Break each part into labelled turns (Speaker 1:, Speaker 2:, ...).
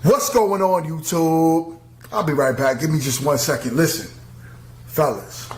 Speaker 1: What's going on, YouTube? I'll be right back. Give me just 1 second. Listen, fellas,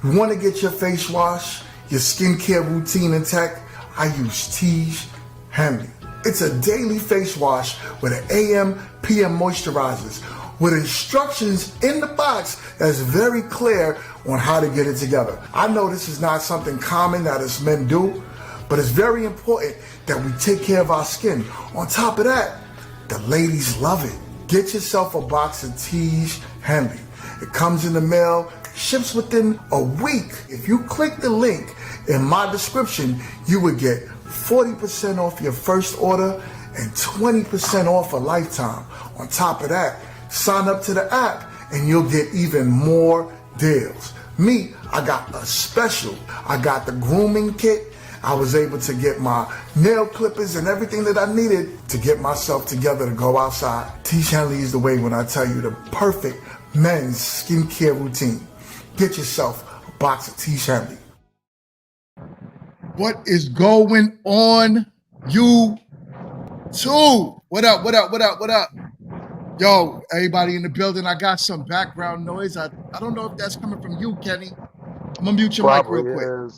Speaker 1: you want to get your face wash, your skincare routine intact? I use Tiege Henley. It's a daily face wash with an AM, PM moisturizers with instructions in the box that's very clear on how to get it together. I know this is not something common that us men do, but it's very important that we take care of our skin. On top of that, the ladies love it. Get yourself a box of Tiege Henley. It comes in the mail, ships within a week. If you click the link in my description, you would get 40% off your first order and 20% off a lifetime. On top of that, sign up to the app and you'll get even more deals. Me, I got a special. I got the grooming kit. I was able to get my nail clippers and everything that I needed to get myself together to go outside. Tiege Henley is the way when I tell you the perfect men's skincare routine. Get yourself a box of Tiege Henley. What is going on, YouTube? What up, what up, what up, what up? Yo, everybody in the building, I got some background noise. I don't know if that's coming from you, Kenny. I'm gonna mute your mic real quick.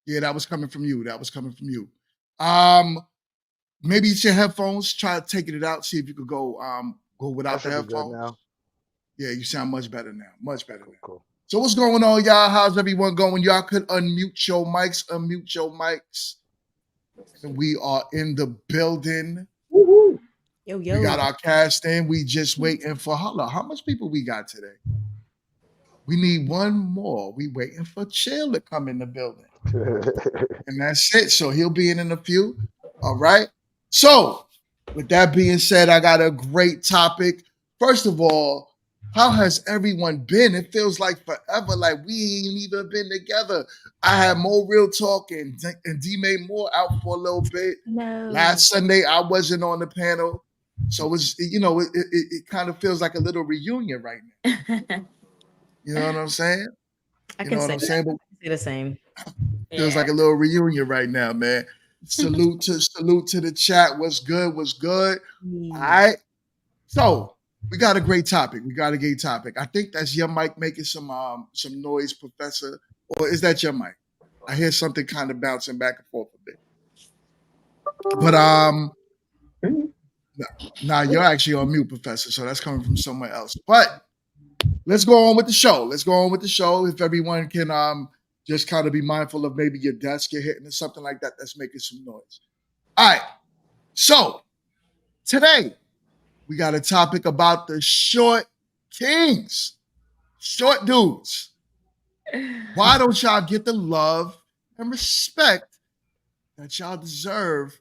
Speaker 1: Yeah, that was coming from you. That was coming from you. Maybe it's your headphones. Try taking it out. See if you could go without the headphones. Yeah, you sound much better now. Much better now. Cool. So what's going on, y'all? How's everyone going? Y'all could unmute your mics. And we are in the building.
Speaker 2: Woo-hoo. Yo, yo.
Speaker 1: We got our cast in. We just waiting for how much people we got today? We need one more. We waiting for Chill to come in the building. And that's it. So he'll be in a few. All right. So with that being said, I got a great topic. First of all, how has everyone been? It feels like forever, like we ain't even been together. I had Mo Real Talk and D made Moore out for a little bit.
Speaker 2: No.
Speaker 1: Last Sunday, I wasn't on the panel. So it's, it kind of feels like a little reunion right now. You know what I'm saying?
Speaker 2: I can say the same.
Speaker 1: Feels like a little reunion right now, man. Salute to the chat. What's good? What's good? All right. So we got a great topic. I think that's your mic making some noise, Professor. Or is that your mic? I hear something kind of bouncing back and forth a bit. But nah, you're actually on mute, Professor. So that's coming from somewhere else. But let's go on with the show. If everyone can just kind of be mindful of maybe your desk you're hitting or something like that that's making some noise. All right. So today we got a topic about the short kings, short dudes. Why don't y'all get the love and respect that y'all deserve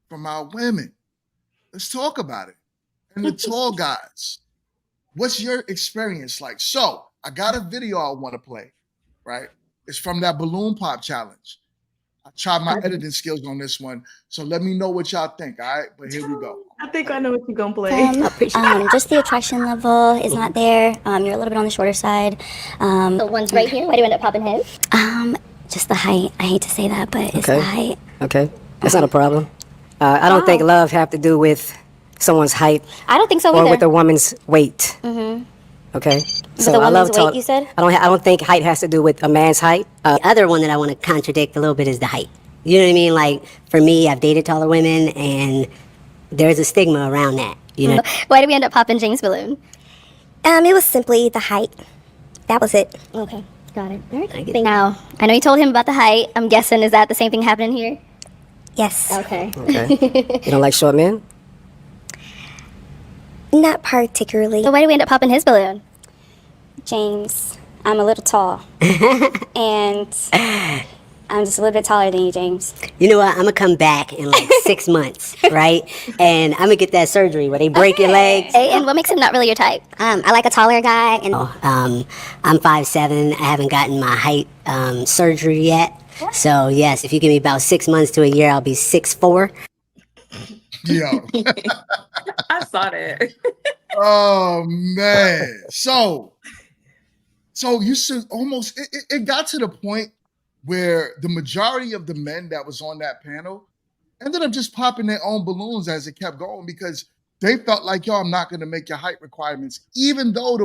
Speaker 1: from our women? Let's talk about it. And the tall guys, what's your experience like? So I got a video I want to play, right? It's from that balloon pop challenge. I tried my editing skills on this one, so let me know what y'all think, all right? But here we go.
Speaker 2: I think I know what you're gonna play.
Speaker 3: Just the attraction level is not there. You're a little bit on the shorter side.
Speaker 4: The one's right here. Why do you end up popping his?
Speaker 3: Just the height. I hate to say that, but it's the height.
Speaker 5: Okay, that's not a problem. I don't think love have to do with someone's height.
Speaker 4: I don't think so
Speaker 5: or
Speaker 4: either.
Speaker 5: with a woman's weight. Okay,
Speaker 4: so the woman's weight, you said?
Speaker 5: I don't think height has to do with a man's height.
Speaker 6: The other one that I want to contradict a little bit is the height. You know what I mean? Like, for me, I've dated taller women, and there's a stigma around that, you know?
Speaker 4: Why did we end up popping James' balloon?
Speaker 3: It was simply the height. That was it.
Speaker 4: Okay, got it. All right. Now, I know you told him about the height. I'm guessing, is that the same thing happening here?
Speaker 3: Yes.
Speaker 4: Okay.
Speaker 5: Okay. You don't like short men?
Speaker 3: Not particularly.
Speaker 4: So why did we end up popping his balloon?
Speaker 3: James, I'm a little tall. And I'm just a little bit taller than you, James.
Speaker 6: You know what? I'm going to come back in like 6 months, right? And I'm going to get that surgery where they break your legs.
Speaker 4: Hey, and what makes him not really your type?
Speaker 3: I like a taller guy. And
Speaker 6: I'm 5'7". I haven't gotten my height surgery yet. So, yes, if you give me about 6 months to a year, I'll be 6'4".
Speaker 1: Yo.
Speaker 2: I saw that.
Speaker 1: Oh, man. So you should almost, it got to the point where the majority of the men that was on that panel ended up just popping their own balloons as it kept going because they felt like, yo, I'm not going to make your height requirements, even though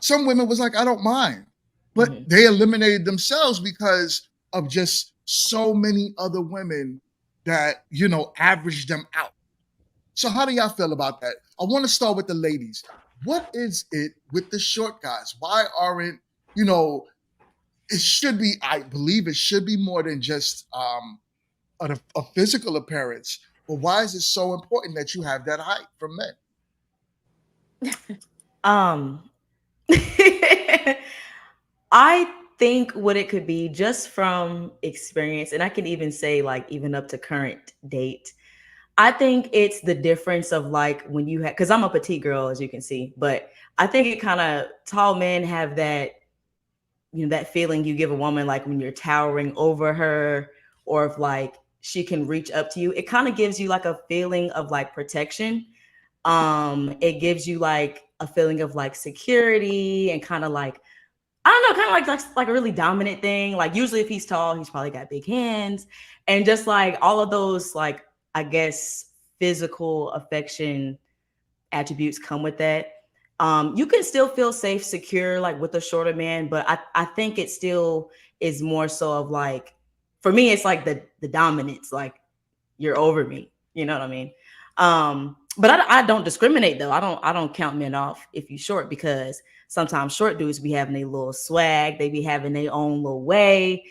Speaker 1: some women was like, I don't mind. But they eliminated themselves because of just so many other women that, averaged them out. So how do y'all feel about that? I want to start with the ladies. What is it with the short guys? Why aren't, I believe it should be more than just a physical appearance, but why is it so important that you have that height from men?
Speaker 2: I think what it could be just from experience, and I can even say like even up to current date, I think it's the difference of like when you have, because I'm a petite girl, as you can see, but I think it kind of, tall men have that, that feeling you give a woman like when you're towering over her, or if like she can reach up to you, it kind of gives you like a feeling of like protection. It gives you like a feeling of like security and kind of like, I don't know, kind of like a really dominant thing. Like usually if he's tall, he's probably got big hands and just like all of those, like, I guess, physical affection attributes come with that. You can still feel safe, secure, like with a shorter man, but I think it still is more so of like, for me, it's like the dominance, like you're over me, you know what I mean? But I don't discriminate though. I don't count men off if you're short, because sometimes short dudes be having a little swag, they be having their own little way,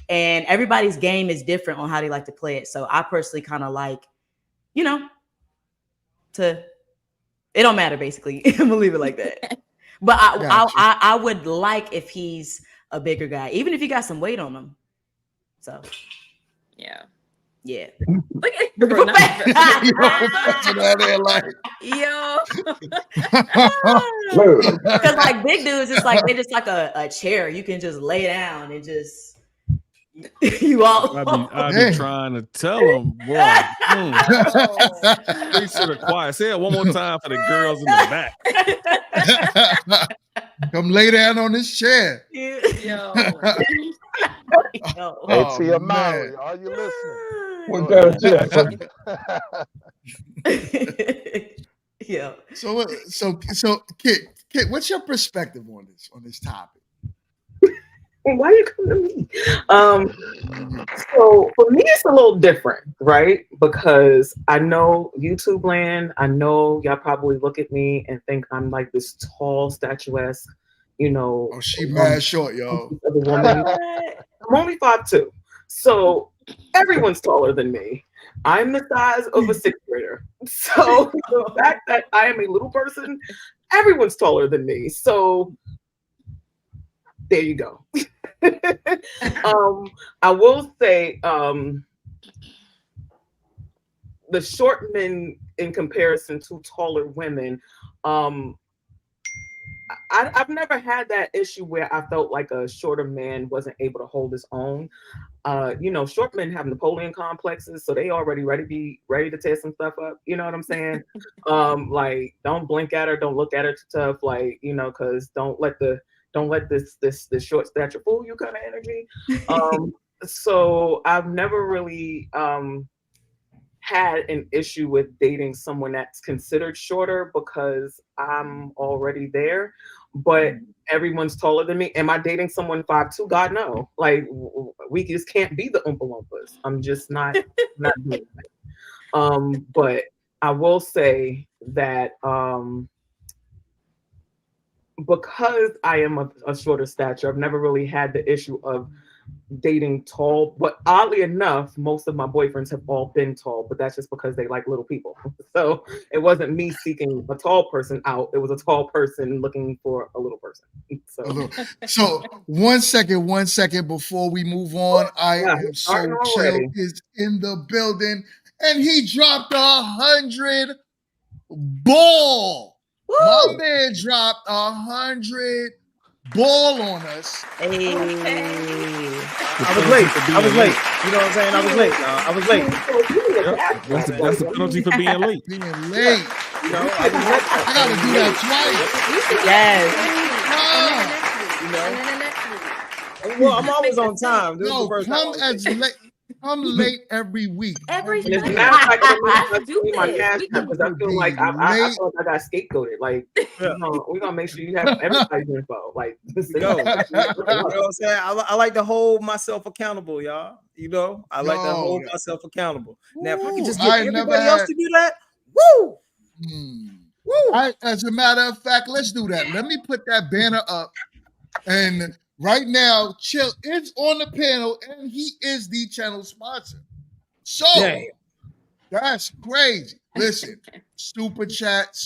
Speaker 2: and everybody's game is different on how they like to play it. So I personally kind of like, it don't matter basically. I'm gonna leave it like that. But I would like if he's a bigger guy, even if he got some weight on him. So yeah. Look at yo. Because like big dudes, it's like they just like a chair. You can just lay down and just you all.
Speaker 7: I be trying to tell them, boy. They should have quiet. Say it one more time for the girls in the back.
Speaker 1: Come lay down on this chair.
Speaker 2: Yo.
Speaker 8: Hey, Tia Mowry, are you listening? What kind of shit?
Speaker 2: Yeah.
Speaker 1: So, Kit, what's your perspective on this topic?
Speaker 9: Why you come to me? So for me, it's a little different, right? Because I know YouTube land. I know y'all probably look at me and think I'm like this tall, statuesque,
Speaker 1: Oh, she mad short, yo.
Speaker 9: of a woman. I'm only 5'2", so everyone's taller than me. I'm the size of a sixth grader. So the fact that I am a little person, everyone's taller than me. So there you go. I will say the short men in comparison to taller women, I've never had that issue where I felt like a shorter man wasn't able to hold his own. Short men have Napoleon complexes, so they already ready to tear some stuff up. You know what I'm saying? Like don't blink at her, don't look at her too tough, like, because don't let this short stature fool you kind of energy. So I've never really had an issue with dating someone that's considered shorter because I'm already there, but everyone's taller than me. Am I dating someone 5'2"? God no. Like we just can't be the Oompa Loompas. I'm just not doing that. But I will say that because I am a shorter stature, I've never really had the issue of dating tall, but oddly enough, most of my boyfriends have all been tall, but that's just because they like little people. So it wasn't me seeking a tall person out, it was a tall person looking for a little person.
Speaker 1: So 1 second before we move on. I am so chill is in the building and he dropped 100 ball. Woo! My man dropped 100 ball on us.
Speaker 2: Hey.
Speaker 10: I was late. You know what I'm saying? I was late, y'all. I was late.
Speaker 7: Yep. That's the penalty for being late.
Speaker 1: Being late.
Speaker 10: You know, I
Speaker 1: gotta do that
Speaker 10: twice. Well, I'm always on time. This
Speaker 1: no, come late every week.
Speaker 9: Every week. I feel like I got scapegoated. Like, we're gonna make sure you have everybody's info. Like,
Speaker 10: go. You know what I'm saying? I like to hold myself accountable, y'all. I like to hold myself accountable. Now, if I can just get everybody else to do that, woo!
Speaker 1: Woo! As a matter of fact, let's do that. Let me put that banner up. And right now, Chill is on the panel, and he is the channel sponsor. So, that's crazy. Listen, super chat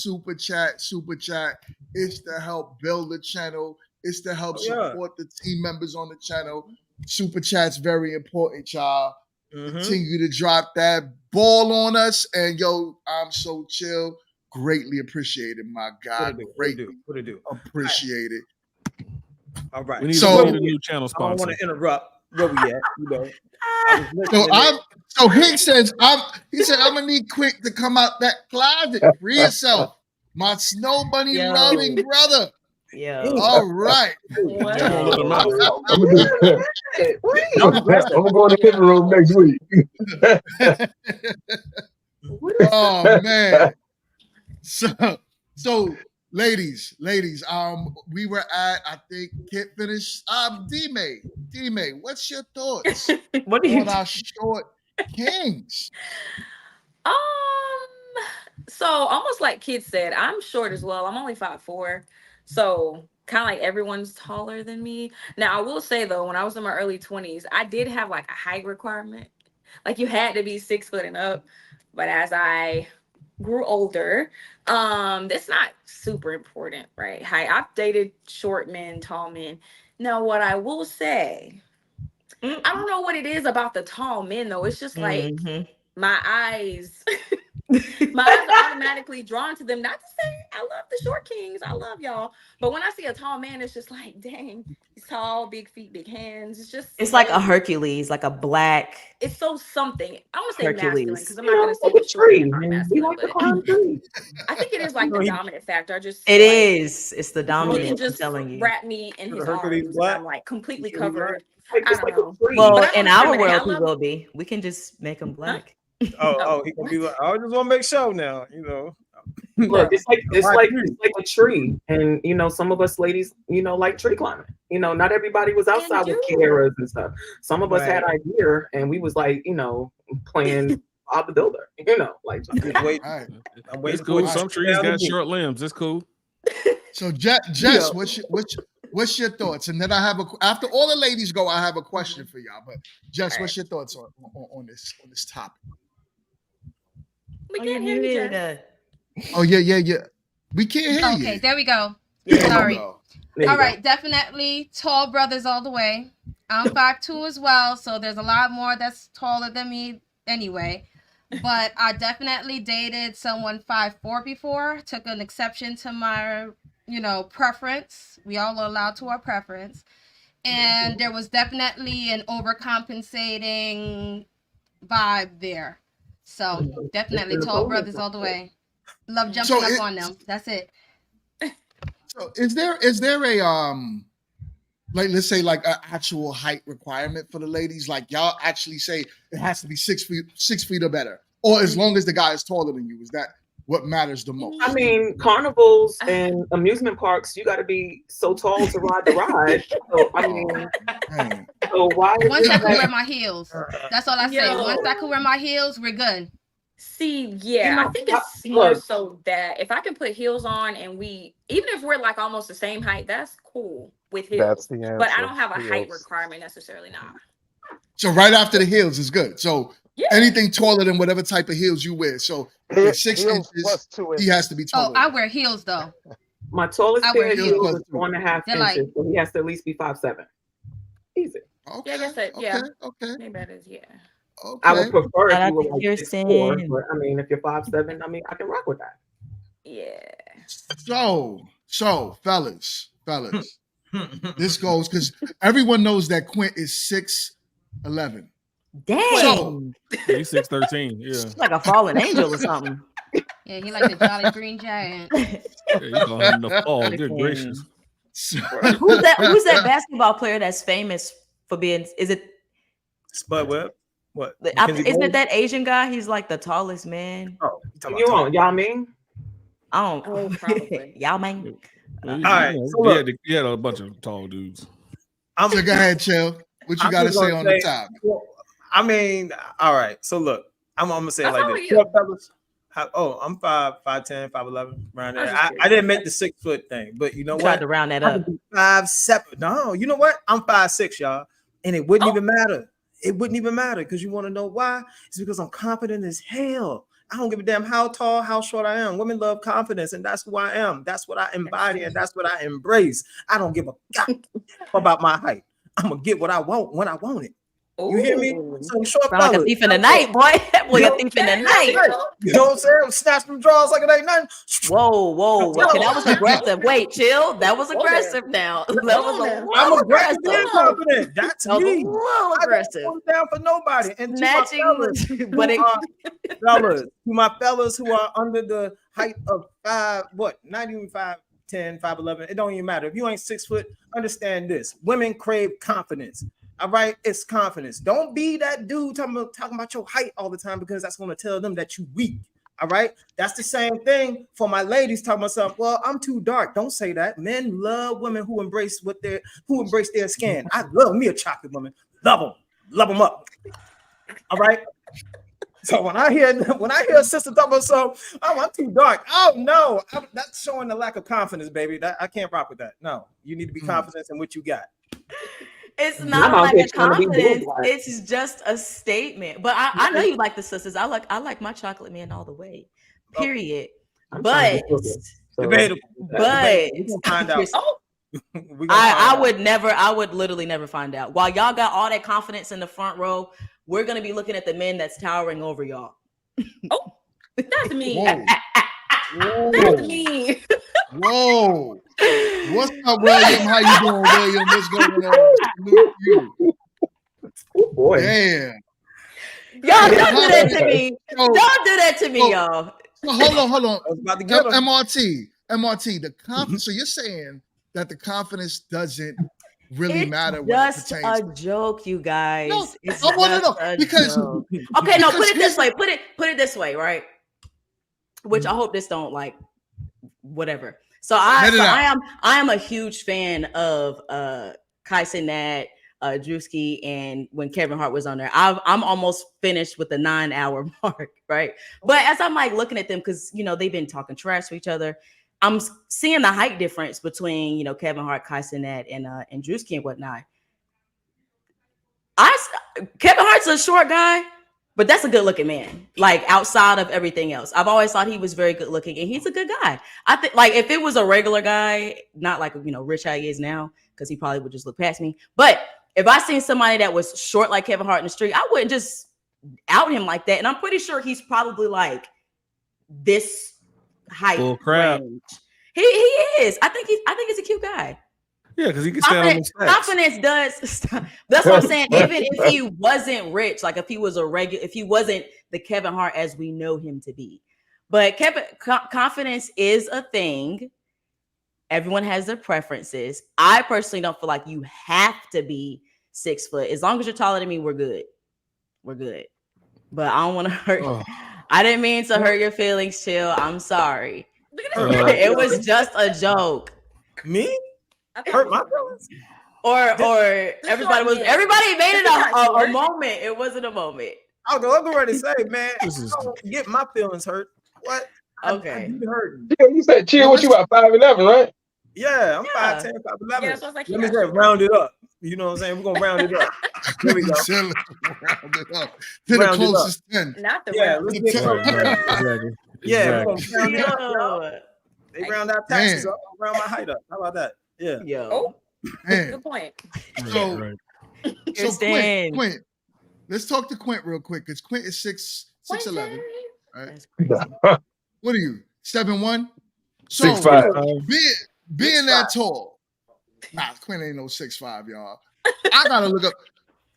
Speaker 1: is to help build the channel. It's to help support the team members on the channel. Super chat's very important, y'all. Continue to drop that ball on us. And yo, I'm so chill. Greatly appreciated, my guy. Greatly appreciate it.
Speaker 10: All right.
Speaker 7: We need a new channel sponsor.
Speaker 10: I don't want to interrupt where we at,
Speaker 1: So Hicks says, I'm gonna need Quick to come out that closet. Free yourself. My snow bunny loving brother.
Speaker 2: Yeah.
Speaker 1: All right.
Speaker 8: I'm gonna go in the living room next week.
Speaker 1: Oh man. So ladies, we were at, I think Kit finished. D-May, what's your thoughts on our short kings?
Speaker 11: So almost like Kid said, I'm short as well. I'm only 5'4", so kind of like everyone's taller than me. Now I will say though, when I was in my early 20s, I did have like a height requirement. Like you had to be 6 foot and up. But as I grew older, that's not super important, right? I've dated short men, tall men. Now what I will say, I don't know what it is about the tall men though. It's just like my eyes are automatically drawn to them. Not to say I love the short kings, I love y'all, but when I see a tall man, it's just like, dang, he's tall, big feet, big hands. It's
Speaker 2: like a Hercules, like a black.
Speaker 11: It's so something. I want to say
Speaker 2: Hercules.
Speaker 11: masculine because I'm not going to say the tree. I think it is like the dominant factor.
Speaker 2: It is. It's the dominant.
Speaker 11: He can just
Speaker 2: I'm telling you.
Speaker 11: wrap me in his arms. And I'm like completely covered. I don't know.
Speaker 2: Well,
Speaker 11: But I
Speaker 2: in
Speaker 11: don't
Speaker 2: our
Speaker 11: discriminate. I
Speaker 2: world, he
Speaker 11: love-
Speaker 2: will be. We can just make him black.
Speaker 10: Oh, he gonna be like, I just want to make sure now, you know.
Speaker 9: Look, it's like
Speaker 10: Tree.
Speaker 9: it's like a tree, and you know, some of us ladies, you know, like tree climbing. You know, not everybody was outside with cameras and stuff. Some of us had
Speaker 10: Right.
Speaker 9: idea, and we was like, you know, playing Bob the Builder. You know, like
Speaker 10: I'm just waiting.
Speaker 1: All right.
Speaker 10: I'm
Speaker 7: It's
Speaker 10: waiting
Speaker 7: cool.
Speaker 10: for
Speaker 7: Some trees got short limbs. It's cool.
Speaker 1: So Jess, what's your thoughts? And then I have after all the ladies go, I have a question for y'all. But Jess, what's your thoughts on this topic?
Speaker 11: We can't hear you, Jess.
Speaker 1: Oh yeah. We can't hear you.
Speaker 12: Okay, there we go.
Speaker 1: There you
Speaker 12: Sorry.
Speaker 1: go.
Speaker 12: All right, definitely tall brothers all the way. I'm 5'2" as well, so there's a lot more that's taller than me anyway. But I definitely dated someone 5'4" before. Took an exception to my, preference. We all are allowed to our preference. And there was definitely an overcompensating vibe there. So definitely tall brothers all the way. Love jumping up on them. That's it.
Speaker 1: So is there a like, let's say, like an actual height requirement for the ladies? Like y'all actually say it has to be 6 feet or better, or as long as the guy is taller than you? Is that what matters the most?
Speaker 9: I mean, carnivals and amusement parks, you got to be so tall to ride the ride. So I mean, so why?
Speaker 12: Once I can wear my heels, that's all I say. Once I can wear my heels, we're good.
Speaker 11: See, yeah, I think it's more so that if I can put heels on and even if we're like almost the same height, that's cool with heels.
Speaker 13: That's the answer.
Speaker 11: But I don't have a height
Speaker 13: Heels.
Speaker 11: requirement necessarily now.
Speaker 1: So right after the heels is good. So anything taller than whatever type of heels you wear. So if it's 6 inches, he has to be taller.
Speaker 12: Oh, I wear heels though.
Speaker 9: My tallest
Speaker 12: I
Speaker 9: pair
Speaker 12: wear
Speaker 9: of
Speaker 12: heels.
Speaker 9: heels is 1.5
Speaker 12: They're
Speaker 9: inches,
Speaker 12: like-
Speaker 9: so he has to at least be 5'7". Easy.
Speaker 11: Yeah, I guess that. Yeah.
Speaker 1: Okay.
Speaker 11: Maybe that is. Yeah.
Speaker 9: I would prefer
Speaker 2: Shout
Speaker 9: if
Speaker 2: out
Speaker 9: you were
Speaker 2: to
Speaker 9: like
Speaker 2: Kirsten.
Speaker 9: 6'4", but I mean, if you're 5'7", I mean, I can rock with that.
Speaker 11: Yeah.
Speaker 1: So fellas, this goes because everyone knows that Quint is 6'11".
Speaker 2: Dang.
Speaker 1: So,
Speaker 7: Yeah, he's 6'13". Yeah.
Speaker 2: He's like a fallen angel or something.
Speaker 12: Yeah, he like the Jolly Green Giant.
Speaker 7: Yeah, you call him the fall. Good gracious.
Speaker 2: Who's that basketball player that's famous for being? Is it?
Speaker 10: Spud Webb? What?
Speaker 2: Isn't it that Asian guy? He's like the tallest man.
Speaker 10: Oh,
Speaker 9: you want Yao Ming?
Speaker 2: I don't.
Speaker 11: Oh, probably.
Speaker 2: Yao Ming.
Speaker 7: All
Speaker 10: right, so look.
Speaker 7: he had a bunch of tall dudes.
Speaker 1: So go ahead, Chill. What you got to say on the topic?
Speaker 10: I mean, all right. So look, I'm gonna say it like this. Fellas, I'm 5'10", 5'11", around there. I didn't make the 6 foot thing, but you know what?
Speaker 2: Tried to round that up.
Speaker 10: 5'7". No, you know what? I'm 5'6", y'all, and it wouldn't even matter. It wouldn't even matter because you want to know why? It's because I'm confident as hell. I don't give a damn how tall, how short I am. Women love confidence, and that's who I am. That's what I embody, and that's what I embrace. I don't give a god about my height. I'm gonna get what I want when I want it. You hear me? So short
Speaker 2: Sound like a thief in the night, boy. That boy a thief in the night.
Speaker 10: You know what I'm saying? Snatch them draws like it ain't nothing.
Speaker 2: Whoa. Okay, that was aggressive. Wait, Chill. That was aggressive now. That was a little
Speaker 10: I'm
Speaker 2: aggressive.
Speaker 10: aggressive and confident. That's
Speaker 2: That was
Speaker 10: me.
Speaker 2: a little aggressive.
Speaker 10: I don't down for nobody. And
Speaker 2: Snatching,
Speaker 10: to my fellas who are under the height of not even 5'10", 5'11", it don't even matter. If you ain't 6 foot, understand this. Women crave confidence. All right, it's confidence. Don't be that dude talking about your height all the time because that's going to tell them that you weak. All right, that's the same thing for my ladies talking about something. Well, I'm too dark. Don't say that. Men love women who embrace their skin. I love me a chocolate woman. Love them up. All right. So when I hear a sister talk about something, I'm too dark. Oh no, that's showing the lack of confidence, baby. I can't rock with that. No, you need to be confident in what you got.
Speaker 2: It's not like a confidence. It's just a statement. But I know you like the sisters. I like my chocolate man all the way. Period. But
Speaker 10: debatable.
Speaker 2: But
Speaker 10: we can find out.
Speaker 2: I would literally never find out. While y'all got all that confidence in the front row, we're gonna be looking at the men that's towering over y'all.
Speaker 11: Oh, that's me.
Speaker 1: Whoa.
Speaker 11: That's me.
Speaker 1: Whoa. What's up, William? How you doing, William? What's going on? Salute you.
Speaker 9: Oh boy.
Speaker 1: Damn.
Speaker 2: Y'all don't do that to me. Don't do that to me, y'all.
Speaker 1: So hold on.
Speaker 10: I was about to get him.
Speaker 1: MRT, the confidence. So you're saying that the confidence doesn't really
Speaker 2: It's
Speaker 1: matter when it
Speaker 2: just
Speaker 1: pertains.
Speaker 2: a joke, you guys.
Speaker 1: No,
Speaker 2: It's
Speaker 1: I want to
Speaker 2: just
Speaker 1: know
Speaker 2: a
Speaker 1: because
Speaker 2: joke. Okay, no, put
Speaker 1: because
Speaker 2: it this way. Put it this way, right? Which I hope this don't like whatever. So
Speaker 1: Let it out.
Speaker 2: I am a huge fan of Kai Cenat, Drewski, and when Kevin Hart was on there. I'm almost finished with the 9-hour mark, right? But as I'm like looking at them, because you know they've been talking trash to each other, I'm seeing the height difference between Kevin Hart, Kai Cenat, and Drewski and whatnot. Kevin Hart's a short guy, but that's a good looking man. Like outside of everything else, I've always thought he was very good looking, and he's a good guy. I think like if it was a regular guy, not like Rich how he is now, because he probably would just look past me. But if I seen somebody that was short like Kevin Hart in the street, I wouldn't just out him like that. And I'm pretty sure he's probably like this height range. He is. I think he's a cute guy.
Speaker 7: Yeah, because he can stand on the stacks.
Speaker 2: Confidence does. That's what I'm saying. Even if he wasn't rich, like if he wasn't the Kevin Hart as we know him to be, but confidence is a thing. Everyone has their preferences. I personally don't feel like you have to be 6 foot. As long as you're taller than me, we're good. We're good. But I don't want to hurt. Oh. I didn't mean to hurt your feelings, Chill. I'm sorry. It was just a joke.
Speaker 10: Me? Hurt my feelings?
Speaker 2: Or everybody made it a moment. It wasn't a moment.
Speaker 10: I'll go ready to say, man, I don't get my feelings hurt. What?
Speaker 2: Okay.
Speaker 10: I be hurting.
Speaker 8: Yeah, you said Chill, what you about 5'11", right?
Speaker 10: Yeah, I'm 5'10", 5'11". Yeah, so like let me say round it up. You know what I'm saying? We're gonna round it up. Here we go.
Speaker 1: Round it up to the closest 10.
Speaker 11: Not the round.
Speaker 10: Let's get
Speaker 7: Exactly.
Speaker 10: Yeah, we're gonna round it up. They round out taxes up. I'll round my height up. How about that? Yeah.
Speaker 2: Yo.
Speaker 11: Oh,
Speaker 1: man.
Speaker 11: Good point.
Speaker 1: So Quint, let's talk to Quint real quick because Quint is 6'11". Right? That's crazy. What are you? 7'1"? So
Speaker 8: 6'5".
Speaker 1: Being that tall. Nah, Quint ain't no 6'5", y'all. I gotta look up.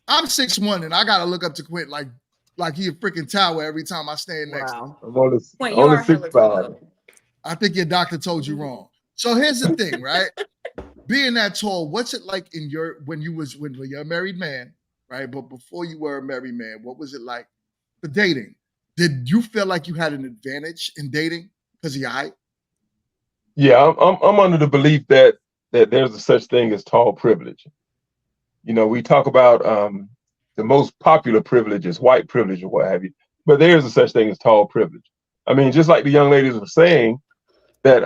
Speaker 1: I'm 6'1", and I gotta look up to Quint like he a freaking tower every time I stand next to him.
Speaker 8: I'm on the 6'5".
Speaker 1: I think your doctor told you wrong. So here's the thing, right? Being that tall, what's it like when you're a married man, right? But before you were a married man, what was it like for dating? Did you feel like you had an advantage in dating because of your height?
Speaker 8: Yeah, I'm under the belief that there's a such thing as tall privilege. You know, we talk about the most popular privilege is white privilege or what have you, but there is a such thing as tall privilege. I mean, just like the young ladies were saying, that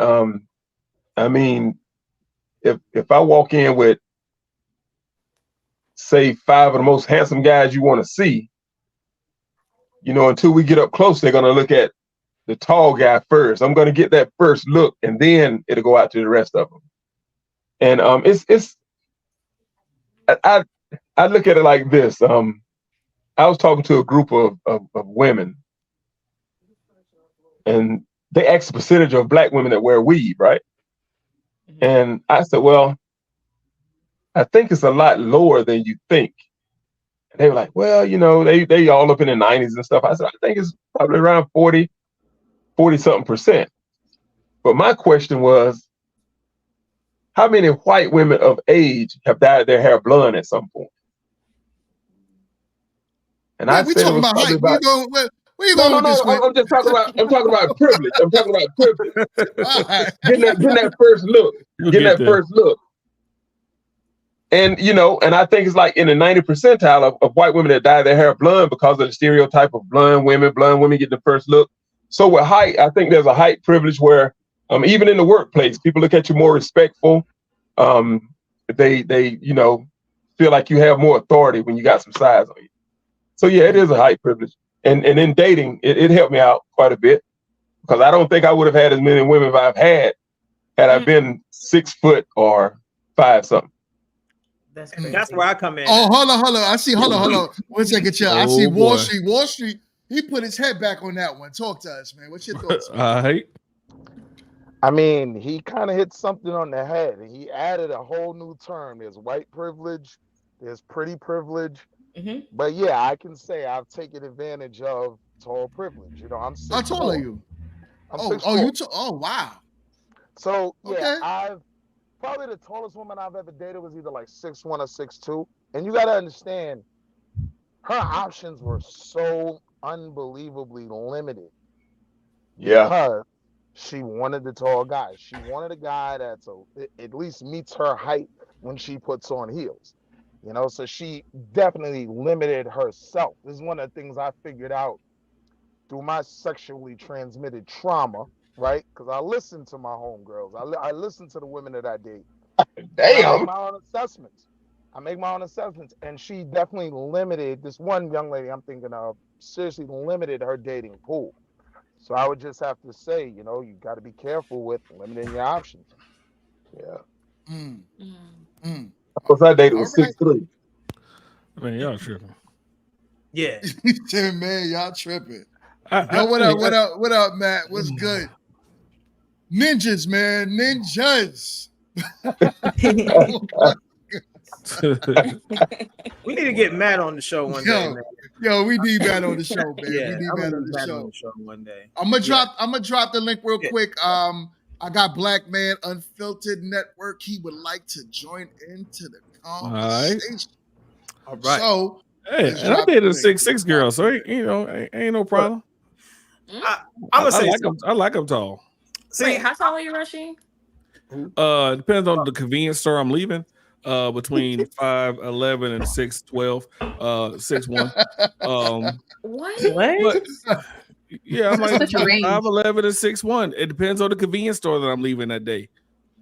Speaker 8: I mean, if I walk in with, say, 5 of the most handsome guys you want to see, you know, until we get up close, they're gonna look at the tall guy first. I'm gonna get that first look, and then it'll go out to the rest of them. And I look at it like this. I was talking to a group of women, and they asked the percentage of Black women that wear weave, right? And I said, well, I think it's a lot lower than you think. And they were like, well, you know, they all up in the 90s and stuff. I said, I think it's probably around 40 something percent. But my question was, how many white women of age have dyed their hair blonde at some point? And I said it was probably about.
Speaker 1: Where you going with this?
Speaker 8: I'm just talking about. I'm talking about privilege. I'm talking about privilege. Right. Getting that first look. First look. And you know, and I think it's like in the 90th percentile of white women that dye their hair blonde because of the stereotype of blonde women get the first look. So with height, I think there's a height privilege where even in the workplace, people look at you more respectful. They you know feel like you have more authority when you got some size on you. So yeah, it is a height privilege. And in dating, it helped me out quite a bit because I don't think I would have had as many women as I've had I been 6 foot or 5 something.
Speaker 10: That's where I come in.
Speaker 1: Oh, hold on. I see. Hold on. 1 second, Chill. I see Wall Street. Wall Street. He put his head back on that one. Talk to us, man. What's your thoughts?
Speaker 13: I mean, he kind of hit something on the head. He added a whole new term. There's white privilege. There's pretty privilege. Mm-hmm. But yeah, I can say I've taken advantage of tall privilege. You know, I'm 6'4".
Speaker 1: How tall are you?
Speaker 13: I'm 6'4".
Speaker 1: Oh, wow.
Speaker 13: So yeah, probably the tallest woman I've ever dated was either like 6'1" or 6'2". And you gotta understand, her options were so unbelievably limited because she wanted the tall guy. She wanted a guy that's at least meets her height when she puts on heels. You know, so she definitely limited herself. This is one of the things I figured out through my sexually transmitted trauma, right? Because I listen to my homegirls. I listen to the women that I date. And I make my own assessments. And she definitely limited, this one young lady I'm thinking of, seriously limited her dating pool. So I would just have to say, you know, you got to be careful with limiting your options. Yeah.
Speaker 8: Was I dated
Speaker 1: All
Speaker 8: was
Speaker 1: right.
Speaker 8: 6'3".
Speaker 7: Man, y'all tripping.
Speaker 10: Yeah.
Speaker 1: He said, man, y'all tripping.
Speaker 7: I
Speaker 1: Yo, what up,
Speaker 7: think-
Speaker 1: what up, what up, Matt? What's good? Ninjas, man, ninjas.
Speaker 10: We need to get Matt on the show one day, man.
Speaker 1: Yo, we need Matt on the show, man.
Speaker 10: Yeah,
Speaker 1: we need
Speaker 10: I'm
Speaker 1: Matt
Speaker 10: gonna
Speaker 1: on
Speaker 10: need
Speaker 1: the
Speaker 10: Matt
Speaker 1: show.
Speaker 10: on the show one day.
Speaker 1: I'm gonna drop the link real quick. I got Black Man Unfiltered Network. He would like to join into the conversation.
Speaker 10: All right.
Speaker 1: So
Speaker 7: Hey, and I dated a 6'6" girl, so ain't no problem.
Speaker 10: I'm gonna say
Speaker 7: like them. I like them tall.
Speaker 11: Wait, how tall are you, Rashid?
Speaker 7: Depends on the convenience store I'm leaving. Between 5'11" and 6'12", 6'1".
Speaker 11: What?
Speaker 7: But yeah, I'm like
Speaker 11: Such a range.
Speaker 7: 5'11" and 6'1". It depends on the convenience store that I'm leaving that day.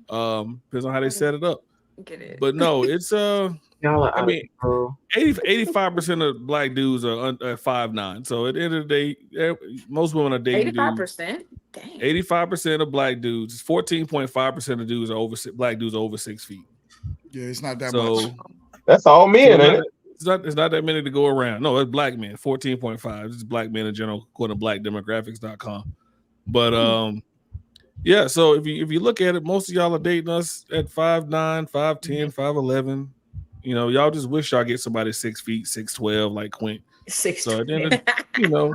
Speaker 7: Depends on how they set it up.
Speaker 11: Get it.
Speaker 7: But no, it's
Speaker 9: Y'all are
Speaker 7: I mean, 85% of black dudes are 5'9". So at the end of the day, most women are dating
Speaker 11: 85%. Dang.
Speaker 7: 85% of black dudes, 14.5% of dudes are black dudes are over 6 feet.
Speaker 1: Yeah, it's not that much.
Speaker 8: That's all men, ain't it?
Speaker 7: It's not that many to go around. No, it's black men, 14.5. This is black men in general, according to blackdemographics.com. But yeah, so if you look at it, most of y'all are dating us at 5'9", 5'10", 5'11". You know, y'all just wish y'all get somebody 6 feet, 6'12", like Quint.
Speaker 2: 6'12".
Speaker 7: So then, you know,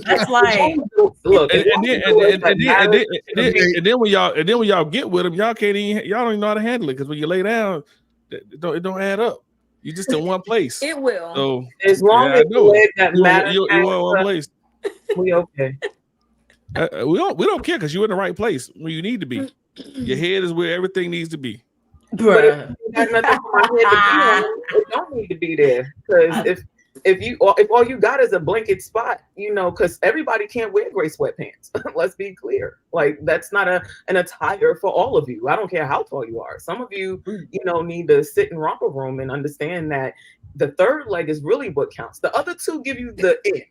Speaker 2: That's like
Speaker 9: look,
Speaker 7: and then when y'all get with them, y'all don't even know how to handle it, because when you lay down, it don't add up. You just in one place.
Speaker 11: It will.
Speaker 7: So
Speaker 9: as long as
Speaker 7: the leg
Speaker 9: that
Speaker 7: you
Speaker 9: matters,
Speaker 7: in one place.
Speaker 9: We okay.
Speaker 7: We don't care, because you're in the right place where you need to be. Your head is where everything needs to be.
Speaker 9: But if you got nothing for my head to be on, it don't need to be there. Because if all you got is a blanket spot, you know, because everybody can't wear gray sweatpants. Let's be clear. Like, that's not an attire for all of you. I don't care how tall you are. Some of you, you know, need to sit in romper room and understand that the third leg is really what counts. The other two give you the in,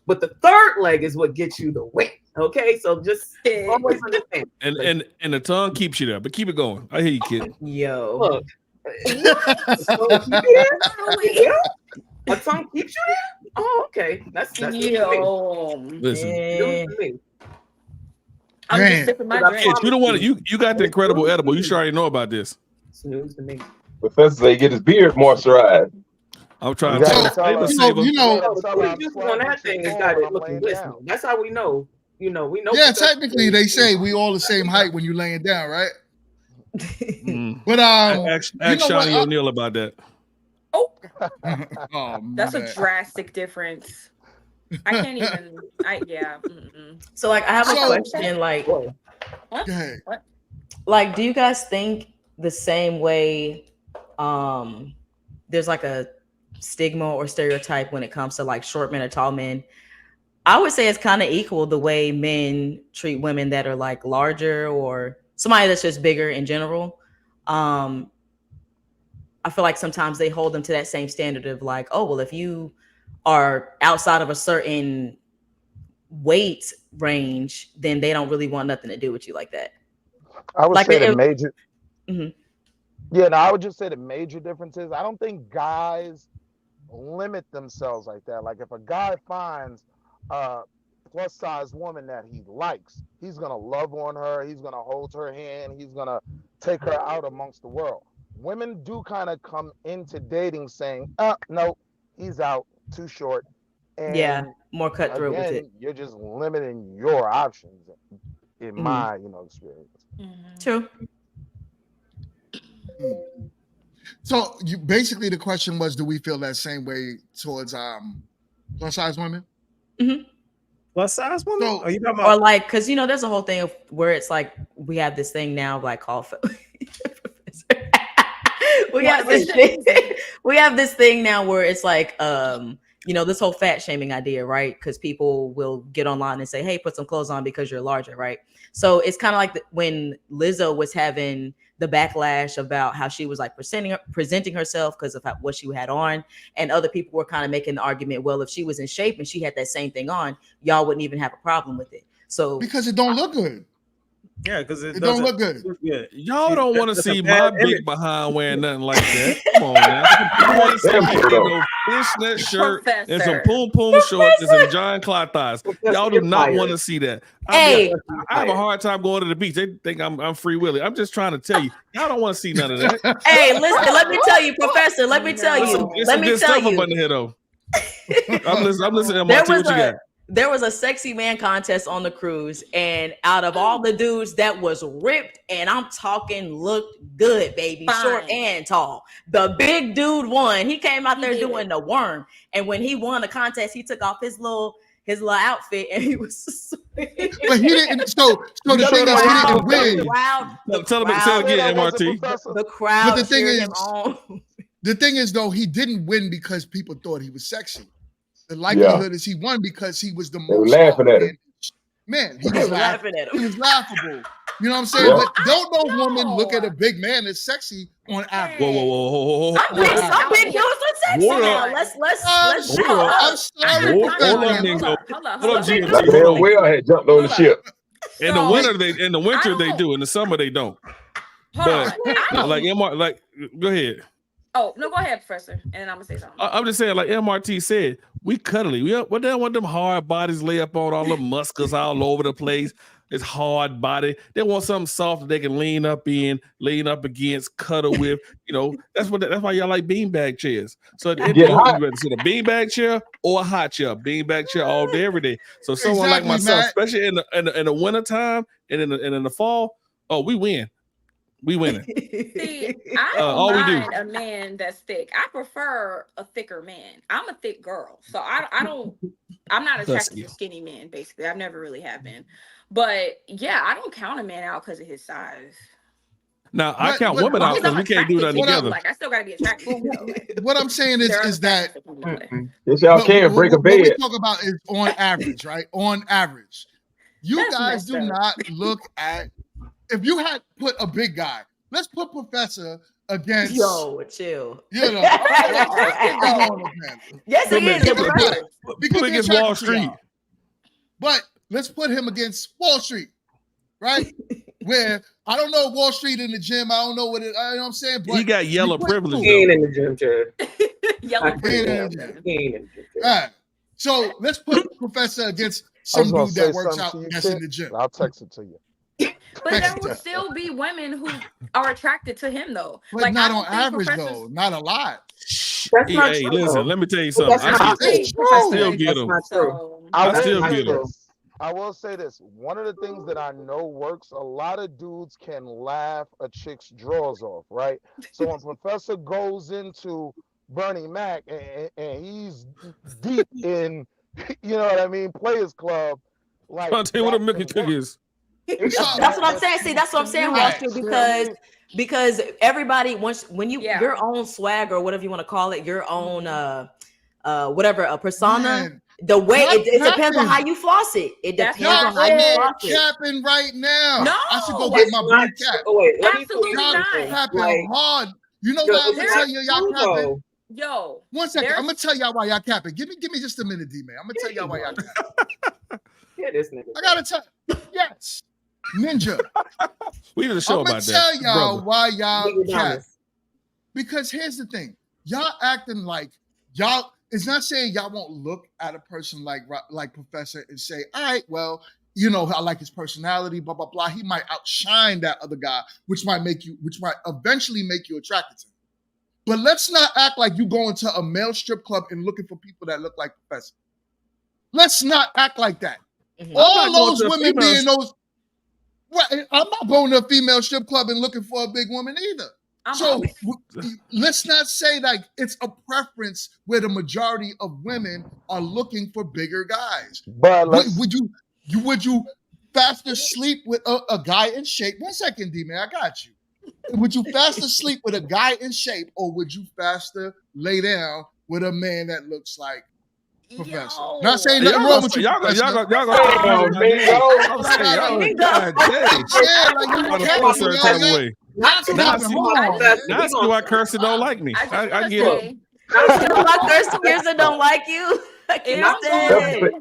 Speaker 9: but the third leg is what gets you the win. Okay, so just always understand.
Speaker 7: And the tongue keeps you there, but keep it going. I hear you, kid.
Speaker 2: Yo.
Speaker 9: Look. Yeah? A tongue keeps you there? Oh, okay. That's
Speaker 11: Yo.
Speaker 7: Listen.
Speaker 9: news to me.
Speaker 11: I'm
Speaker 1: Man.
Speaker 11: just sipping my
Speaker 9: I
Speaker 11: drink.
Speaker 7: Kid, you don't want you got the incredible edible. You should already know about this.
Speaker 9: It's news to me.
Speaker 8: Professor say get his beard moisturized.
Speaker 7: I'm trying
Speaker 8: You
Speaker 7: to
Speaker 8: gotta
Speaker 7: tell
Speaker 8: tell her.
Speaker 1: you know,
Speaker 9: The fruity juices on that thing has got it looking glistening. That's how we know. You know, we know.
Speaker 1: yeah, technically they say we all the same height when you laying down, right? But
Speaker 7: ask
Speaker 1: you know
Speaker 7: Shawnee
Speaker 1: what?
Speaker 7: O'Neal about that.
Speaker 1: Oh,
Speaker 11: That's
Speaker 1: man.
Speaker 11: a drastic difference. I can't even. Yeah. Mm-mm.
Speaker 2: So like I have a
Speaker 1: So-
Speaker 2: question, like
Speaker 1: Go ahead.
Speaker 11: What?
Speaker 2: like do you guys think the same way there's like a stigma or stereotype when it comes to like short men or tall men? I would say it's kind of equal the way men treat women that are like larger or somebody that's just bigger in general. I feel like sometimes they hold them to that same standard of like, oh, well, if you are outside of a certain weight range, then they don't really want nothing to do with you like that.
Speaker 13: I would
Speaker 2: Like
Speaker 13: say
Speaker 2: it-
Speaker 13: the major.
Speaker 2: Mhm.
Speaker 13: Yeah, no, I would just say the major difference is I don't think guys limit themselves like that. Like if a guy finds a plus size woman that he likes, he's gonna love on her, he's gonna hold her hand, he's gonna take her out amongst the world. Women do kind of come into dating saying, no, he's out, too short. And
Speaker 2: Yeah, more cutthroat with
Speaker 13: again,
Speaker 2: it.
Speaker 13: you're just limiting your options in my, experience.
Speaker 2: True.
Speaker 1: So you basically the question was, do we feel that same way towards plus size women?
Speaker 10: Plus size women?
Speaker 1: So,
Speaker 10: Are you talking
Speaker 2: or
Speaker 10: about
Speaker 2: like, because there's a whole thing of where it's like we have this thing now like called we have this thing we have this thing now where it's like this whole fat shaming idea, right? Because people will get online and say, hey, put some clothes on because you're larger, right? So it's kind of like when Lizzo was having the backlash about how she was like presenting herself because of what she had on, and other people were kind of making the argument, well, if she was in shape and she had that same thing on, y'all wouldn't even have a problem with it. So
Speaker 1: because it don't look good.
Speaker 10: Yeah, because it
Speaker 1: don't look good.
Speaker 7: Y'all don't want to see my big behind wearing nothing like that. Come on now. You want to see me in no fishnet shirt and some poom poom shorts and some giant cloth thighs. Y'all do not want to see that. I have a hard time going to the beach. They think I'm free willy. I'm just trying to tell you, y'all don't want to see none of that.
Speaker 2: Hey, listen, let me tell you, Professor. Let me tell you. Let me tell you.
Speaker 7: Up under here, though. I'm listening to MRT. What you got?
Speaker 2: There was a sexy man contest on the cruise, and out of all the dudes that was ripped, and I'm talking looked good, baby, short and tall, the big dude won. He came out there doing the worm, and when he won the contest, he took off his little outfit, and he was.
Speaker 1: But he didn't. So the thing is, he didn't win.
Speaker 7: Tell him again, MRT.
Speaker 2: The crowd.
Speaker 1: But the thing
Speaker 2: cheered
Speaker 1: is,
Speaker 2: him on.
Speaker 1: The thing is, though, he didn't win because people thought he was sexy. The likelihood is he won because he was the most.
Speaker 8: They were laughing at him.
Speaker 1: Man, he was laughing at him. He was laughable. You know what I'm saying?
Speaker 8: Yeah.
Speaker 1: But don't no woman look at a big man as sexy on average.
Speaker 7: Whoa.
Speaker 2: Some big dudes are sexy now. Let's
Speaker 1: I'm sorry.
Speaker 7: Hold on, Mingo. Hold on, GMT.
Speaker 8: Like the hell Will had jumped on the ship.
Speaker 7: In the winter they do. In the summer they don't. But like go ahead.
Speaker 11: Oh, no, go ahead, Professor. And then I'm gonna say something.
Speaker 7: I'm just saying, like MRT said, we cuddly. We don't want them hard bodies lay up on all the muscles all over the place. It's hard body. They want something soft that they can lean up against, cuddle with. That's why y'all like beanbag chairs. So you better sit a beanbag chair or a hot chair. Beanbag chair all day, every day. So someone like myself, especially in the winter time and in the fall, we win. We winning.
Speaker 11: See, I don't mind a man that's thick. I prefer a thicker man. I'm a thick girl, so I'm not attracted to skinny men. Basically, I've never really have been. But yeah, I don't count a man out because of his size.
Speaker 7: Now I count women out because we can't do that together.
Speaker 11: Like I still gotta be attracted.
Speaker 1: What I'm saying is that
Speaker 8: yes, y'all can break a bed.
Speaker 1: What we talk about is on average, right? On average, you guys do not look at. If you had put a big guy, let's put Professor against.
Speaker 2: Yo, chill.
Speaker 1: Yes,
Speaker 2: he is.
Speaker 1: Because
Speaker 7: against Wall Street.
Speaker 1: But let's put him against Wall Street, right? Where I don't know Wall Street in the gym. I don't know what it. You know what I'm saying? But
Speaker 7: he got yellow privilege.
Speaker 9: He ain't in the gym, Jared.
Speaker 11: Yellow
Speaker 9: privilege. He ain't in the gym.
Speaker 1: All right. So let's put Professor against some dude that works out that's in the gym.
Speaker 13: I'll text it to you.
Speaker 11: But there will still be women who are attracted to him, though.
Speaker 1: But
Speaker 11: like,
Speaker 1: not on average, though. Not a lot.
Speaker 11: That's not
Speaker 7: Hey,
Speaker 11: true,
Speaker 7: listen, let me tell you something. I still get him. I still get him.
Speaker 13: I will say this. One of the things that I know works, a lot of dudes can laugh a chick's drawers off, right? So when Professor goes into Bernie Mac and he's deep in, you know what I mean, Players Club, like
Speaker 7: I'll tell you what a Mickey Cook is.
Speaker 2: That's what I'm saying. See, that's what I'm saying, Wall Street, because everybody when your own swag or whatever you want to call it, your own whatever a persona. Man. The way it depends on how you floss it. It depends on how you floss it.
Speaker 1: Capping right now.
Speaker 11: No,
Speaker 1: I should go get my blue cap.
Speaker 11: Absolutely not.
Speaker 1: Capping hard. You know why I'm gonna tell you y'all capping?
Speaker 11: Yo,
Speaker 1: 1 second. I'm gonna tell y'all why y'all capping. Give me just a minute, D-Man. I'm gonna tell y'all why y'all capping.
Speaker 9: Yeah, this nigga.
Speaker 1: I gotta tell. Yes, Ninja.
Speaker 7: We did a show about that.
Speaker 1: I'm gonna tell y'all why y'all cap. Because here's the thing. Y'all acting like y'all. It's not saying y'all won't look at a person like Professor and say, all right, well, you know, I like his personality, blah, blah, blah. He might outshine that other guy, which might eventually make you attracted to him. But let's not act like you go into a male strip club and looking for people that look like Professor. Let's not act like that. Mm-hmm. All those women being those. Right, I'm not going to a female strip club and looking for a big woman either. So let's not say like it's a preference where the majority of women are looking for bigger guys.
Speaker 13: But
Speaker 1: would you faster sleep with a guy in shape? 1 second, D-Man, I got you. Would you faster sleep with a guy in shape, or would you faster lay down with a man that looks like Professor? Not saying nothing wrong with you, Professor.
Speaker 7: Y'all gonna I'm saying, y'all, God dang.
Speaker 1: Yeah, like you
Speaker 7: I'm
Speaker 1: can't,
Speaker 7: a certain way.
Speaker 9: Not too much.
Speaker 7: That's why Kirsten don't like me. I get it.
Speaker 2: Kirsten don't like you. I can't stand it.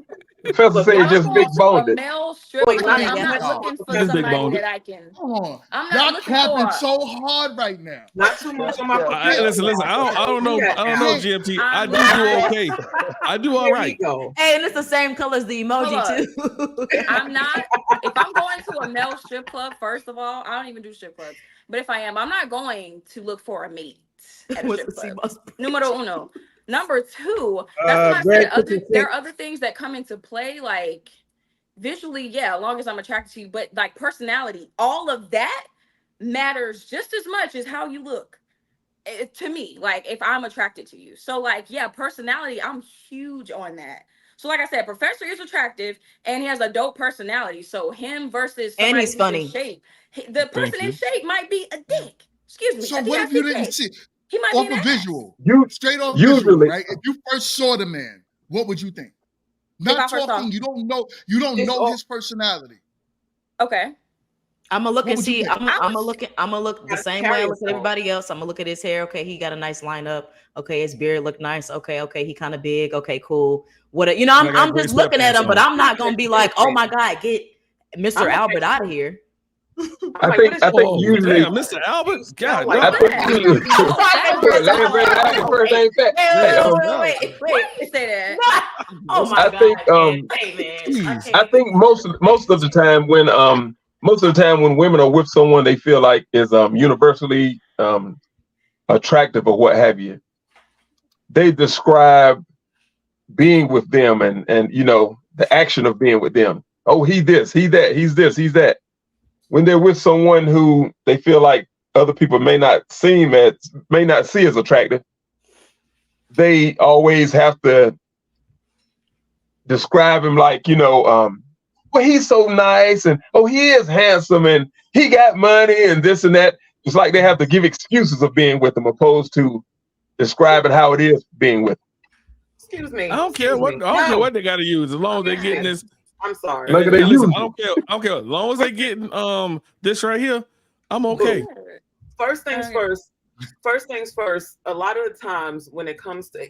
Speaker 8: Professor said just big boned.
Speaker 11: Male strip club. I'm not looking for somebody that I can.
Speaker 1: Come on.
Speaker 11: I'm not
Speaker 1: Y'all
Speaker 11: looking
Speaker 1: capping
Speaker 11: for.
Speaker 1: so hard right now.
Speaker 9: Not too much on my.
Speaker 7: Listen. I don't know, GMT. I do okay. I do all right.
Speaker 2: Hey, and it's the same color as the emoji too.
Speaker 11: I'm not. If I'm going to a male strip club, first of all, I don't even do strip clubs. But if I am, I'm not going to look for a mate at a strip club. Numero uno. Number two, that's why I said there are other things that come into play, like visually, yeah, as long as I'm attracted to you, but like personality, all of that matters just as much as how you look to me, like if I'm attracted to you. So like, yeah, personality, I'm huge on that. So like I said, Professor is attractive and he has a dope personality. So him versus somebody
Speaker 2: and he's funny.
Speaker 11: in shape, the person in shape might be a dick. Excuse me.
Speaker 1: So what if you didn't see?
Speaker 11: He might
Speaker 1: off
Speaker 11: be
Speaker 1: a
Speaker 11: an
Speaker 1: visual, straight off
Speaker 8: usually,
Speaker 1: visual, right? If you first saw the man, what would you think? Not talking, you don't know his personality.
Speaker 11: Okay.
Speaker 2: I'm gonna look and see. I'm gonna look the same way I look at everybody else. I'm gonna look at his hair. Okay, he got a nice lineup. Okay, his beard look nice. Okay, he kind of big. Okay, cool. What I'm just looking at him, but I'm not gonna be like, oh my God, get Mr. Albert out of here.
Speaker 8: I think usually
Speaker 7: Mr. Albert. God,
Speaker 8: I think usually.
Speaker 11: Wait. Say that.
Speaker 2: Oh my God.
Speaker 8: I think most of the time when women are with someone they feel like is universally attractive or what have you, they describe being with them and the action of being with them. Oh, he this, he that, he's this, he's that. When they're with someone who they feel like other people may not see as attractive, they always have to describe him like, well, he's so nice and he is handsome and he got money and this and that. It's like they have to give excuses of being with him opposed to describing how it is being with him.
Speaker 9: Excuse me.
Speaker 7: I don't care what they got to use as long as they're getting this.
Speaker 9: I'm sorry.
Speaker 7: Look at they listen, I don't care. As long as they getting this right here, I'm okay.
Speaker 9: First things first, a lot of the times when it comes to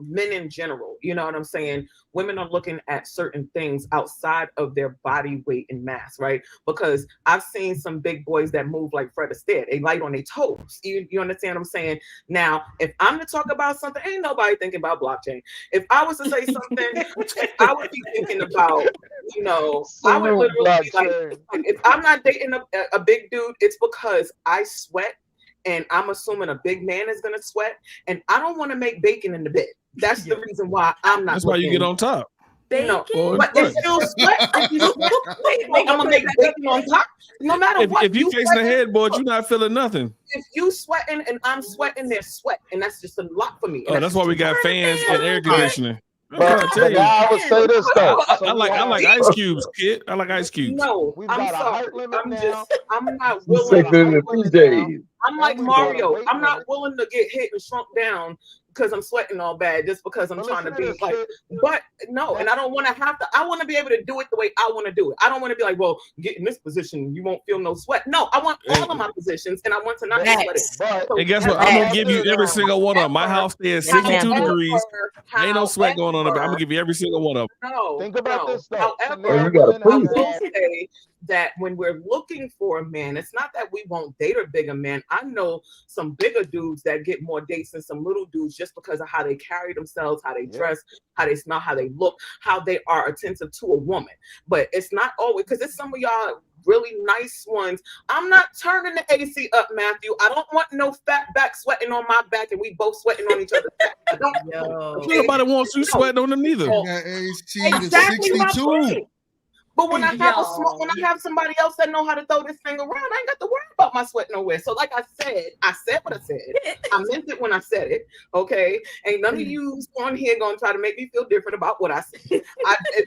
Speaker 9: men in general, you know what I'm saying? Women are looking at certain things outside of their body weight and mass, right? Because I've seen some big boys that move like Fred Astaire. They light on their toes. You understand what I'm saying? Now, if I'm to talk about something, ain't nobody thinking about blockchain. If I was to say something, I would be thinking about, I would literally be like, if I'm not dating a big dude, it's because I sweat. And I'm assuming a big man is gonna sweat, and I don't want to make bacon in the bed. That's the reason why I'm not.
Speaker 7: That's why you get on top.
Speaker 11: Bacon,
Speaker 9: but it's still sweat. I'm gonna make bacon on top. No matter what.
Speaker 7: If you facing the headboard, you're not feeling nothing.
Speaker 9: If you sweating and I'm sweating, there's sweat, and that's just a lot for me.
Speaker 7: Oh, that's why we got fans and air conditioning.
Speaker 13: I would say this though.
Speaker 7: I like ice cubes, kid. I like ice cubes.
Speaker 9: No,
Speaker 13: We've
Speaker 9: I'm
Speaker 13: got a
Speaker 9: sorry.
Speaker 13: height limit
Speaker 9: I'm not willing. I'm like Mario. I'm not willing to get hit and shrunk down because I'm sweating all bad just because I'm trying to be like, but no, and I don't want to have to. I want to be able to do it the way I want to do it. I don't want to be like, well, get in this position, you won't feel no sweat. No, I want all of my positions, and I want to not be sweating.
Speaker 7: And guess what? I'm gonna give you every single one of them. My house is 62 degrees. Ain't no sweat going on. I'm gonna give you every single one of them.
Speaker 9: No,
Speaker 13: think about this though.
Speaker 9: However,
Speaker 8: you gotta
Speaker 9: I will say that when we're looking for a man, it's not that we won't date a bigger man. I know some bigger dudes that get more dates than some little dudes just because of how they carry themselves, how they dress, how they smell, how they look, how they are attentive to a woman. But it's not always, because it's some of y'all really nice ones. I'm not turning the AC up, Matthew. I don't want no fat back sweating on my back and we both sweating on each other's back. I don't.
Speaker 7: Nobody wants you sweating on them neither.
Speaker 1: AC to 62.
Speaker 9: But when I have somebody else that know how to throw this thing around, I ain't got to worry about my sweat nowhere. So like I said what I said. I meant it when I said it. Okay. Ain't none of you on here gonna try to make me feel different about what I said.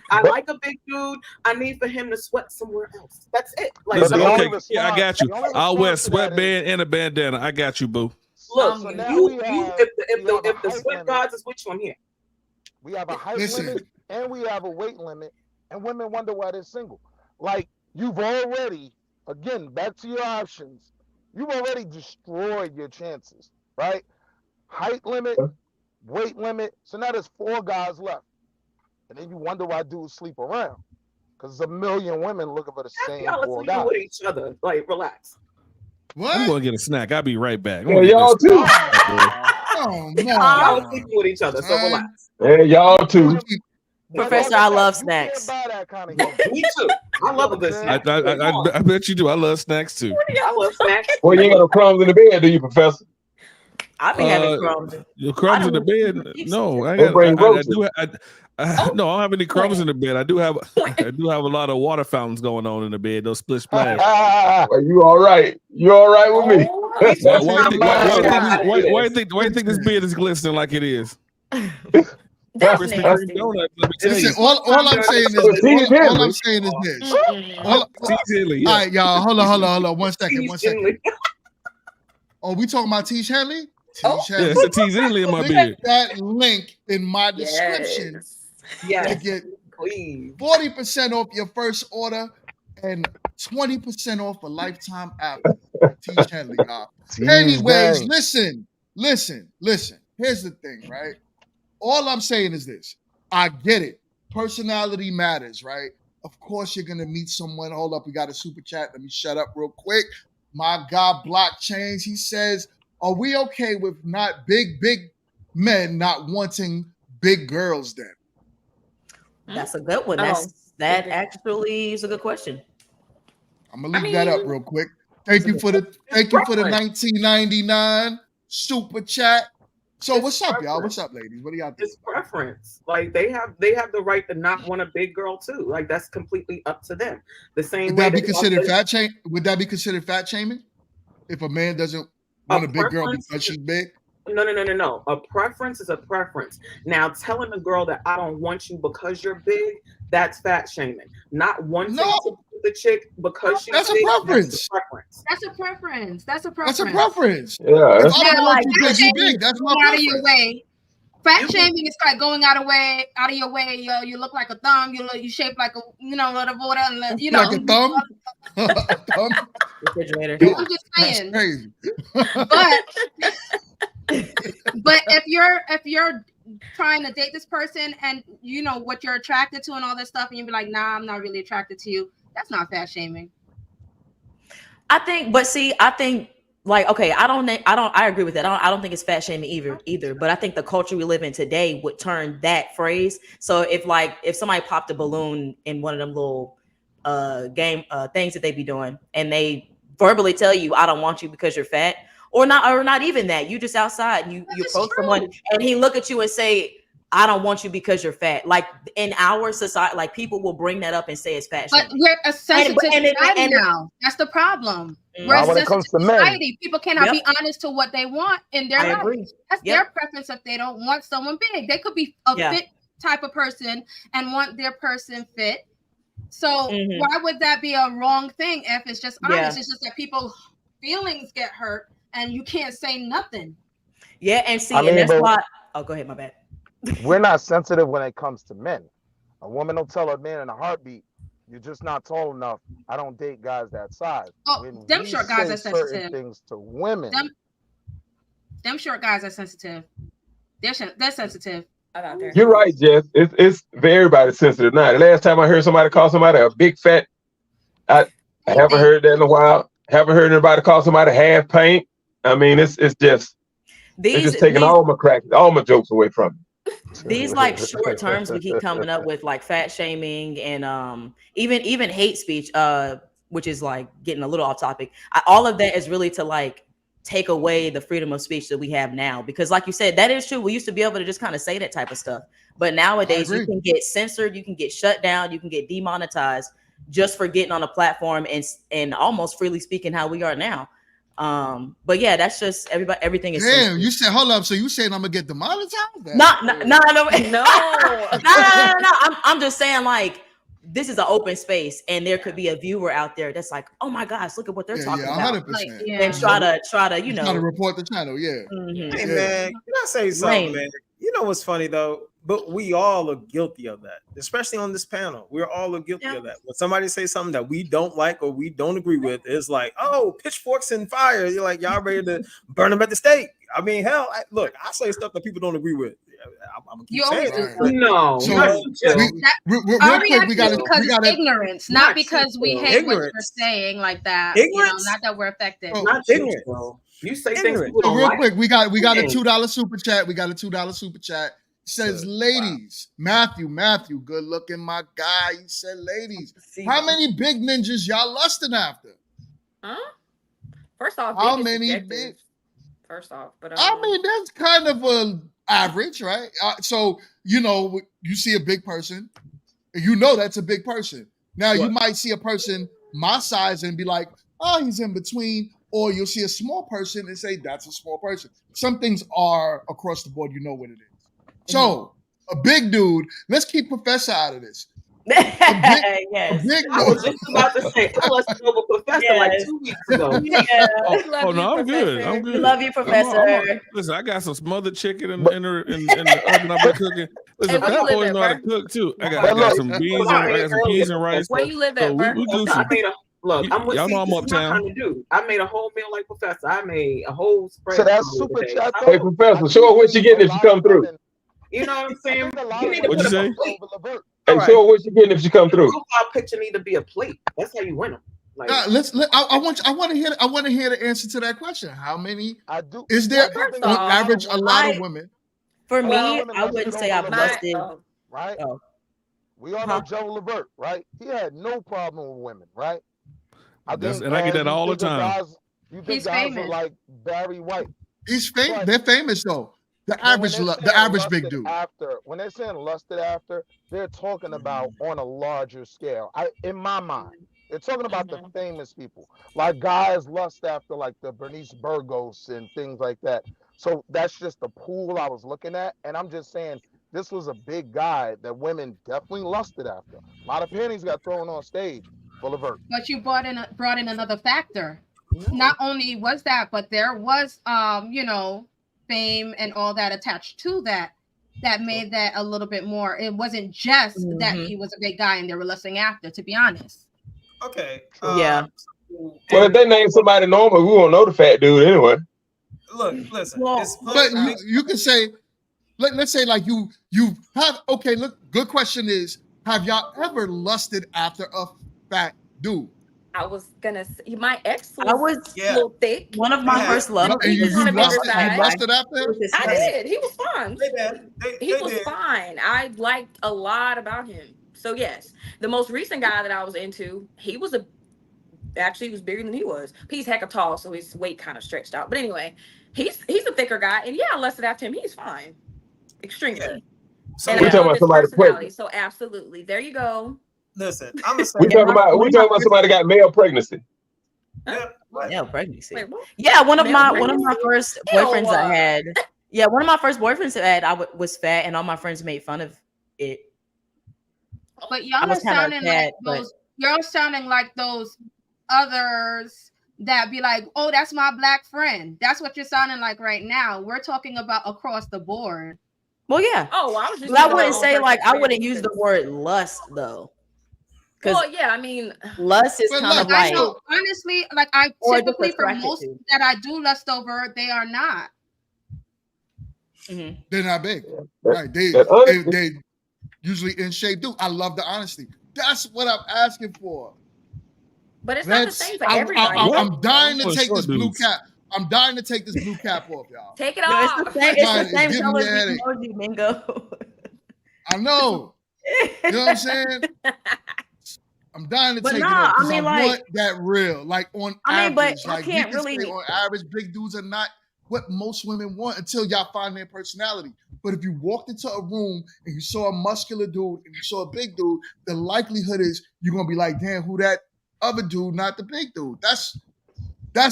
Speaker 9: I like a big dude. I need for him to sweat somewhere else. That's it. Like,
Speaker 7: Listen, okay, yeah, I got you. I'll wear a sweatband and a bandana. I got you, boo.
Speaker 9: Look, if the sweat gods is with you, I'm here.
Speaker 13: We have a height limit and we have a weight limit, and women wonder why they're single. Like, you've already, again, back to your options, you've already destroyed your chances, right? Height limit, weight limit. So now there's 4 guys left. And then you wonder why dudes sleep around. Because there's a million women looking for the same 4 guys.
Speaker 9: With each other. Like, relax.
Speaker 1: What?
Speaker 7: I'm gonna get a snack. I'll be right back.
Speaker 8: Yeah, y'all too.
Speaker 1: Oh, no.
Speaker 9: Y'all sleeping with each other, so relax.
Speaker 8: Yeah, y'all too.
Speaker 2: Professor, I love snacks.
Speaker 9: Me too. I love a good snack.
Speaker 7: I bet you do. I love snacks too.
Speaker 9: I love snacks.
Speaker 8: Well, you ain't got no crumbs in the bed, do you, Professor?
Speaker 2: I be having crumbs.
Speaker 7: Your crumbs in the bed? No, I don't have any crumbs in the bed. I do have a lot of water fountains going on in the bed. Those splish splash.
Speaker 8: Well, you all right? You all right with me?
Speaker 7: Why do you think this bed is glistening like it is?
Speaker 1: Listen, all I'm saying is this. All right, y'all. Hold on. 1 second. Oh, we talking about Teach Henley?
Speaker 7: Yeah, it's a Teach Henley in my beard.
Speaker 1: That link in my description to get 40% off your first order and 20% off a lifetime app. Teach Henley, y'all. Anyways, listen. Here's the thing, right? All I'm saying is this. I get it. Personality matters, right? Of course, you're going to meet someone. Hold up. We got a super chat. Let me shut up real quick. My guy, Blockchains, he says, are we okay with not big men not wanting big girls then?
Speaker 2: That's a good one. That actually is a good question.
Speaker 1: I'm going to leave that up real quick. Thank you for the 1999 super chat. So what's up, y'all? What's up, ladies? What do y'all think?
Speaker 9: It's preference. Like they have the right to not want a big girl too. Like that's completely up to them. The same way
Speaker 1: Would that be considered fat shaming? Would that be considered fat shaming? If a man doesn't want a big girl because she's big?
Speaker 9: No. A preference is a preference. Now telling a girl that I don't want you because you're big, that's fat shaming. Not wanting to the chick because she's
Speaker 1: that's
Speaker 9: big,
Speaker 1: a preference.
Speaker 12: That's a preference. That's a
Speaker 1: preference.
Speaker 8: Yeah.
Speaker 1: If I don't want you because you're big, that's my
Speaker 12: out of
Speaker 1: preference.
Speaker 12: your way. Fat shaming is like going out of your way. You look like a thumb. You shape like a whatever.
Speaker 1: Like a thumb. A thumb.
Speaker 2: Refrigerator.
Speaker 12: I'm just saying.
Speaker 1: That's crazy.
Speaker 12: But if you're trying to date this person and you know what you're attracted to and all this stuff, and you be like, nah, I'm not really attracted to you. That's not fat shaming.
Speaker 2: I think I agree with that. I don't think it's fat shaming either. But I think the culture we live in today would turn that phrase. So if somebody popped a balloon in one of them little game things that they be doing, and they verbally tell you, I don't want you because you're fat, or not even that, you just outside, you approach someone and he look at you and say, I don't want you because you're fat. Like in our society, like people will bring that up and say it's fat shaming.
Speaker 12: But we're a sensitive society now. That's the problem. We're a sensitive society. People cannot be honest to what they want in their life. That's their preference if they don't want someone big. They could be a fit type of person and want their person fit. So why would that be a wrong thing if it's just honest? It's just that people's feelings get hurt and you can't say nothing.
Speaker 2: Yeah, and see, and that's why. Oh, go ahead, my bad.
Speaker 13: We're not sensitive when it comes to men. A woman will tell a man in a heartbeat, you're just not tall enough. I don't date guys that size.
Speaker 12: Oh, them short guys are sensitive.
Speaker 13: Things to women.
Speaker 12: Them short guys are sensitive. They're sensitive.
Speaker 8: You're right, Jess. It's everybody's sensitive now. The last time I heard somebody call somebody a big fat, I haven't heard that in a while. Haven't heard anybody call somebody half paint. I mean, it's just taking all my jokes away from me.
Speaker 2: These like short terms we keep coming up with, like fat shaming and even hate speech, which is like getting a little off topic. All of that is really to like take away the freedom of speech that we have now. Because like you said, that is true. We used to be able to just kind of say that type of stuff. But nowadays you can get censored, you can get shut down, you can get demonetized just for getting on a platform and almost freely speaking how we are now. But yeah, that's just everything is
Speaker 1: Damn,
Speaker 2: censored.
Speaker 1: you said, hold up. So you saying I'm gonna get demonetized?
Speaker 2: No.
Speaker 11: No.
Speaker 2: I'm just saying, like, this is an open space, and there could be a viewer out there that's like, "Oh my gosh, look at what they're talking about,"
Speaker 1: 100%.
Speaker 2: and try to
Speaker 1: You try to report the channel, yeah.
Speaker 10: Hey man, can I say something, man? You know what's funny though? But we all are guilty of that, especially on this panel. We're all guilty of that. When somebody says something that we don't like or we don't agree with, it's like, oh, pitchforks and fire. You're like, y'all ready to burn them at the stake. I mean, hell, look, I say stuff that people don't agree with. I'm gonna keep saying it.
Speaker 9: But no.
Speaker 10: So
Speaker 12: Our reaction is because it's ignorance, not because we hate what you're saying like that.
Speaker 10: Ignorance?
Speaker 12: Not that we're affected.
Speaker 9: Not ignorant. You say things people
Speaker 1: So
Speaker 9: don't
Speaker 1: real
Speaker 9: like.
Speaker 1: quick, we got a $2 super chat. We got a $2 super chat. It says, ladies, Matthew, good looking, my guy. He said, ladies, how many big ninjas y'all lusting after?
Speaker 11: Huh? First off,
Speaker 1: how
Speaker 11: big is
Speaker 1: many
Speaker 11: subjective.
Speaker 1: big?
Speaker 11: First off, but
Speaker 1: I mean, that's kind of a average, right? So you know, you see a big person, you know that's a big person. Now you might see a person my size and be like, oh, he's in between. Or you'll see a small person and say, that's a small person. Some things are across the board, you know what it is. So, a big dude, let's keep Professor out of this.
Speaker 2: Yes.
Speaker 9: I was just about to say, I was over Professor like 2 weeks ago.
Speaker 7: Oh no, I'm good. I'm good.
Speaker 2: We love you, Professor.
Speaker 7: Listen, I got some smothered chicken in the oven I've been cooking. Listen,
Speaker 11: Hey, where you
Speaker 7: fat boys
Speaker 11: live
Speaker 7: know
Speaker 11: at,
Speaker 7: how to
Speaker 11: Bert?
Speaker 7: cook too. I got some beans and rice.
Speaker 11: Where you live at,
Speaker 7: So
Speaker 11: Bert?
Speaker 7: we do
Speaker 9: I
Speaker 7: some.
Speaker 9: made a look. I'm with
Speaker 7: Y'all know I'm
Speaker 9: this is my
Speaker 7: uptown.
Speaker 9: kind of dude. I made a whole meal like Professor. I made a whole spread.
Speaker 13: So that's
Speaker 9: for the
Speaker 13: super
Speaker 9: day.
Speaker 13: chat.
Speaker 8: Hey, Professor, show her what she getting if she come through.
Speaker 9: You know what I'm saying? You need to
Speaker 7: What'd
Speaker 9: put
Speaker 7: you
Speaker 9: up
Speaker 7: say?
Speaker 9: a plate.
Speaker 8: Hey, show her what she getting if she come through.
Speaker 9: Profile picture need to be a plate. That's how you win them. Like,
Speaker 1: I want to hear the answer to that question. How many?
Speaker 13: I do.
Speaker 1: Is there
Speaker 11: First
Speaker 1: on
Speaker 11: off,
Speaker 1: average a lot of women?
Speaker 2: For me,
Speaker 13: Well,
Speaker 2: I wouldn't say I've lusted.
Speaker 13: Right?
Speaker 2: Oh.
Speaker 13: We all know Joe Levert, right? He had no problem with women, right? I
Speaker 7: That's-
Speaker 13: think,
Speaker 7: and I get that
Speaker 13: you
Speaker 7: all the
Speaker 13: think of
Speaker 7: time.
Speaker 13: Guys, you think
Speaker 12: He's
Speaker 13: guys
Speaker 12: famous.
Speaker 13: are like Barry White.
Speaker 1: He's famous.
Speaker 13: But-
Speaker 1: They're famous though. The
Speaker 13: But when
Speaker 1: average,
Speaker 13: they're
Speaker 1: the
Speaker 13: saying
Speaker 1: average big
Speaker 13: lusted
Speaker 1: dude.
Speaker 13: After, when they're saying lusted after, they're talking about on a larger scale. In my mind, they're talking about the famous people, like guys lust after like the Bernice Burgos and things like that. So that's just the pool I was looking at, and I'm just saying this was a big guy that women definitely lusted after. A lot of panties got thrown on stage for Levert.
Speaker 12: But you brought in another factor. Not only was that, but there was fame and all that attached to that made that a little bit more. It wasn't just that he was a big guy and they were lusting after, to be honest.
Speaker 10: Okay.
Speaker 2: Yeah.
Speaker 8: Well, if they name somebody normal, we won't know the fat dude anyway.
Speaker 10: Look, listen.
Speaker 1: But you can say, let's say like you have, okay, look, good question is, have y'all ever lusted after a fat dude?
Speaker 11: I was gonna say my ex was,
Speaker 2: I was
Speaker 11: a little thick.
Speaker 2: One of my first loves.
Speaker 1: And you lusted after him?
Speaker 11: I did. He was fine. He was fine. I liked a lot about him. So yes, the most recent guy that I was into, he was actually he was bigger than he was. He's hecka tall, so his weight kind of stretched out. But anyway, he's a thicker guy, and yeah, I lusted after him. He's fine, extremely.
Speaker 10: So
Speaker 11: and
Speaker 8: we
Speaker 11: I
Speaker 8: talking
Speaker 11: love
Speaker 8: about
Speaker 11: his
Speaker 8: somebody
Speaker 11: personality.
Speaker 8: pregnant.
Speaker 11: So absolutely, there you go.
Speaker 10: Listen, I'm gonna say
Speaker 8: We talking about somebody got male pregnancy.
Speaker 2: Yeah, pregnancy.
Speaker 11: Wait, what?
Speaker 2: Yeah, one of
Speaker 11: Male
Speaker 2: my
Speaker 11: pregnancy?
Speaker 2: first
Speaker 11: Ew.
Speaker 2: boyfriends I had. Yeah, one of my first boyfriends I had, was fat, and all my friends made fun of it.
Speaker 12: But
Speaker 2: I
Speaker 12: y'all are
Speaker 2: was kinda
Speaker 12: sounding
Speaker 2: sad,
Speaker 12: like
Speaker 2: but-
Speaker 12: those. You're sounding like those others that be like, "Oh, that's my black friend." That's what you're sounding like right now. We're talking about across the board.
Speaker 2: Well, yeah.
Speaker 11: Oh, I was just.
Speaker 2: But I
Speaker 11: using my
Speaker 2: wouldn't
Speaker 11: own
Speaker 2: say like I
Speaker 11: personal
Speaker 2: wouldn't use the
Speaker 11: experiences.
Speaker 2: word lust though. Because
Speaker 11: Well, yeah, I mean,
Speaker 2: lust is kind of
Speaker 12: I
Speaker 2: like
Speaker 12: know, honestly, like I
Speaker 2: Or just
Speaker 12: typically for
Speaker 2: attracted
Speaker 12: most
Speaker 2: to.
Speaker 12: that I do lust over, they are not.
Speaker 1: They're not big, right? They usually in shape. Dude, I love the honesty. That's what I'm asking for.
Speaker 11: but it's not the same for everybody.
Speaker 1: I'm dying to
Speaker 7: For
Speaker 1: take
Speaker 7: sure,
Speaker 1: this blue
Speaker 7: dudes.
Speaker 1: cap. I'm dying to take this blue cap off, y'all.
Speaker 11: Take it
Speaker 2: No,
Speaker 11: off.
Speaker 2: it's the same. It's
Speaker 1: Mine
Speaker 2: the
Speaker 1: is
Speaker 2: same
Speaker 1: giving
Speaker 2: color
Speaker 1: me a
Speaker 2: as the
Speaker 1: headache.
Speaker 2: emoji, Mingo.
Speaker 1: I know. You know what I'm saying? I'm dying to
Speaker 2: But
Speaker 1: take it
Speaker 2: nah,
Speaker 1: off because
Speaker 2: I
Speaker 1: I,
Speaker 2: mean, like-
Speaker 1: want that real. Like on
Speaker 2: I mean, but
Speaker 1: average,
Speaker 2: I
Speaker 1: like we
Speaker 2: can't
Speaker 1: can say
Speaker 2: really-
Speaker 1: on average, big dudes are not what most women want until y'all find their personality. But if you walked into a room and you saw a muscular dude and you saw a big dude, the likelihood is you're gonna be like, damn, who that other dude, not the big dude. That's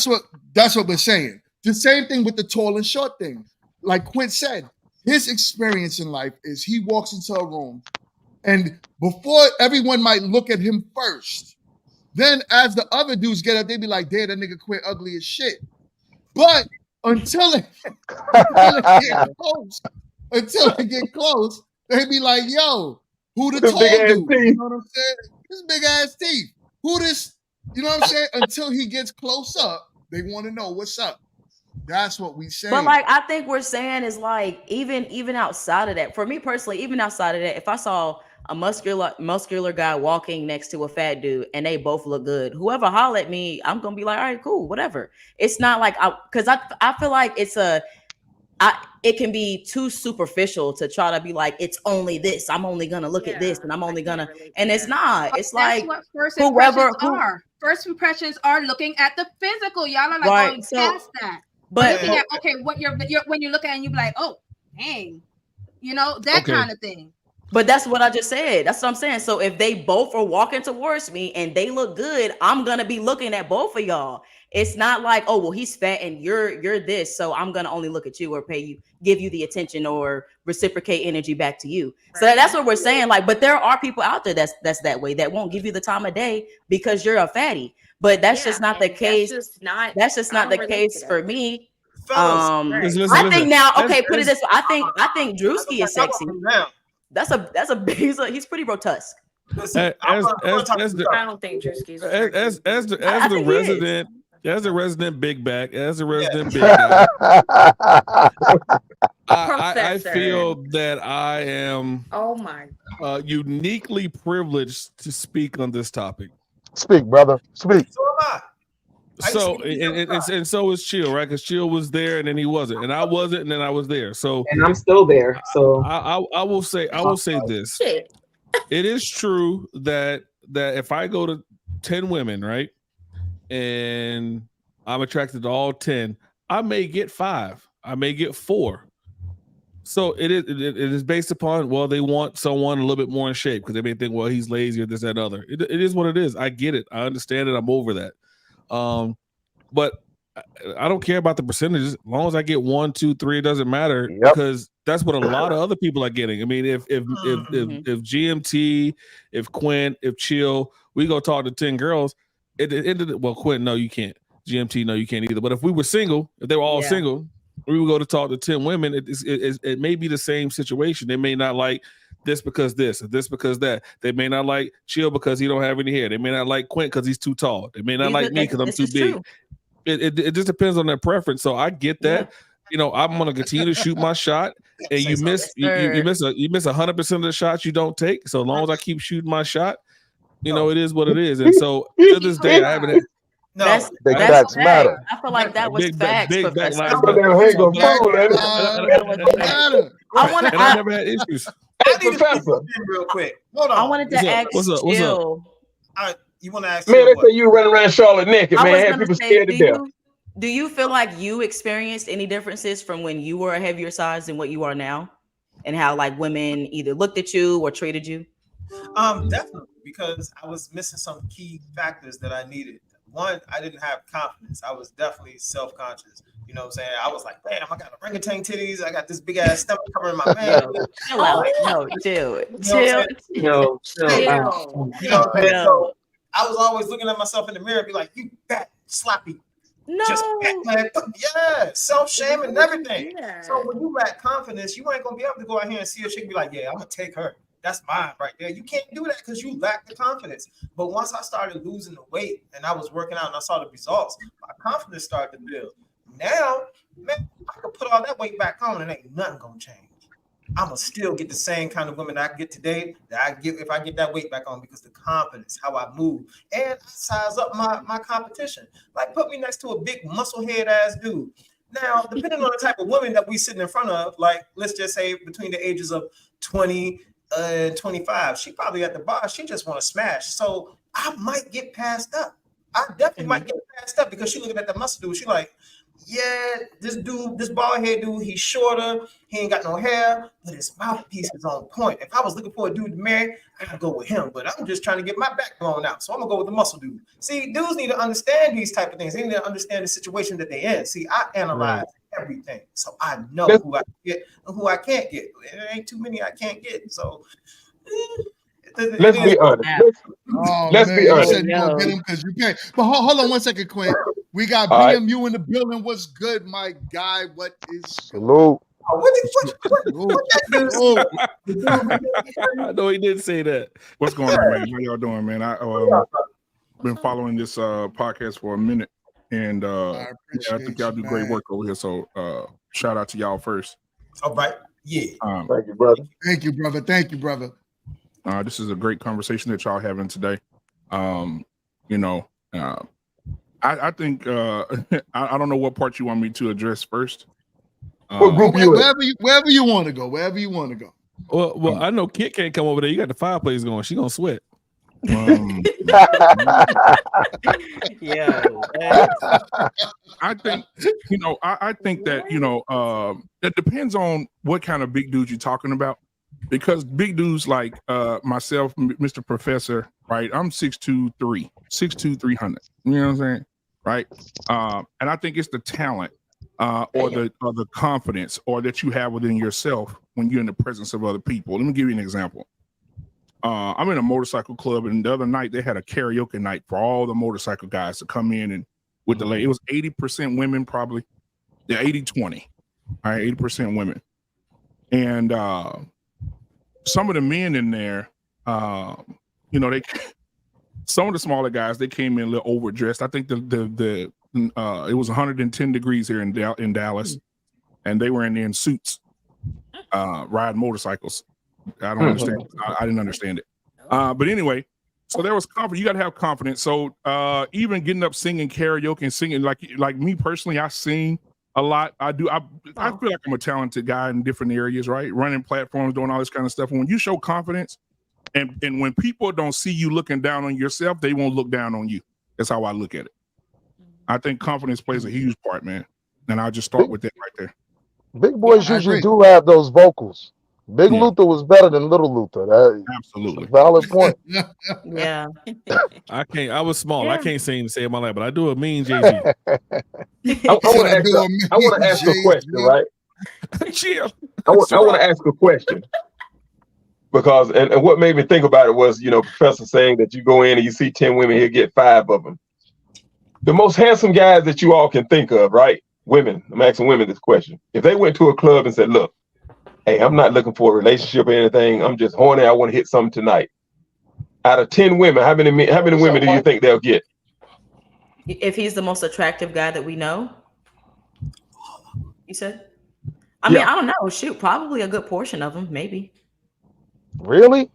Speaker 1: what we're saying. The same thing with the tall and short thing. Like Quint said, his experience in life is he walks into a room and before everyone might look at him first, then as the other dudes get up, they be like, damn, that nigga Quint ugly as shit. But until it get close, they be like, yo, who the
Speaker 8: Them
Speaker 1: tall
Speaker 8: big-ass
Speaker 1: dude?
Speaker 8: teeth.
Speaker 1: You know what I'm saying? This big ass teeth. Who this? You know what I'm saying? Until he gets close up, they want to know what's up. That's what we say.
Speaker 2: But like I think we're saying is like even outside of that, for me personally, even outside of that, if I saw a muscular guy walking next to a fat dude and they both look good, whoever holler at me, I'm gonna be like, all right, cool, whatever. It's not like I feel like it can be too superficial to try to be like it's only this. I'm only gonna look at this, and I'm only gonna, and it's not. It's
Speaker 12: That's
Speaker 2: like
Speaker 12: what first
Speaker 2: whoever
Speaker 12: impressions are. First impressions are looking at the physical. Y'all are like
Speaker 2: Right,
Speaker 12: going
Speaker 2: so-
Speaker 12: past that.
Speaker 2: but-
Speaker 12: Looking at what you're when you look at it and you be like, oh, dang, you know that
Speaker 2: Okay.
Speaker 12: kind of thing.
Speaker 2: But that's what I just said. That's what I'm saying. So if they both are walking towards me and they look good, I'm gonna be looking at both of y'all. It's not like, oh, well, he's fat and you're this, so I'm gonna only look at you or give you the attention or reciprocate energy back to you. So that's what we're saying. Like, but there are people out there that's that way, that won't give you the time of day because you're a fatty. But that's just not the case. That's just not the case for me.
Speaker 7: Listen,
Speaker 2: I think now, okay, put it
Speaker 7: as-
Speaker 2: this way. I think Drewski is sexy. That's a he's pretty grotesque.
Speaker 7: I
Speaker 11: don't think Drewski's
Speaker 7: as the
Speaker 2: I think he is.
Speaker 7: resident as a resident big back, as a resident big guy, I feel that I am
Speaker 11: Oh my.
Speaker 7: uniquely privileged to speak on this topic.
Speaker 13: Speak, brother. Speak.
Speaker 10: So am I.
Speaker 7: So and so is Chill, right? Because Chill was there and then he wasn't, and I wasn't, and then I was there. So
Speaker 9: and I'm still there. So
Speaker 7: I will say this.
Speaker 11: Shit.
Speaker 7: It is true that if I go to 10 women, right, and I'm attracted to all 10, I may get 5, I may get 4. So it is based upon, well, they want someone a little bit more in shape because they may think, well, he's lazy or this, that, other. It is what it is. I get it. I understand it. I'm over that. But I don't care about the percentages. As long as I get 1, 2, 3, it doesn't matter because that's what a lot of other people are getting. I mean, if GMT, if Quinn, if Chill, we go talk to 10 girls. Well, Quinn, no, you can't. GMT, no, you can't either. But if we were single, if they were all single, we would go to talk to 10 women. It may be the same situation. They may not like this because this, or this because that. They may not like Chill because he don't have any hair. They may not like Quint because he's too tall. They may not like me because I'm too big. It just depends on their preference. So I get that. Yeah. You know, I'm gonna continue to shoot my shot, and you miss 100% of the shots you don't take. So as long as I keep shooting my shot, you know, it is what it is. And so to this day, I haven't had.
Speaker 10: No,
Speaker 13: big facts matter.
Speaker 2: I feel like that was facts.
Speaker 7: Big back
Speaker 2: I
Speaker 7: never had issues.
Speaker 10: I need to real quick. Hold on.
Speaker 2: I wanted to ask Chill.
Speaker 10: You want to ask?
Speaker 8: Man, they say you running around Charlotte naked, man. Had people scared to death.
Speaker 2: Do you feel like you experienced any differences from when you were a heavier size and what you are now, and how like women either looked at you or treated you?
Speaker 10: Definitely, because I was missing some key factors that I needed. One, I didn't have confidence. I was definitely self-conscious. You know what I'm saying? I was like, damn, I got orangutan titties. I got this big ass stomach covering my man.
Speaker 2: Chill out. No, chill. Chill.
Speaker 10: You know what I'm saying? So I was always looking at myself in the mirror and be like, you fat, sloppy.
Speaker 2: No.
Speaker 10: Just yeah, self-shame and everything. Yeah. So when you lack confidence, you ain't gonna be able to go out here and see a chick and be like, yeah, I'm gonna take her. That's mine right there. You can't do that because you lack the confidence. But once I started losing the weight and I was working out and I saw the results, my confidence started to build. Now, man, I can put all that weight back on and ain't nothing gonna change. I'm gonna still get the same kind of women that I get today that I get if I get that weight back on, because the confidence, how I move, and I size up my competition. Like put me next to a big muscle head ass dude. Now, depending on the type of women that we sitting in front of, like let's just say between the ages of 20 and 25, she probably at the bar, she just want to smash. So I might get passed up. I definitely might get passed up because she looking at the muscle dude. She like, yeah, this dude, this bald head dude, he's shorter. He ain't got no hair, but his mouthpiece is on point. If I was looking for a dude to marry, I gotta go with him. But I'm just trying to get my back blown out, so I'm gonna go with the muscle dude. See, dudes need to understand these type of things. They need to understand the situation that they're in. See, I analyze everything, so I know who I get and who I can't get. There ain't too many I can't get. So
Speaker 8: let's be honest. Let's be
Speaker 1: You
Speaker 8: honest.
Speaker 1: said you're gonna get him because you can't. But hold on 1 second, Quinn. We got
Speaker 8: All right.
Speaker 1: BMU in the building. What's good, my guy? What is
Speaker 13: Salute.
Speaker 10: What that dude?
Speaker 7: I know he didn't say that.
Speaker 14: What's going on, man? How y'all doing, man? I been following this podcast for a minute, and I think y'all do great work over here. So shout out to y'all first.
Speaker 10: All right. Yeah.
Speaker 8: Thank you, brother.
Speaker 1: Thank you, brother. Thank you, brother.
Speaker 14: This is a great conversation that y'all having today. I think I don't know what part you want me to address first.
Speaker 8: What group you in?
Speaker 1: Wherever you want to go. Wherever you want to go.
Speaker 7: Well, I know Kit can't come over there. You got the fireplace going. She gonna sweat.
Speaker 2: Yeah.
Speaker 14: I think I think that it depends on what kind of big dudes you're talking about, because big dudes like myself, Mr. Professor, right? I'm 6'2", 300. You know what I'm saying, right? And I think it's the talent or the confidence or that you have within yourself when you're in the presence of other people. Let me give you an example. I'm in a motorcycle club, and the other night they had a karaoke night for all the motorcycle guys to come in, and with the lady, it was 80% women, probably. Yeah, 80-20. All right, 80% women. And some of the men in there, they some of the smaller guys, they came in a little overdressed. I think it was 110 degrees here in Dallas, and they were in suits, riding motorcycles. I don't understand. I didn't understand it. But anyway, so there was confidence. You got to have confidence. So even getting up singing karaoke and singing, like me personally, I sing a lot. I feel like I'm a talented guy in different areas, right? Running platforms, doing all this kind of stuff. And when you show confidence, and when people don't see you looking down on yourself, they won't look down on you. That's how I look at it. I think confidence plays a huge part, man. And I'll just start with that right there.
Speaker 13: Big boys usually do have those vocals. Big Luther was better than Little Luther.
Speaker 14: Absolutely.
Speaker 13: Valid point.
Speaker 2: Yeah.
Speaker 7: I can't. I was small. I can't sing to save my life, but I do a mean Jay-Z.
Speaker 8: I want to ask a question, right?
Speaker 7: Chill.
Speaker 8: I want to ask a question. Because, and what made me think about it was, Professor saying that you go in and you see 10 women, he'll get 5 of them. The most handsome guys that you all can think of, right? Women. I'm asking women this question. If they went to a club and said, look, hey, I'm not looking for a relationship or anything. I'm just horny. I want to hit something tonight. Out of 10 women, how many women do you think they'll get?
Speaker 2: If he's the most attractive guy that we know, you said? I mean, I don't know. Shoot, probably a good portion of them, maybe.
Speaker 13: Really?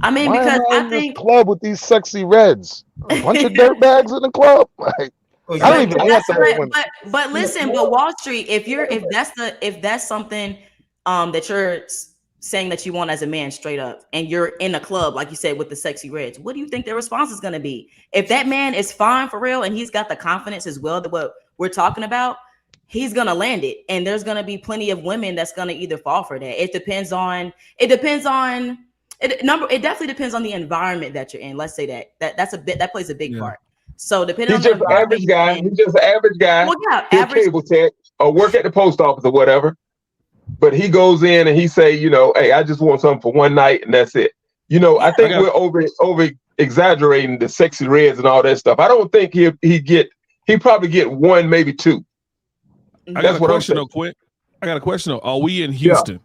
Speaker 2: I mean,
Speaker 13: Why
Speaker 2: because
Speaker 13: am I in this club with these sexy reds, a bunch of dirt bags in the club. Like, I don't even want those women.
Speaker 2: But listen, but Wall Street, if that's something that you're saying that you want as a man straight up, and you're in a club like you said with the sexy reds, what do you think their response is going to be? If that man is fine for real and he's got the confidence as well that what we're talking about, he's gonna land it, and there's gonna be plenty of women that's gonna either fall for that. It definitely depends on the environment that you're in. Let's say that plays a big part. So depending on the environment,
Speaker 8: he's just an average guy. Well, yeah, average cable tech or work at the post office or whatever. But he goes in and he say, hey, I just want something for one night and that's it. I think we're over exaggerating the sexy reds and all that stuff. I don't think he probably get 1, maybe 2.
Speaker 7: I got a question though, Quint. Are we in Houston?
Speaker 10: It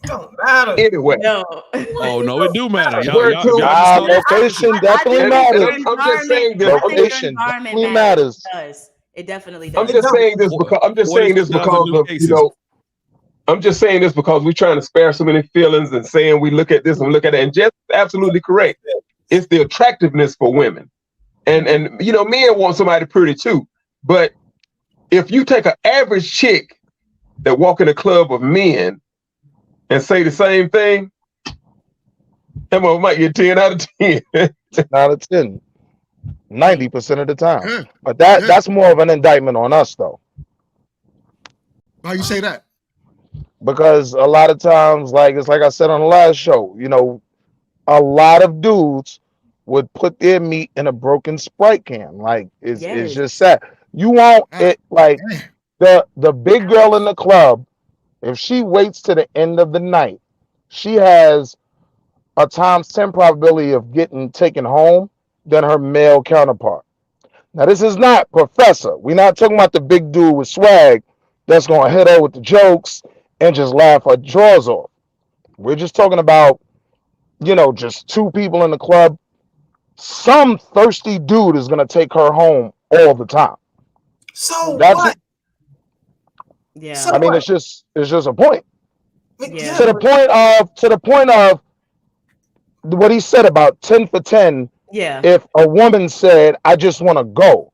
Speaker 10: don't matter.
Speaker 8: Anyway.
Speaker 2: No.
Speaker 7: Oh no, it do matter.
Speaker 13: Location definitely matters.
Speaker 8: I'm just saying this.
Speaker 13: Location definitely matters.
Speaker 2: It definitely does.
Speaker 8: I'm just saying this because we're trying to spare so many feelings and saying we look at this and we look at it, and just absolutely correct. It's the attractiveness for women. And men want somebody pretty too. But if you take an average chick that walk in a club of men and say the same thing, That one might get 10 out of 10.
Speaker 13: 10 out of 10. 90% of the time.
Speaker 1: Yeah.
Speaker 13: But that's more of an indictment on us though.
Speaker 1: Why you say that?
Speaker 13: Because a lot of times, like it's like I said on the last show, you know, a lot of dudes would put their meat in a broken Sprite can. Like it's
Speaker 2: Yes.
Speaker 13: just sad. You want it like the big girl in the club, if she waits to the end of the night, she has a times 10 probability of getting taken home than her male counterpart. Now, this is not Professor. We're not talking about the big dude with swag that's going to hit her with the jokes and just laugh her drawers off. We're just talking about, you know, just two people in the club. Some thirsty dude is going to take her home all the time.
Speaker 10: So
Speaker 13: That's
Speaker 10: what?
Speaker 2: Yeah.
Speaker 10: So
Speaker 13: I mean,
Speaker 10: what?
Speaker 13: it's just a point.
Speaker 2: Yeah.
Speaker 13: To the point of what he said about 10 for 10.
Speaker 2: Yeah.
Speaker 13: If a woman said, I just want to go,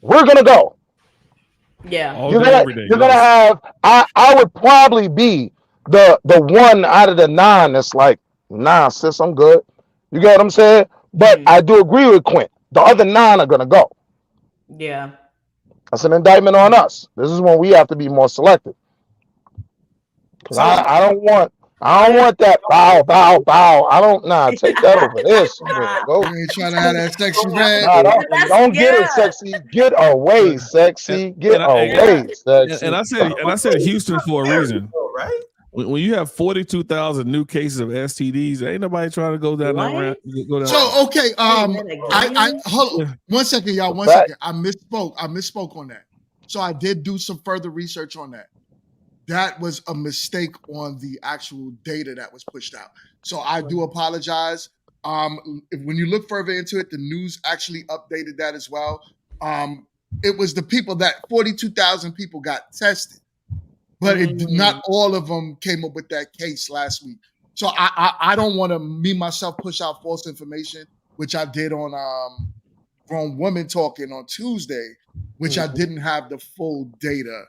Speaker 13: we're going to go.
Speaker 2: Yeah.
Speaker 7: All
Speaker 13: You're
Speaker 7: day,
Speaker 13: gonna
Speaker 7: every day.
Speaker 13: you're gonna
Speaker 7: yes.
Speaker 13: have I would probably be the one out of the 9 that's like, nah, sis, I'm good. You get what I'm saying? But I do agree with Quint. The other 9 are gonna go.
Speaker 2: Yeah.
Speaker 13: That's an indictment on us. This is when we have to be more selective. Cause I don't want that bow. I don't take that over this. Go.
Speaker 1: You ain't trying to have that sexy red.
Speaker 13: Nah, don't get it sexy. Get away, sexy. Get away, sexy.
Speaker 7: And I said Houston for a reason.
Speaker 10: Right?
Speaker 7: When you have 42,000 new cases of STDs, ain't nobody trying to go down that route. Go down.
Speaker 1: So okay, I hold on 1 second, y'all. 1 second. I misspoke on that. So I did do some further research on that. That was a mistake on the actual data that was pushed out. So I do apologize. When you look further into it, the news actually updated that as well. It was the people that 42,000 people got tested, but not all of them came up with that case last week. So I don't want to myself push out false information, which I did on Grown Woman Talking on Tuesday, which I didn't have the full data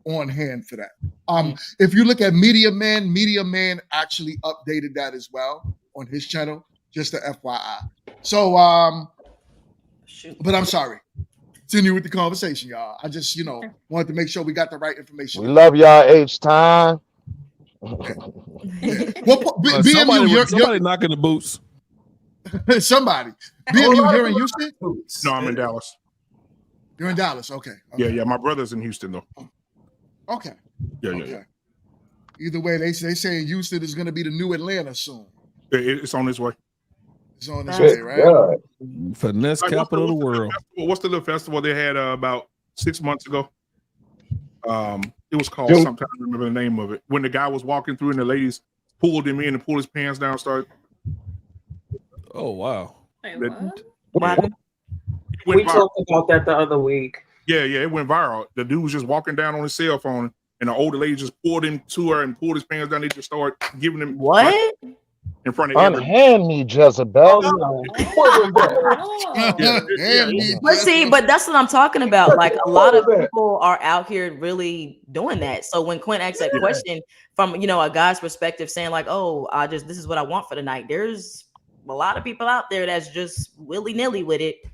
Speaker 1: on hand for that. If you look at Media Man actually updated that as well on his channel, just a FYI. So, but I'm sorry. Continue with the conversation, y'all. I just, wanted to make sure we got the right information.
Speaker 13: We love y'all H-Time.
Speaker 7: Somebody knocking the boots.
Speaker 1: Somebody. BMU, you're in Houston?
Speaker 14: No, I'm in Dallas.
Speaker 1: You're in Dallas, okay.
Speaker 14: Yeah. My brother's in Houston though.
Speaker 1: Okay.
Speaker 14: Yeah.
Speaker 1: Either way, they say Houston is going to be the new Atlanta soon.
Speaker 14: It's on its way.
Speaker 1: It's on its way, right?
Speaker 7: Finesse capital of the world.
Speaker 14: What's the little festival they had about 6 months ago? It was called something. I don't remember the name of it. When the guy was walking through and the ladies pulled him in and pulled his pants down, started.
Speaker 7: Oh wow!
Speaker 9: We talked about that the other week.
Speaker 14: Yeah, it went viral. The dude was just walking down on his cell phone, and the older lady just pulled him to her and pulled his pants down. They just started giving him
Speaker 2: what
Speaker 14: in front of everyone.
Speaker 13: Unhand me, Jezebel.
Speaker 2: But see, but that's what I'm talking about. Like a lot of people are out here really doing that. So when Quint asks that question from a guy's perspective, saying like, "Oh, this is what I want for the night," there's a lot of people out there that's just willy nilly with it.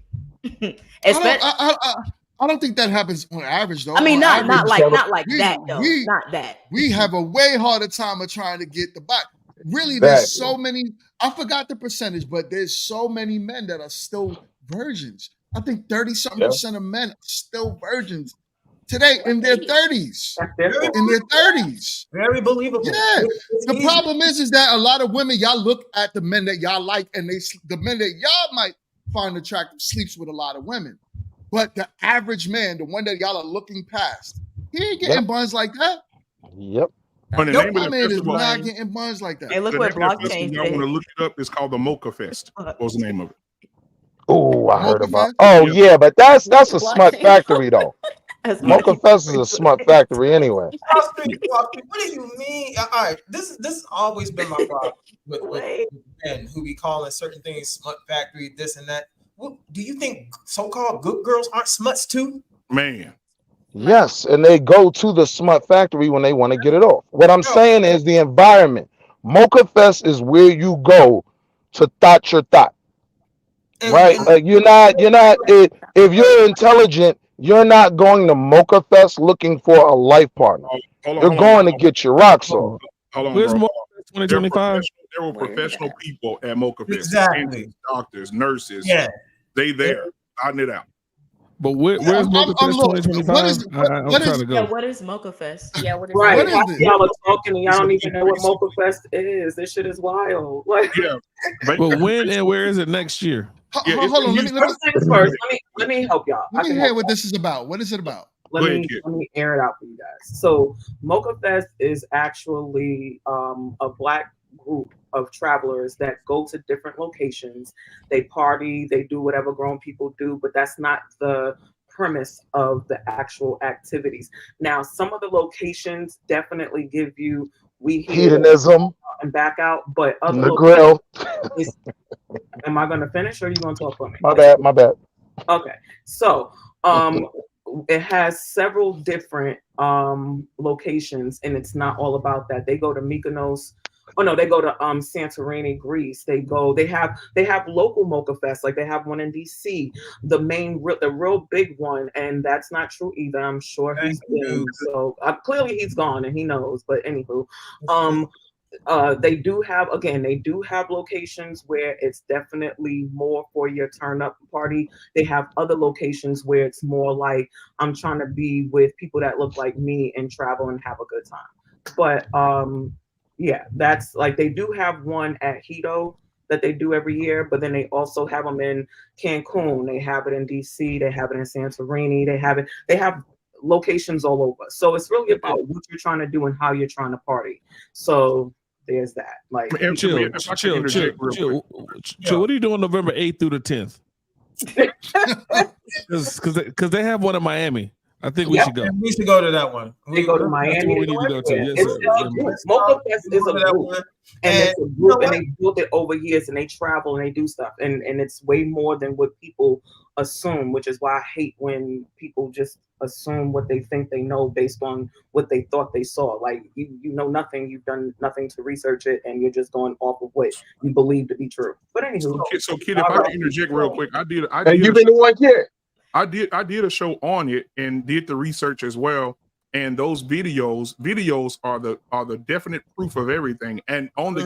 Speaker 1: I don't think that happens on average, though.
Speaker 2: I mean, not like that, though.
Speaker 1: We,
Speaker 2: not that.
Speaker 1: We have a way harder time of trying to get the back. Really, there's so many. I forgot the percentage, but there's so many men that are still virgins. I think 30-something% of men are still virgins today in their 30s. In their 30s.
Speaker 10: Very believable.
Speaker 1: Yeah. The problem is that a lot of women, y'all look at the men that y'all like, and the men that y'all might find attractive sleeps with a lot of women. But the average man, the one that y'all are looking past, he ain't getting buns like that.
Speaker 13: Yep.
Speaker 14: My
Speaker 1: man is not getting buns like that.
Speaker 2: Hey, look what blockchain
Speaker 14: I want to look it up. It's called the Mocha Fest. What was the name of it?
Speaker 13: Oh, I heard about. Oh yeah, but that's a smut factory though. Mocha Fest is a smut factory anyway.
Speaker 10: What do you mean? All right, this has always been my problem with men who be calling certain things smut factory, this and that. Do you think so-called good girls aren't smuts too?
Speaker 14: Man.
Speaker 13: Yes, and they go to the smut factory when they want to get it off. What I'm saying is the environment. Mocha Fest is where you go to thought your thought. Right? Like you're not if you're intelligent, you're not going to Mocha Fest looking for a life partner. You're going to get your rocks off.
Speaker 14: Hold on,
Speaker 7: Where's
Speaker 14: bro.
Speaker 7: more 2025?
Speaker 14: There were professional people at Mocha Fest.
Speaker 10: Exactly.
Speaker 14: Dentists, doctors, nurses.
Speaker 10: Yeah.
Speaker 14: They there, nodding it out.
Speaker 7: But where's Mocha Fest 2025? I'm trying to go.
Speaker 2: Yeah, what is Mocha Fest?
Speaker 11: Yeah, what is
Speaker 9: Right.
Speaker 11: What
Speaker 9: Half
Speaker 11: is
Speaker 9: y'all are talking and y'all don't even know what Mocha Fest is. This shit is wild. Like,
Speaker 14: yeah.
Speaker 7: But when and where is it next year?
Speaker 15: Hold on, let me
Speaker 9: first things first. Let me help y'all.
Speaker 15: Let me hear what this is about. What is it about?
Speaker 9: Let me air it out for you guys. So Mocha Fest is actually a Black group of travelers that go to different locations. They party, they do whatever grown people do, but that's not the premise of the actual activities. Now, some of the locations definitely give you
Speaker 13: Hedonism
Speaker 9: and back out, but other
Speaker 13: the grill.
Speaker 9: Am I going to finish or are you going to talk for me?
Speaker 13: My bad.
Speaker 9: Okay, so it has several different locations, and it's not all about that. They go to Mykonos. Oh no, they go to Santorini, Greece. They have local Mocha Fest, like they have one in DC. The real big one, and that's not true either. I'm sure he's been. So clearly he's gone and he knows. But anywho, they do have locations where it's definitely more for your turn up party. They have other locations where it's more like I'm trying to be with people that look like me and travel and have a good time. But yeah, that's like they do have one at Hito that they do every year, but then they also have them in Cancun. They have it in DC. They have it in Santorini. They have locations all over. So it's really about what you're trying to do and how you're trying to party. So there's that. Like,
Speaker 7: Chill. What are you doing November 8th through the 10th? Because they have one in Miami. I think we should go.
Speaker 10: We should go to that one.
Speaker 9: We go to Miami.
Speaker 7: That's what we need to go to. Yes, sir.
Speaker 9: Mocha Fest is a group, and it's a group, and they built it over years, and they travel and they do stuff, and it's way more than what people assume, which is why I hate when people just assume what they think they know based on what they thought they saw. Like you know nothing, you've done nothing to research it, and you're just going off of what you believe to be true. But anywho,
Speaker 14: so kid, if I can interject real quick, I did.
Speaker 8: You've been the one kid.
Speaker 14: I did a show on it and did the research as well. And those videos are the definite proof of everything. And on the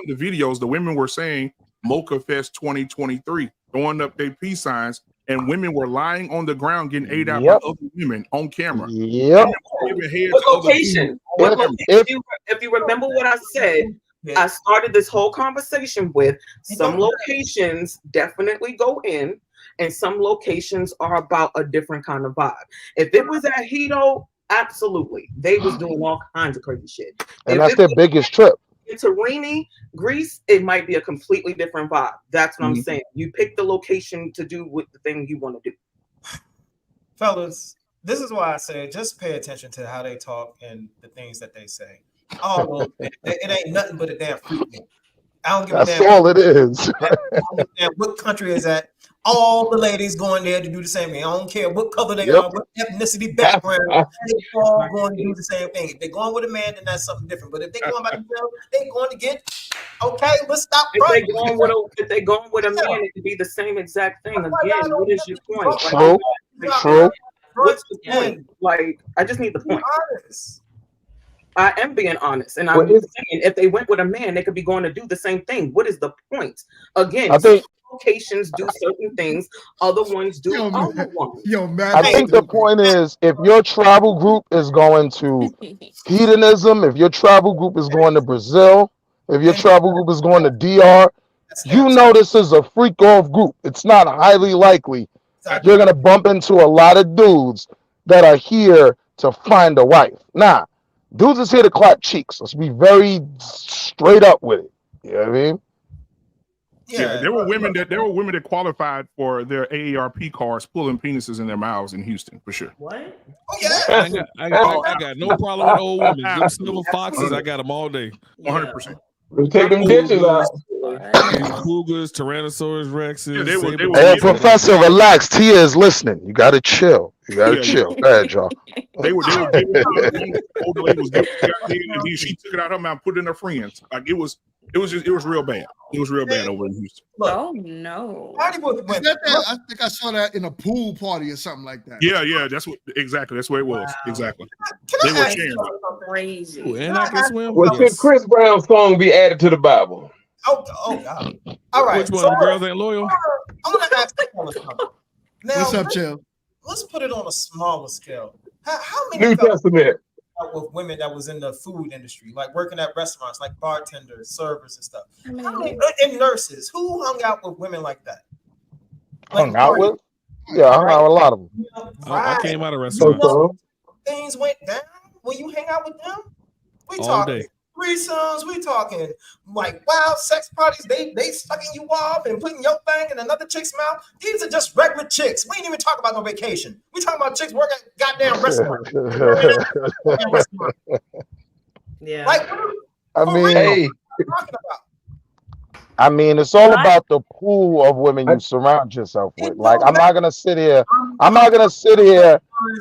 Speaker 14: videos, the women were saying Mocha Fest 2023, throwing up their peace signs, and women were lying on the ground getting ate out by other women on camera.
Speaker 13: Yep.
Speaker 9: What location? If you remember what I said, I started this whole conversation with some locations definitely go in, and some locations are about a different kind of vibe. If it was at Hito, absolutely, they was doing all kinds of crazy shit.
Speaker 13: And that's their biggest trip.
Speaker 9: In Santorini, Greece, it might be a completely different vibe. That's what I'm saying. You pick the location to do with the thing you want to do.
Speaker 10: Fellas, this is why I say just pay attention to how they talk and the things that they say. Oh, it ain't nothing but a damn fruit. I don't give a damn.
Speaker 13: That's all it is.
Speaker 10: I don't give a damn what country is that. All the ladies going there to do the same thing. I don't care what color they are, what ethnicity background. They all going to do the same thing. If they're going with a man, then that's something different. But if they're going by themselves, they're going to get okay. Let's stop.
Speaker 9: If they're going with a man, it could be the same exact thing. Again, what is your point?
Speaker 13: True.
Speaker 9: What's the point? Like, I just need the point. I am being honest, and I'm saying if they went with a man, they could be going to do the same thing. What is the point? Again,
Speaker 13: I think
Speaker 9: locations do certain things, other ones do other ones.
Speaker 13: I think the point is if your travel group is going to hedonism, if your travel group is going to Brazil, if your travel group is going to DR, you know this is a freak off group. It's not highly likely you're gonna bump into a lot of dudes that are here to find a wife. Nah, dudes is here to clap cheeks. Let's be very straight up with it. You know what I mean?
Speaker 14: Yeah, there were women that qualified for their AARP cars pulling penises in their mouths in Houston for sure.
Speaker 2: What?
Speaker 10: Oh yeah.
Speaker 7: I got no problem with old women. Them silver foxes, I got them all day.
Speaker 14: 100%.
Speaker 8: Take them pictures out.
Speaker 7: Cougars, Tyrannosaurus Rexes.
Speaker 13: Hey, Professor, relax. Tia is listening. You got to chill. You gotta
Speaker 14: Yeah,
Speaker 13: chill. Go ahead, y'all.
Speaker 14: They were giving the older lady was giving the goddamn, and then she took it out of her mouth, put it in her friends. Like it was real bad. It was real bad over in Houston.
Speaker 11: Oh no!
Speaker 15: Is that? I think I saw that in a pool party or something like that.
Speaker 14: Yeah, that's what exactly. That's what it was. Exactly. They were cheering.
Speaker 11: Crazy.
Speaker 7: Ooh, and I can swim.
Speaker 8: Well, should Chris Brown's song be added to the Bible?
Speaker 10: Oh God! All right.
Speaker 7: Which one? The girls ain't loyal.
Speaker 10: I want to ask you something. Now,
Speaker 15: What's up, Chill?
Speaker 10: Let's put it on a smaller scale. How many
Speaker 8: New
Speaker 10: fellas
Speaker 8: Testament.
Speaker 10: hung out with women that was in the food industry, like working at restaurants, like bartenders, servers, and stuff? How many, and nurses? Who hung out with women like that?
Speaker 13: Hung out with? Yeah, I hung out with a lot of them.
Speaker 7: I came out of
Speaker 10: You
Speaker 7: restaurants
Speaker 10: know, things went down when you hang out with them. We
Speaker 7: all
Speaker 10: talking
Speaker 7: day.
Speaker 10: threesomes. We talking like wild sex parties. They sucking you off and putting your thing in another chick's mouth. These are just regular chicks. We ain't even talk about no vacation. We talking about chicks working at goddamn restaurant.
Speaker 2: Yeah.
Speaker 10: Like,
Speaker 13: I mean,
Speaker 8: Hey,
Speaker 13: it's all about the pool of women you surround yourself with. Like, I'm not gonna sit here.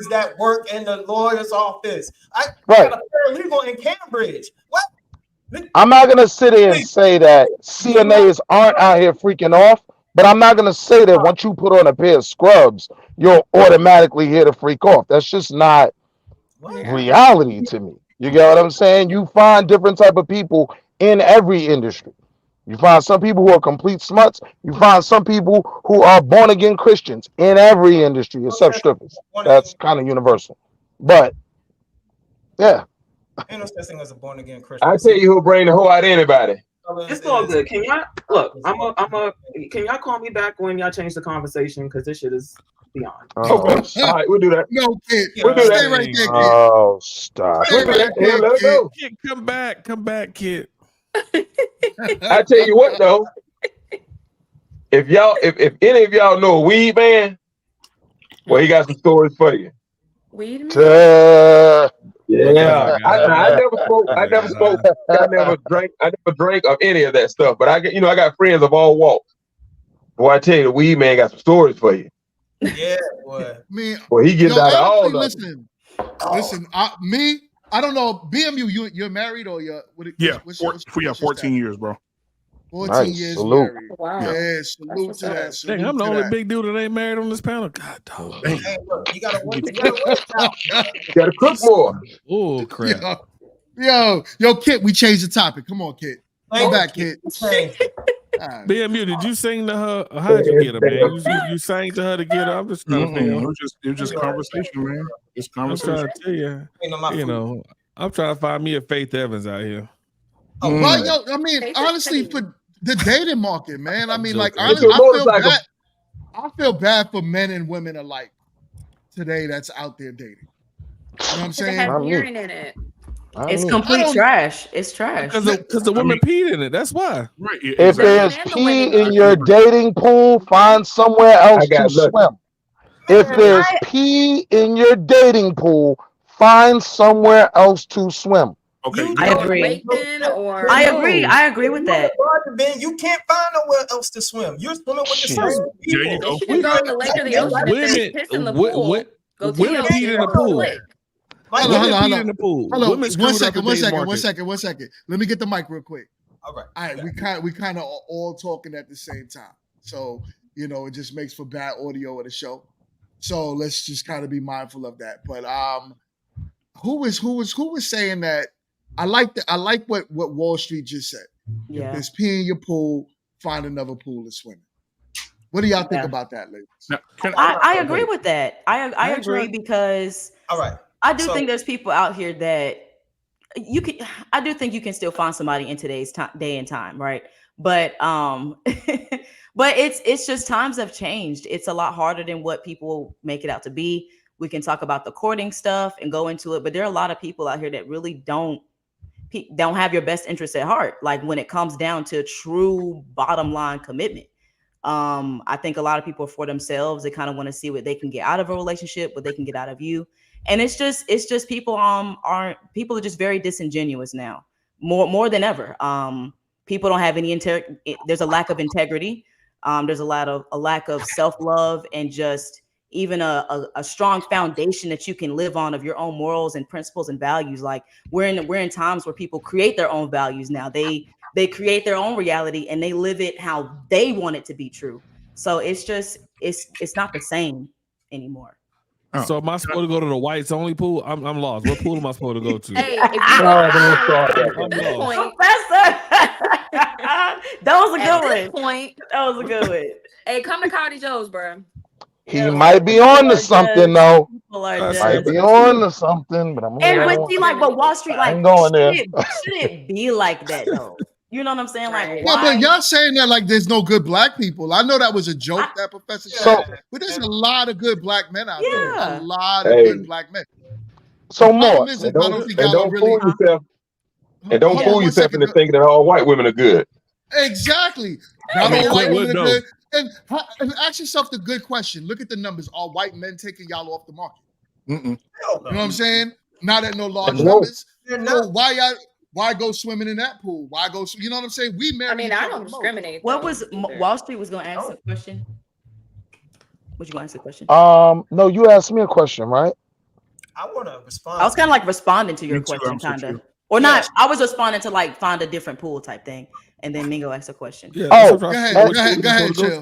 Speaker 10: that work in the lawyer's office. I
Speaker 13: Right.
Speaker 10: got a paralegal in Cambridge. What?
Speaker 13: I'm not gonna sit here and say that CNAs aren't out here freaking off, but I'm not gonna say that once you put on a pair of scrubs, you're automatically here to freak off. That's just not reality to me. You get what I'm saying? You find different type of people in every industry. You find some people who are complete smuts. You find some people who are born again Christians in every industry except strippers. That's kind of universal. But yeah.
Speaker 10: Ain't no such thing as a born again Christian.
Speaker 8: I tell you who bring the hoe out of anybody.
Speaker 9: It's all good. Can y'all look? Can y'all call me back when y'all change the conversation? Because this shit is beyond.
Speaker 8: Okay. All right, we'll do that.
Speaker 15: No, kid.
Speaker 8: We'll do
Speaker 15: Stay
Speaker 8: that.
Speaker 15: right there, kid.
Speaker 13: Oh, stop.
Speaker 15: Stay right
Speaker 8: Yeah,
Speaker 15: there,
Speaker 8: let it
Speaker 15: kid.
Speaker 8: go.
Speaker 7: Kid, come back, kid.
Speaker 8: I tell you what though, if any of y'all know a weed man, well, he got some stories for you.
Speaker 11: Weed
Speaker 8: Yeah, I never spoke. I never spoke. I never drank of any of that stuff. But I got friends of all walks. Boy, I tell you, the weed man got some stories for you.
Speaker 10: Yeah, boy.
Speaker 8: Boy, he gets out of all of
Speaker 15: honestly,
Speaker 8: them.
Speaker 15: listen. I don't know. BMU, you're married or you're?
Speaker 14: Yeah, 14 years, bro.
Speaker 15: 14 years
Speaker 13: salute.
Speaker 15: married.
Speaker 11: Wow.
Speaker 15: Yeah, salute to that. Salute
Speaker 7: Dang, I'm the
Speaker 15: to
Speaker 7: only
Speaker 15: that.
Speaker 7: big dude that ain't married on this panel. God dog.
Speaker 10: Hey, look, you gotta work. You gotta work out.
Speaker 8: You gotta cook more.
Speaker 7: Oh crap.
Speaker 15: Yo, Kit, we changed the topic. Come on, Kit. Come back, Kit.
Speaker 7: BMU, did you sing to her? Or how'd you get her, man? You sang to her to get her? I'm just trying to figure
Speaker 14: It
Speaker 7: out.
Speaker 14: was just conversation, man. Just
Speaker 7: I'm
Speaker 14: conversation.
Speaker 7: trying to tell you. I'm trying to find me a Faith Evans out here.
Speaker 15: Well, yo, I mean, honestly, for the dating market, man. I mean, like,
Speaker 7: joking.
Speaker 15: honestly, I feel bad for men and women alike today that's out there dating. You know what I'm saying?
Speaker 11: It has urine in it.
Speaker 2: It's complete trash. It's trash.
Speaker 7: Because the women peed in it. That's why.
Speaker 14: Right.
Speaker 13: If there's pee in your dating pool, find somewhere else to swim. If there's pee in your dating pool, find somewhere else to swim.
Speaker 14: Okay.
Speaker 2: I agree. I agree with that.
Speaker 10: Ben, you can't find nowhere else to swim. You're swimming with the same people.
Speaker 14: There you go.
Speaker 11: They should go in the lake or the ocean. If there's piss in the pool, go to the
Speaker 7: Women
Speaker 11: ocean
Speaker 7: peed in
Speaker 11: or
Speaker 7: the
Speaker 11: go to
Speaker 7: pool.
Speaker 11: lake.
Speaker 15: Hold on.
Speaker 7: in the pool.
Speaker 15: Hold on.
Speaker 7: Women screwed up the dating market.
Speaker 15: One second. Let me get the mic real quick.
Speaker 10: All right.
Speaker 15: All right. We kind of all talking at the same time. So, it just makes for bad audio of the show. So let's just kind of be mindful of that. But who was saying that? I like what Wall Street just said.
Speaker 2: Yeah.
Speaker 15: If there's pee in your pool, find another pool to swim in. What do y'all think about that, ladies?
Speaker 14: Now,
Speaker 2: I agree with that. I agree because
Speaker 10: all right.
Speaker 2: I do think there's people out here that you can. I do think you can still find somebody in today's day and time, right? But but it's just times have changed. It's a lot harder than what people make it out to be. We can talk about the courting stuff and go into it, but there are a lot of people out here that really don't have your best interest at heart. Like when it comes down to true bottom line commitment. I think a lot of people for themselves, they kind of want to see what they can get out of a relationship, what they can get out of you. And it's just people are just very disingenuous now, more than ever. People don't have any there's a lack of integrity. There's a lack of self-love and just even a strong foundation that you can live on of your own morals and principles and values. Like we're in times where people create their own values now. They create their own reality and they live it how they want it to be true. So it's just it's not the same anymore.
Speaker 7: So am I supposed to go to the whites only pool? I'm lost. What pool am I supposed to go to?
Speaker 11: Hey, if you
Speaker 8: No, don't
Speaker 11: at
Speaker 8: start
Speaker 11: this
Speaker 8: that.
Speaker 11: point,
Speaker 2: That was a
Speaker 11: at
Speaker 2: good
Speaker 11: this
Speaker 2: one.
Speaker 11: point,
Speaker 2: That was a good one.
Speaker 11: hey, come to Cardi Joe's, bro.
Speaker 13: He might be on to something though.
Speaker 2: People are
Speaker 13: Might
Speaker 2: just.
Speaker 13: be on to something, but I'm
Speaker 2: And
Speaker 13: gonna
Speaker 2: but see, like, but Wall Street,
Speaker 13: I
Speaker 2: like,
Speaker 13: ain't going there.
Speaker 2: should it be like that though? You know what I'm saying? Like,
Speaker 15: No,
Speaker 2: why?
Speaker 15: but y'all saying that like there's no good black people. I know that was a joke that Professor said, but there's a lot of good black men out there. A lot of good black men.
Speaker 13: So
Speaker 15: The
Speaker 13: more.
Speaker 15: problem is, I don't think y'all are really.
Speaker 8: Fool yourself. And don't
Speaker 15: Hold
Speaker 8: fool
Speaker 15: on one
Speaker 8: yourself
Speaker 15: second.
Speaker 8: into thinking that all white women are good.
Speaker 15: Exactly. Not
Speaker 7: Okay,
Speaker 15: all white
Speaker 7: Clint
Speaker 15: women are
Speaker 7: Wood,
Speaker 15: good. And ask yourself the good question. Look at the numbers. Are white men taking y'all off the market?
Speaker 10: Hell no.
Speaker 15: You know what I'm saying? Not at no large
Speaker 8: No.
Speaker 15: numbers.
Speaker 10: They're
Speaker 15: So
Speaker 10: not.
Speaker 15: why go swimming in that pool? Why go? You know what I'm saying? We marry
Speaker 11: I mean,
Speaker 15: each
Speaker 11: I
Speaker 15: other
Speaker 11: don't
Speaker 15: the most.
Speaker 11: discriminate.
Speaker 2: What
Speaker 11: though,
Speaker 2: was
Speaker 11: either.
Speaker 2: Wall Street was going to ask a question? What you going to ask a question?
Speaker 13: No, you asked me a question, right?
Speaker 10: I want to respond.
Speaker 2: I was kind of like responding to your
Speaker 14: Me too,
Speaker 2: question,
Speaker 14: I'm so
Speaker 2: kind of,
Speaker 14: chill.
Speaker 2: or
Speaker 10: Yes.
Speaker 2: not. I was responding to like find a different pool type thing, and then Mingo asked a question.
Speaker 7: Yeah.
Speaker 13: Oh,
Speaker 15: Go ahead.
Speaker 7: What
Speaker 15: Go ahead.
Speaker 7: pool
Speaker 15: Go
Speaker 7: am I
Speaker 15: ahead.
Speaker 7: supposed to
Speaker 15: Chill.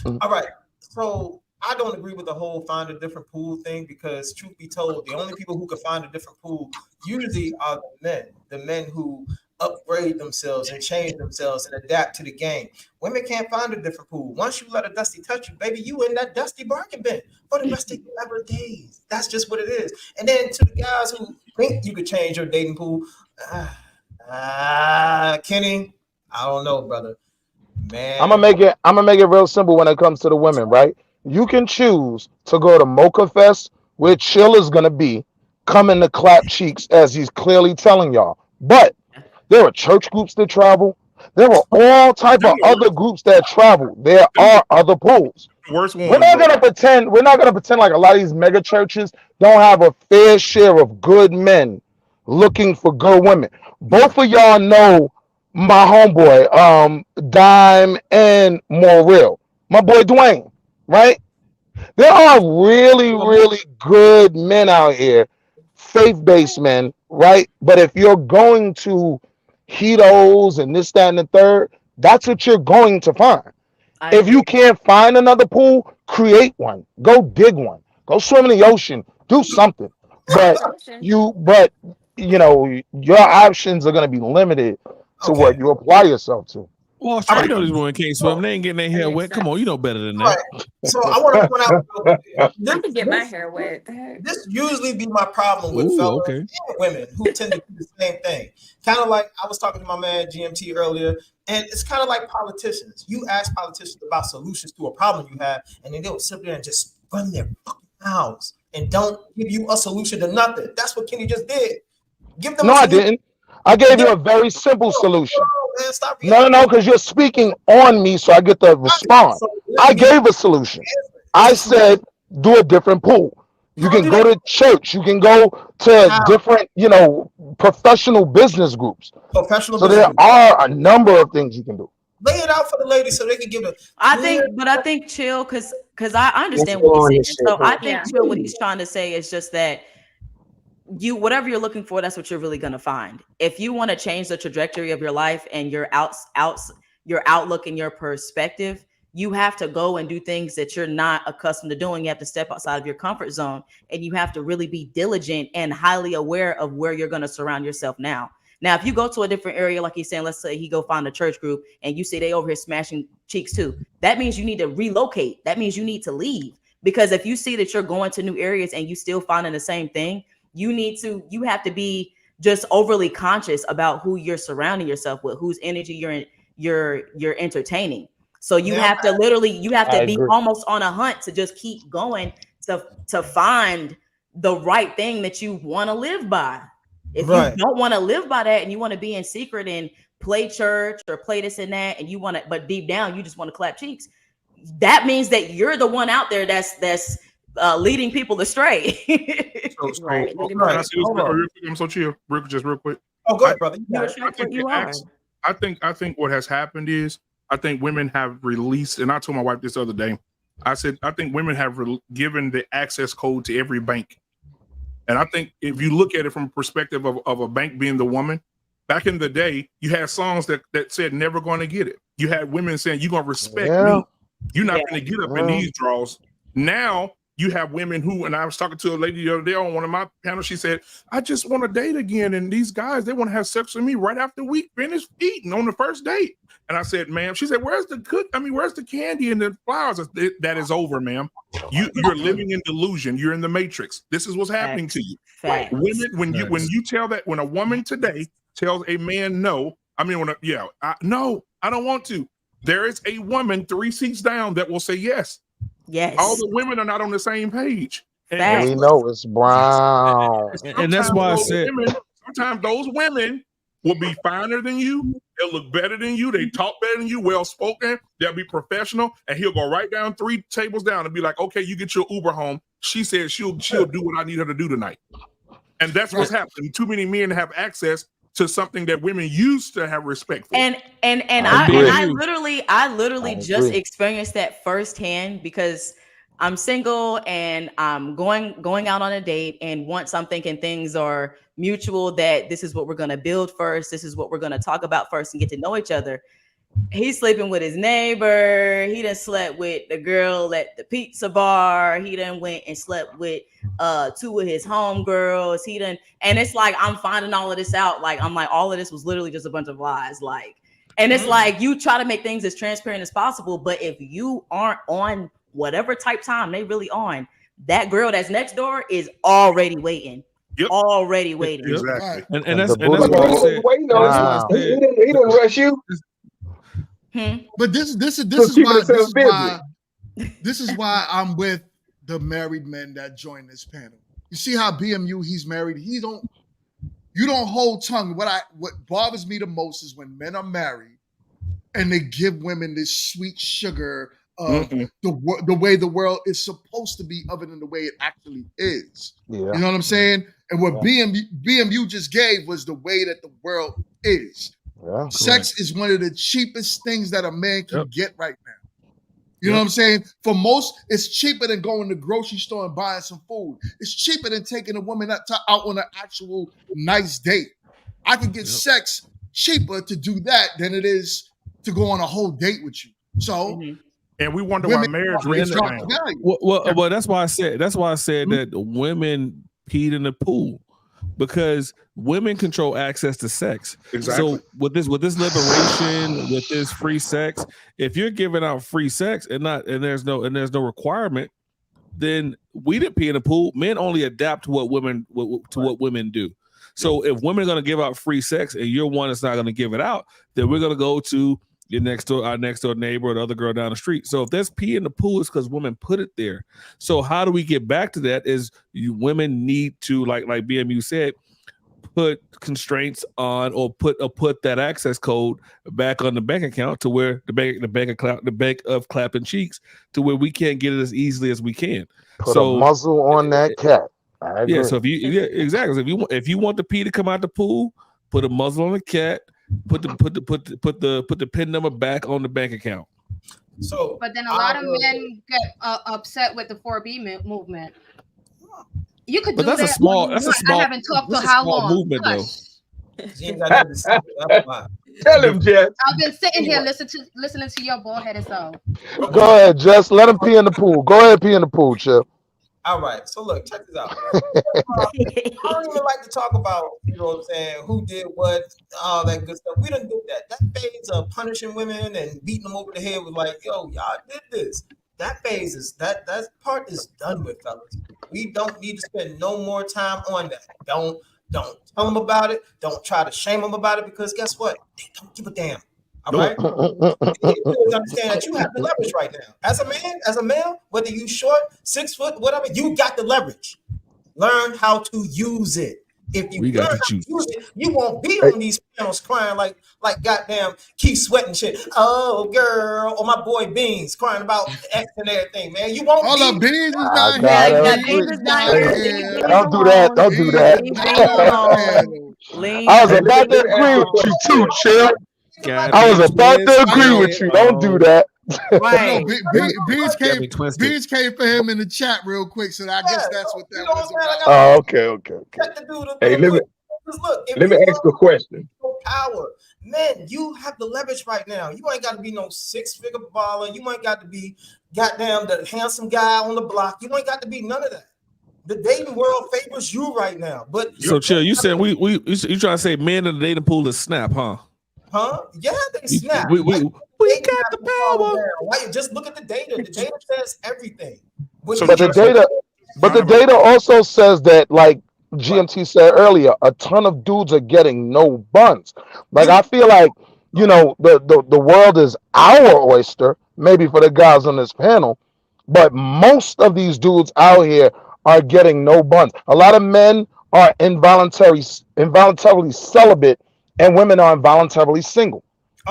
Speaker 7: go to?
Speaker 10: All right. So I don't agree with the whole find a different pool thing because, truth be told, the only people who can find a different pool usually are the men who upgrade themselves and change themselves and adapt to the game. Women can't find a different pool. Once you let a dusty touch you, baby, you in that dusty bargain bin for the rest of your ever days. That's just what it is. And then to the guys who think you could change your dating pool, Kenny, I don't know, brother. Man,
Speaker 13: I'm gonna make it real simple when it comes to the women, right? You can choose to go to Mocha Fest, where Chill is gonna be, coming to clap cheeks as he's clearly telling y'all. But there are church groups that travel. There are all type of other groups that travel. There are other pools.
Speaker 14: Worst
Speaker 13: We're
Speaker 14: one,
Speaker 13: not
Speaker 14: bro.
Speaker 13: gonna pretend. We're not gonna pretend like a lot of these mega churches don't have a fair share of good men looking for good women. Both of y'all know my homeboy, Dime and Morrill. My boy Dwayne, right? There are really, really good men out here, faith-based men, right? But if you're going to hedos and this, that, and the third, that's what you're going to find. If you can't find another pool, create one. Go dig one. Go swim in the ocean. Do something. But you know, your options are going to be limited to what you apply yourself to.
Speaker 7: Wall Street, you know these women can't swim. They ain't getting their hair wet. Come on, you know better than that.
Speaker 10: So I want to point out
Speaker 11: I can get my hair wet.
Speaker 10: This usually be my problem with
Speaker 7: Ooh,
Speaker 10: fellas
Speaker 7: okay.
Speaker 10: and women who tend to do the same thing. Kind of like I was talking to my man GMT earlier, and it's kind of like politicians. You ask politicians about solutions to a problem you have, and then they'll sit there and just run their fucking mouths and don't give you a solution to nothing. That's what Kenny just did. Give them
Speaker 13: No,
Speaker 10: a
Speaker 13: I
Speaker 10: solution.
Speaker 13: didn't. I gave you a very simple solution.
Speaker 10: Man, stop
Speaker 13: No, because you're speaking on me, so I get to respond. I gave a solution. I said, do a different pool. You can go to church. You can go to different, professional business groups.
Speaker 10: Professional
Speaker 13: So
Speaker 10: business
Speaker 13: there are a number of things you can do.
Speaker 10: Lay it out for the ladies so they can give a.
Speaker 2: I think Chill, because I understand what he's saying. So I think Chill, what he's trying to say is just that whatever you're looking for, that's what you're really going to find. If you want to change the trajectory of your life and your outlook and your perspective, you have to go and do things that you're not accustomed to doing. You have to step outside of your comfort zone, and you have to really be diligent and highly aware of where you're going to surround yourself now. Now, if you go to a different area, like he's saying, let's say he go find a church group and you see they over here smashing cheeks too. That means you need to relocate. That means you need to leave. Because if you see that you're going to new areas and you still finding the same thing, you have to be just overly conscious about who you're surrounding yourself with, whose energy you're entertaining. So you have to be almost on a hunt to just keep going to find the right thing that you want to live by. If you don't want to live by that and you want to be in secret and play church or play this and that, and you want to, but deep down you just want to clap cheeks, that means that you're the one out there that's leading people astray.
Speaker 14: Right. Can I say this real quick? I'm so chill. Real quick.
Speaker 10: Oh, go ahead, brother.
Speaker 14: I think what has happened is I think women have released, and I told my wife this other day, I said, I think women have given the access code to every bank. And I think if you look at it from a perspective of a bank being the woman, back in the day, you had songs that said never going to get it. You had women saying, you're going to respect me. You're not going to get up in these draws. Now you have women who, and I was talking to a lady the other day on one of my panels, she said, I just want to date again. And these guys, they want to have sex with me right after we finish eating on the first date. And I said, ma'am, she said, where's the candy and the flowers? That is over, ma'am. You're living in delusion. You're in the matrix. This is what's happening to you. Women, when you tell that, when a woman today tells a man no, no, I don't want to. There is a woman 3 seats down that will say yes.
Speaker 2: Yes.
Speaker 14: All the women are not on the same page.
Speaker 13: And we know it's brown.
Speaker 7: And that's why I said
Speaker 14: sometimes those women will be finer than you. They'll look better than you. They talk better than you, well spoken. They'll be professional. And he'll go right down 3 tables down and be like, okay, you get your Uber home. She said she'll do what I need her to do tonight. And that's what's happening. Too many men have access to something that women used to have respect for.
Speaker 2: And I literally just experienced that firsthand because I'm single and I'm going out on a date and want something and things are mutual that this is what we're going to build first. This is what we're going to talk about first and get to know each other. He's sleeping with his neighbor. He done slept with the girl at the pizza bar. He done went and slept with 2 of his homegirls. And it's like, I'm finding all of this out. Like, I'm like, all of this was literally just a bunch of lies. Like, and it's like, you try to make things as transparent as possible. But if you aren't on whatever type time they really on, that girl that's next door is already waiting. Already waiting.
Speaker 7: Exactly. And that's what I said.
Speaker 8: He didn't rush you.
Speaker 15: But this is why I'm with the married men that join this panel. You see how BMU, he's married. You don't hold tongue. What bothers me the most is when men are married and they give women this sweet sugar of the way the world is supposed to be, other than the way it actually is. Yeah. You know what I'm saying? And what BMU just gave was the way that the world is. Yeah, sex is one of the cheapest things that a man can get right now. You know what I'm saying? For most, it's cheaper than going to the grocery store and buying some food. It's cheaper than taking a woman out on an actual nice date. I can get sex cheaper to do that than it is to go on a whole date with you. So,
Speaker 14: and we wonder why marriage rates are down.
Speaker 7: Well, that's why I said that women peed in the pool. Because women control access to sex.
Speaker 14: Exactly.
Speaker 7: So with this liberation, with this free sex, if you're giving out free sex and there's no requirement, then we didn't pee in the pool. Men only adapt to what women do. So if women are going to give out free sex and you're one that's not going to give it out, then we're going to go to our next door neighbor or the other girl down the street. So if there's pee in the pool, it's because women put it there. So how do we get back to that? Is women need to, like BMU said, put constraints on or put that access code back on the bank account to where the bank of clapping cheeks to where we can't get it as easily as we can.
Speaker 13: Put a muzzle on that cat. I agree.
Speaker 7: Yeah. So exactly. So if you want the pee to come out the pool, put a muzzle on the cat. Put the PIN number back on the bank account.
Speaker 12: So, but then a lot of men get upset with the 4B movement. You could do that. I haven't talked to how long. Movement, though.
Speaker 8: Tell him, Jess.
Speaker 12: I've been sitting here listening to your bald-headed self.
Speaker 13: Go ahead, Jess. Let him pee in the pool. Go ahead, pee in the pool, Chip.
Speaker 10: All right, so look, check this out. I don't even like to talk about, you know what I'm saying, who did what, all that good stuff. We done did that. That phase of punishing women and beating them over the head was like, yo, y'all did this. That phase is that part is done with, fellas. We don't need to spend no more time on that. Don't tell them about it. Don't try to shame them about it, because guess what? They don't give a damn. All right. You need to understand that you have the leverage right now. As a male, whether you short, 6 foot, whatever, you got the leverage. Learn how to use it. If you learn how to use it, you won't be on these panels crying like goddamn Keith Sweat and shit. Oh, girl, or my boy Beans crying about X and everything, man. You won't.
Speaker 15: Hold up, Beans is not here.
Speaker 13: Don't do that. Don't do that. I was about to agree with you too, Chip. I was about to agree with you. Don't do that.
Speaker 9: Right.
Speaker 15: Beans
Speaker 7: Got
Speaker 15: came.
Speaker 7: me twisted.
Speaker 15: Beans came for him in the chat real quick, so I guess that's what that was about.
Speaker 13: Oh, okay.
Speaker 10: Check the dude
Speaker 8: Hey,
Speaker 10: real quick. Because look, if
Speaker 8: let me
Speaker 10: you
Speaker 8: ask a question.
Speaker 10: power, man, you have the leverage right now. You ain't got to be no 6-figure baller. You ain't got to be goddamn the handsome guy on the block. You ain't got to be none of that. The dating world favors you right now. But
Speaker 7: So chill. You said you trying to say men in the dating pool is snap, huh?
Speaker 10: Huh? Yeah, they snap.
Speaker 7: We got the power.
Speaker 10: Why you just look at the data? The data says everything.
Speaker 13: But the data also says that, like GMT said earlier, a ton of dudes are getting no buns. Like I feel like, you know, the world is our oyster, maybe for the guys on this panel, but most of these dudes out here are getting no buns. A lot of men are involuntarily celibate, and women are involuntarily single.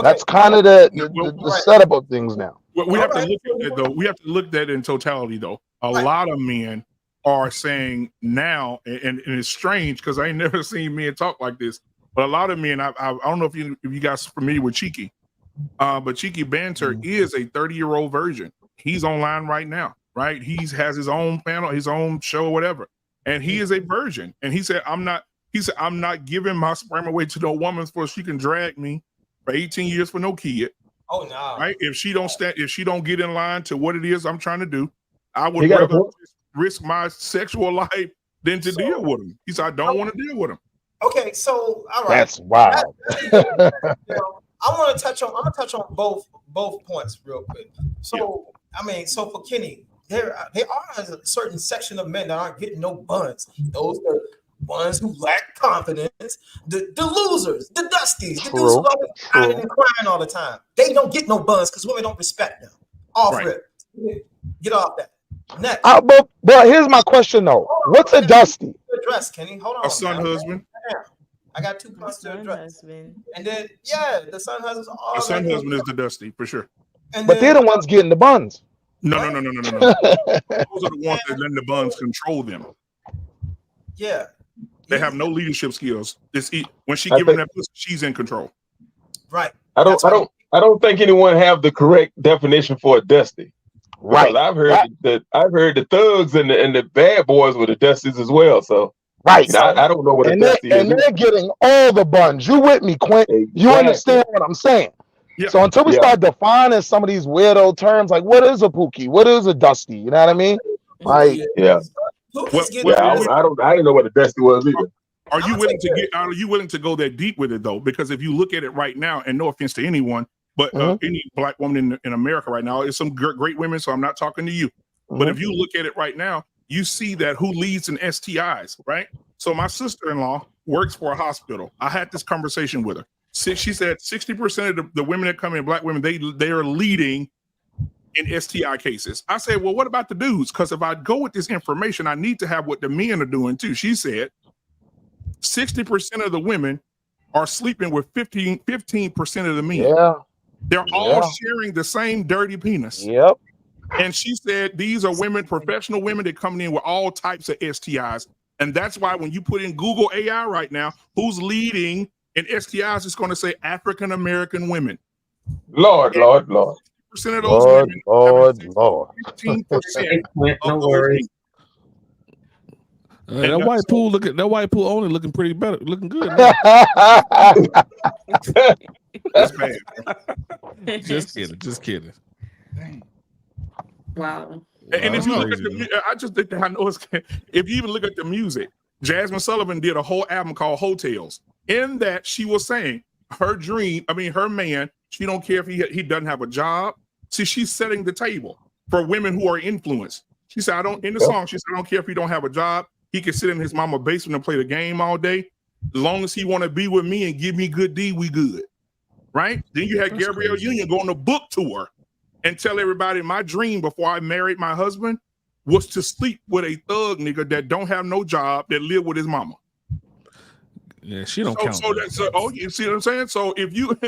Speaker 13: That's kind of the setup of things now.
Speaker 14: Well, we have to look at that though. We have to look at that in totality though. A lot of men are saying now, and it's strange because I ain't never seen men talk like this. But a lot of men, I don't know if you guys are familiar with Cheeky, but Cheeky Banter is a 30-year-old virgin. He's online right now, right? He has his own panel, his own show, whatever, and he is a virgin. And he said, I'm not giving my sperm away to no woman for she can drag me for 18 years for no kid.
Speaker 10: Oh no!
Speaker 14: Right? If she don't get in line to what it is I'm trying to do, I would rather risk my sexual life than to deal with him. He said, I don't want to deal with him.
Speaker 10: Okay, so all right.
Speaker 13: That's wild.
Speaker 10: I'm gonna touch on both points real quick. So I mean, so for Kenny, there are a certain section of men that aren't getting no buns. Those are ones who lack confidence, the losers, the dusties, the dudes who always crying and crying all the time. They don't get no buns because women don't respect them. Off rip. Get off that. Next.
Speaker 13: But here's my question though. What's a dusty?
Speaker 10: Address, Kenny. Hold on.
Speaker 14: A son husband.
Speaker 10: I got 2 points to address. And then the son husband's all
Speaker 14: A son husband is the dusty for sure.
Speaker 13: But they're the ones getting the buns.
Speaker 14: No. Those are the ones that letting the buns control them.
Speaker 10: Yeah.
Speaker 14: They have no leadership skills. When she giving that pussy, she's in control.
Speaker 10: Right.
Speaker 8: I don't think anyone have the correct definition for a dusty.
Speaker 13: Right.
Speaker 8: I've heard the thugs and the bad boys were the dusties as well. So
Speaker 13: right.
Speaker 8: I don't know what a dusty is.
Speaker 13: And they're getting all the buns. You with me, Quint? Exactly. You understand what I'm saying? Yeah. So until we start defining some of these weirdo terms, like what is a pookie? What is a dusty? You know what I mean? Like
Speaker 8: I didn't know what a dusty was either.
Speaker 14: Are you willing to go that deep with it though? Because if you look at it right now, and no offense to anyone, but any black woman in America right now, there's some great women. So I'm not talking to you, but if you look at it right now, you see that who leads in STIs, right? So my sister-in-law works for a hospital. I had this conversation with her. She said 60% of the women that come in, black women, they are leading in STI cases. I said, well, what about the dudes? Because if I go with this information, I need to have what the men are doing too. She said 60% of the women are sleeping with 15% of the men.
Speaker 13: Yeah.
Speaker 14: They're all sharing the same dirty penis.
Speaker 13: Yep.
Speaker 14: And she said these are women, professional women that coming in with all types of STIs. And that's why when you put in Google AI right now, who's leading in STIs, it's going to say African American women.
Speaker 8: Lord.
Speaker 14: 60% of those women.
Speaker 13: Lord.
Speaker 14: 15% of those women.
Speaker 7: That white pool only looking pretty better, looking good.
Speaker 14: That's bad.
Speaker 7: Just kidding.
Speaker 11: Wow.
Speaker 14: And if you look at the, I just think that I know if you even look at the music, Jasmine Sullivan did a whole album called Hotels. In that, she was saying her man, she don't care if he doesn't have a job. See, she's setting the table for women who are influenced. She said, in the song, she said, I don't care if he don't have a job. He can sit in his mama's basement and play the game all day. As long as he want to be with me and give me good D, we good. Right? Then you had Gabrielle Union go on a book tour and tell everybody my dream before I married my husband was to sleep with a thug nigga that don't have no job, that live with his mama.
Speaker 7: Yeah, she don't count.
Speaker 14: You see what I'm saying? So if you,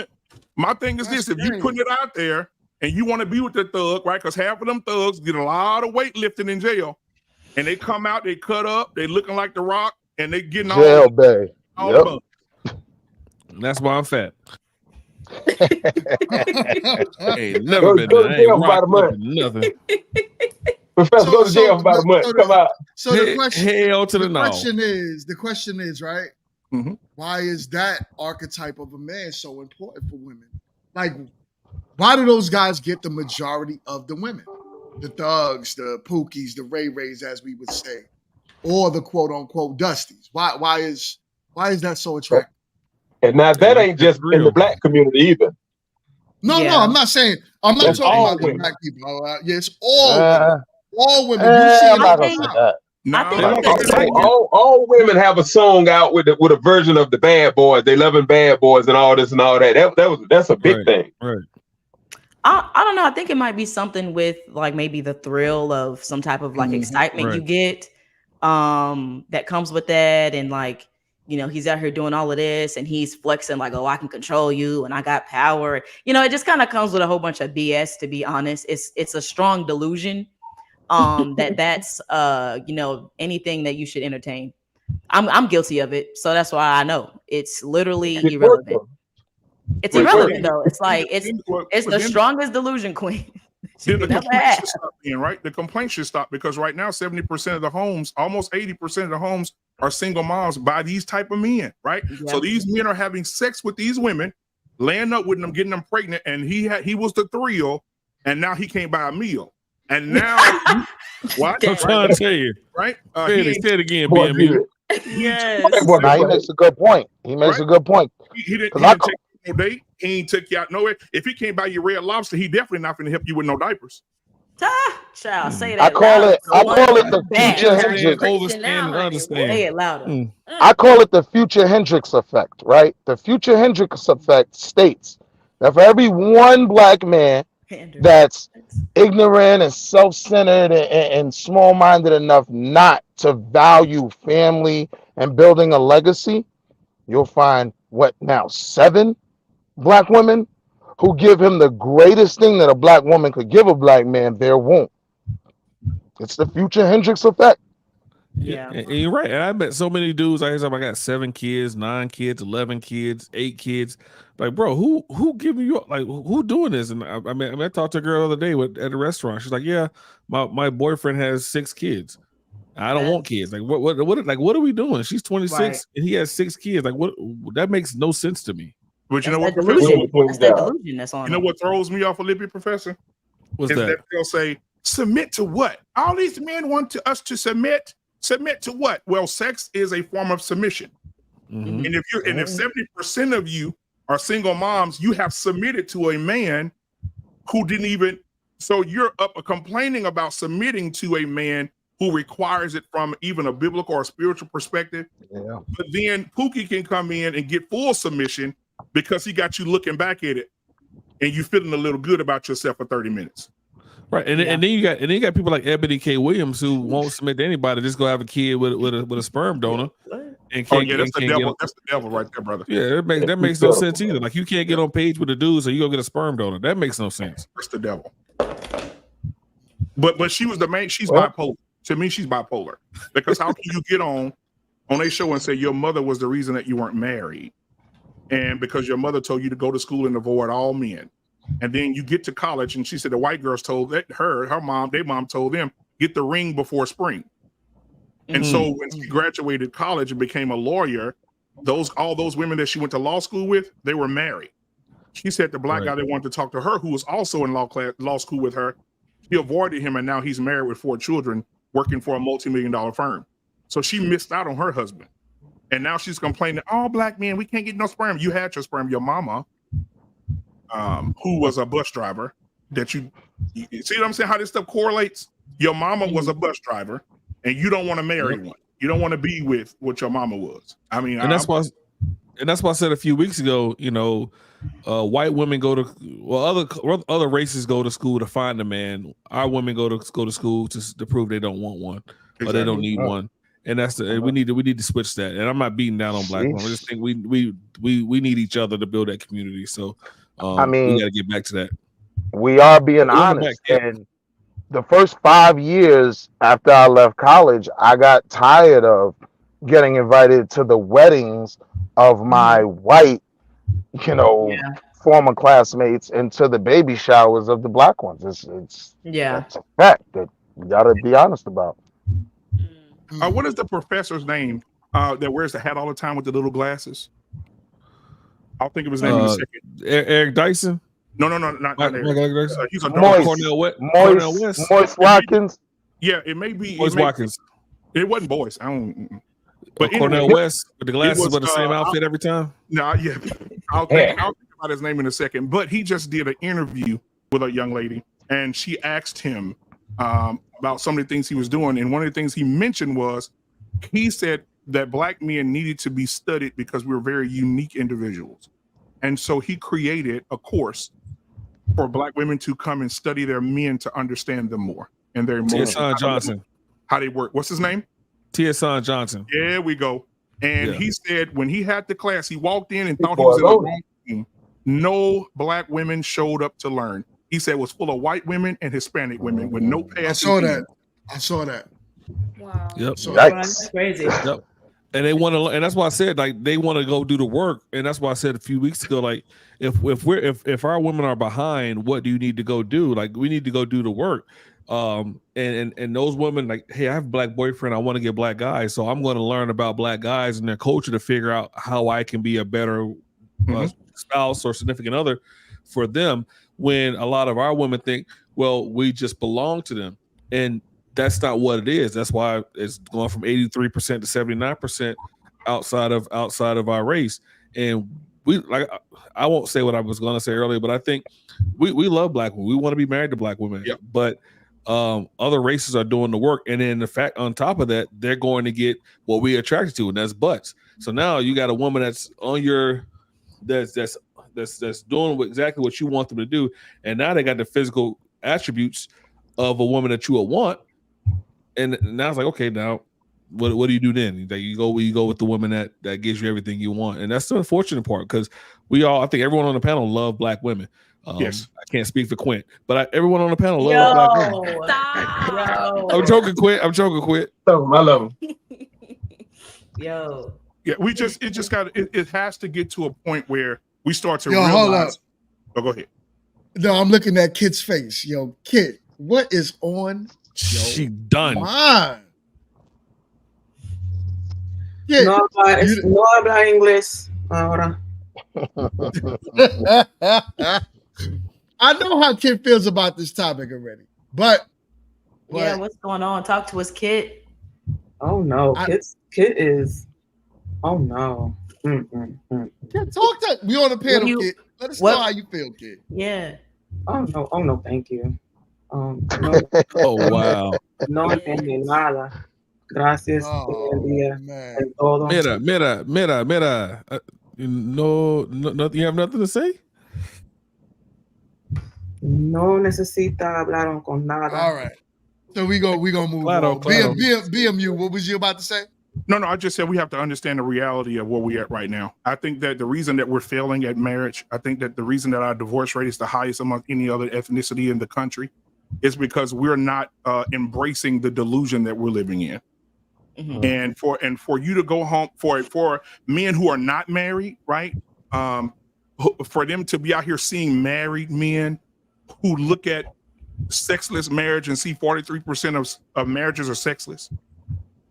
Speaker 14: my thing is this, if you putting it out there and you want to be with the thug, right? Because half of them thugs get a lot of weightlifting in jail. And they come out, they cut up, they looking like The Rock, and they getting
Speaker 13: jail bay.
Speaker 7: That's why I'm fat. Ain't never been
Speaker 8: Go
Speaker 7: there.
Speaker 8: to
Speaker 7: I
Speaker 8: jail
Speaker 7: ain't
Speaker 8: for about a
Speaker 7: rocked
Speaker 8: month.
Speaker 7: nothing. Nothing.
Speaker 8: Professor, go to jail for about a month. Come out.
Speaker 15: So the question,
Speaker 7: Hell to the no.
Speaker 15: the question is, right?
Speaker 14: Mm-hmm.
Speaker 15: Why is that archetype of a man so important for women? Like, why do those guys get the majority of the women? The thugs, the pookies, the Ray Rays, as we would say, or the quote unquote Dusties. Why is that so attractive?
Speaker 8: And now that ain't just in the black community either.
Speaker 15: No, I'm not saying. I'm not
Speaker 8: That's
Speaker 15: talking
Speaker 8: all
Speaker 15: about the
Speaker 8: women.
Speaker 15: black people. Yeah, it's all women. All women. You see
Speaker 13: I'm
Speaker 15: it
Speaker 13: not
Speaker 15: all
Speaker 13: gonna
Speaker 15: the
Speaker 13: say
Speaker 15: time.
Speaker 13: that.
Speaker 8: All women have a song out with a version of the Bad Boys. They loving Bad Boys and all this and all that. That's a big thing.
Speaker 7: Right.
Speaker 2: I don't know. I think it might be something with like maybe the thrill of some type of like excitement you get that comes with that. And like, you know, he's out here doing all of this and he's flexing like, oh, I can control you and I got power. You know, it just kind of comes with a whole bunch of BS, to be honest. It's a strong delusion that's you know, anything that you should entertain. I'm guilty of it. So that's why I know it's literally irrelevant. It's irrelevant though. It's like it's the strongest delusion, queen.
Speaker 14: Then the complaints should stop being right. The complaints should stop because right now 70% of the homes, almost 80% of the homes, are single moms by these type of men, right?
Speaker 2: Yeah.
Speaker 14: So these men are having sex with these women, laying up with them, getting them pregnant, and he was the thrill, and now he can't buy a meal, and now what?
Speaker 7: I'm trying to tell you,
Speaker 14: right?
Speaker 7: Say it again, BMU.
Speaker 2: Yes.
Speaker 13: Now he makes a good point. He makes a good point.
Speaker 14: He didn't take you no date. He ain't took you out nowhere. If he can't buy you Red Lobster, he definitely not going to help you with no diapers.
Speaker 2: Child, say that.
Speaker 13: I call
Speaker 2: louder.
Speaker 13: it the future Hendrix.
Speaker 2: Say it louder.
Speaker 13: I call it the future Hendrix effect, right? The future Hendrix effect states that for every one black man that's ignorant and self-centered and small-minded enough not to value family and building a legacy, you'll find what now 7 black women who give him the greatest thing that a black woman could give a black man, their womb. It's the future Hendrix effect.
Speaker 7: Yeah, and you're right. And I met so many dudes. I got 7 kids, 9 kids, 11 kids, 8 kids. Like, bro, who giving you like who doing this? And I talked to a girl the other day at a restaurant. She's like, yeah, my boyfriend has 6 kids. I don't want kids. Like, what are we doing? She's 26 and he has 6 kids. Like, what? That makes no sense to me.
Speaker 14: But you know what,
Speaker 2: Professor?
Speaker 14: Professor?
Speaker 2: That's that delusion that's on.
Speaker 14: You know what throws me off a lippy, Professor?
Speaker 7: What's
Speaker 14: is that? They'll say, submit to what? All these men want us to submit. Submit to what? Well, sex is a form of submission.
Speaker 7: Mm-hmm.
Speaker 14: And if 70% of you are single moms, you have submitted to a man who didn't even. So you're up complaining about submitting to a man who requires it from even a biblical or spiritual perspective.
Speaker 13: Yeah.
Speaker 14: But then Pookie can come in and get full submission because he got you looking back at it and you feeling a little good about yourself for 30 minutes.
Speaker 7: Right, and then you got people like Ebony K. Williams who won't submit to anybody, just go have a kid with a sperm donor, and can't.
Speaker 14: That's the devil. That's the devil right there, brother.
Speaker 7: Yeah, that makes no sense either. Like you can't get on page with a dude, so you go get a sperm donor. That makes no sense.
Speaker 14: That's the devil. But she was the main. She's bipolar. To me, she's bipolar because how can you get on a show and say your mother was the reason that you weren't married, and because your mother told you to go to school and avoid all men. And then you get to college, and she said the white girls told her mom, their mom told them, get the ring before spring. And so when she graduated college and became a lawyer, all those women that she went to law school with, they were married. She said the black guy that wanted to talk to her, who was also in law school with her, she avoided him, and now he's married with 4 children, working for a multi-million-dollar firm. So she missed out on her husband. And now she's complaining, all black men, we can't get no sperm. You had your sperm, your mama. Who was a bus driver that you see what I'm saying? How this stuff correlates. Your mama was a bus driver, and you don't want to marry one. You don't want to be with what your mama was. I mean,
Speaker 7: and that's why I said a few weeks ago. You know, white women go to other races go to school to find a man. Our women go to school to prove they don't want one or they don't need one. And that's we need to switch that. And I'm not beating down on black women. I just think we need each other to build that community. So.
Speaker 13: I mean,
Speaker 7: we got to get back to that.
Speaker 13: We are being honest. And the first 5 years after I left college, I got tired of getting invited to the weddings of my white, former classmates into the baby showers of the black ones.
Speaker 2: Yeah.
Speaker 13: That's a fact that we gotta be honest about.
Speaker 14: What is the professor's name that wears the hat all the time with the little glasses? I'll think of his name in a second.
Speaker 7: Eric Dyson.
Speaker 14: No, not Eric. He's a
Speaker 7: Cornell West.
Speaker 13: Moist Watkins.
Speaker 14: Yeah, it may be.
Speaker 7: Boyce Watkins.
Speaker 14: It wasn't Boyce. I don't.
Speaker 7: But Cornell West with the glasses with the same outfit every time.
Speaker 14: No, yeah. I'll think about his name in a second. But he just did an interview with a young lady, and she asked him about some of the things he was doing. And one of the things he mentioned was he said that black men needed to be studied because we were very unique individuals. And so he created a course for black women to come and study their men to understand them more and their emotions.
Speaker 7: T.S. Johnson.
Speaker 14: How they work. What's his name?
Speaker 7: T.S. Johnson.
Speaker 14: There we go. And he said when he had the class, he walked in and thought he was in the wrong room. No black women showed up to learn. He said it was full of white women and Hispanic women with no past.
Speaker 15: I saw that.
Speaker 2: Wow.
Speaker 7: Yep.
Speaker 2: That's crazy.
Speaker 7: Yep. And they want to, and that's why I said like they want to go do the work, and that's why I said a few weeks ago, like if our women are behind, what do you need to go do? Like we need to go do the work. And those women like, hey, I have a black boyfriend, I want to get black guys, so I'm going to learn about black guys and their culture to figure out how I can be a better spouse or significant other for them. When a lot of our women think, well, we just belong to them, and that's not what it is. That's why it's going from 83% to 79% outside of our race. And we like, I won't say what I was going to say earlier, but I think we love black women. We want to be married to black women. Yep. But other races are doing the work, and then the fact on top of that, they're going to get what we attracted to, and that's butts. So now you got a woman that's on your that's doing exactly what you want them to do, and now they got the physical attributes of a woman that you would want. And now it's like, okay, now what do you do then? That you go with the woman that gives you everything you want, and that's the unfortunate part because I think everyone on the panel love black women. Yes, I can't speak for Quint, but everyone on the panel loves black women.
Speaker 2: Stop.
Speaker 7: I'm joking, Quint.
Speaker 8: Oh, I love them.
Speaker 2: Yo.
Speaker 14: Yeah, it has to get to a point where we start to
Speaker 15: realize. Hold up.
Speaker 14: Oh, go ahead.
Speaker 15: No, I'm looking at Kit's face. Yo, Kit, what is on?
Speaker 7: She done.
Speaker 15: Mine.
Speaker 9: Yeah. No habla inglés ahora.
Speaker 15: I know how Kit feels about this topic already, but
Speaker 2: yeah, what's going on? Talk to us, Kit.
Speaker 9: Oh no, Kit is. Oh no.
Speaker 15: Kit, talk to we on the panel, Kit. Let us know how you feel, Kit.
Speaker 2: Yeah.
Speaker 9: Oh no, thank you. No,
Speaker 7: oh wow.
Speaker 9: No entendí nada. Gracias.
Speaker 7: Mira. No, you have nothing to say?
Speaker 9: No necesita hablar con nada.
Speaker 15: All right. So we gonna move on. BMU, what was you about to say?
Speaker 14: No, I just said we have to understand the reality of where we're at right now. I think that the reason that we're failing at marriage, I think that the reason that our divorce rate is the highest among any other ethnicity in the country is because we're not embracing the delusion that we're living in. Mm-hmm. And for you to go home for men who are not married, right? For them to be out here seeing married men who look at sexless marriage and see 43% of marriages are sexless,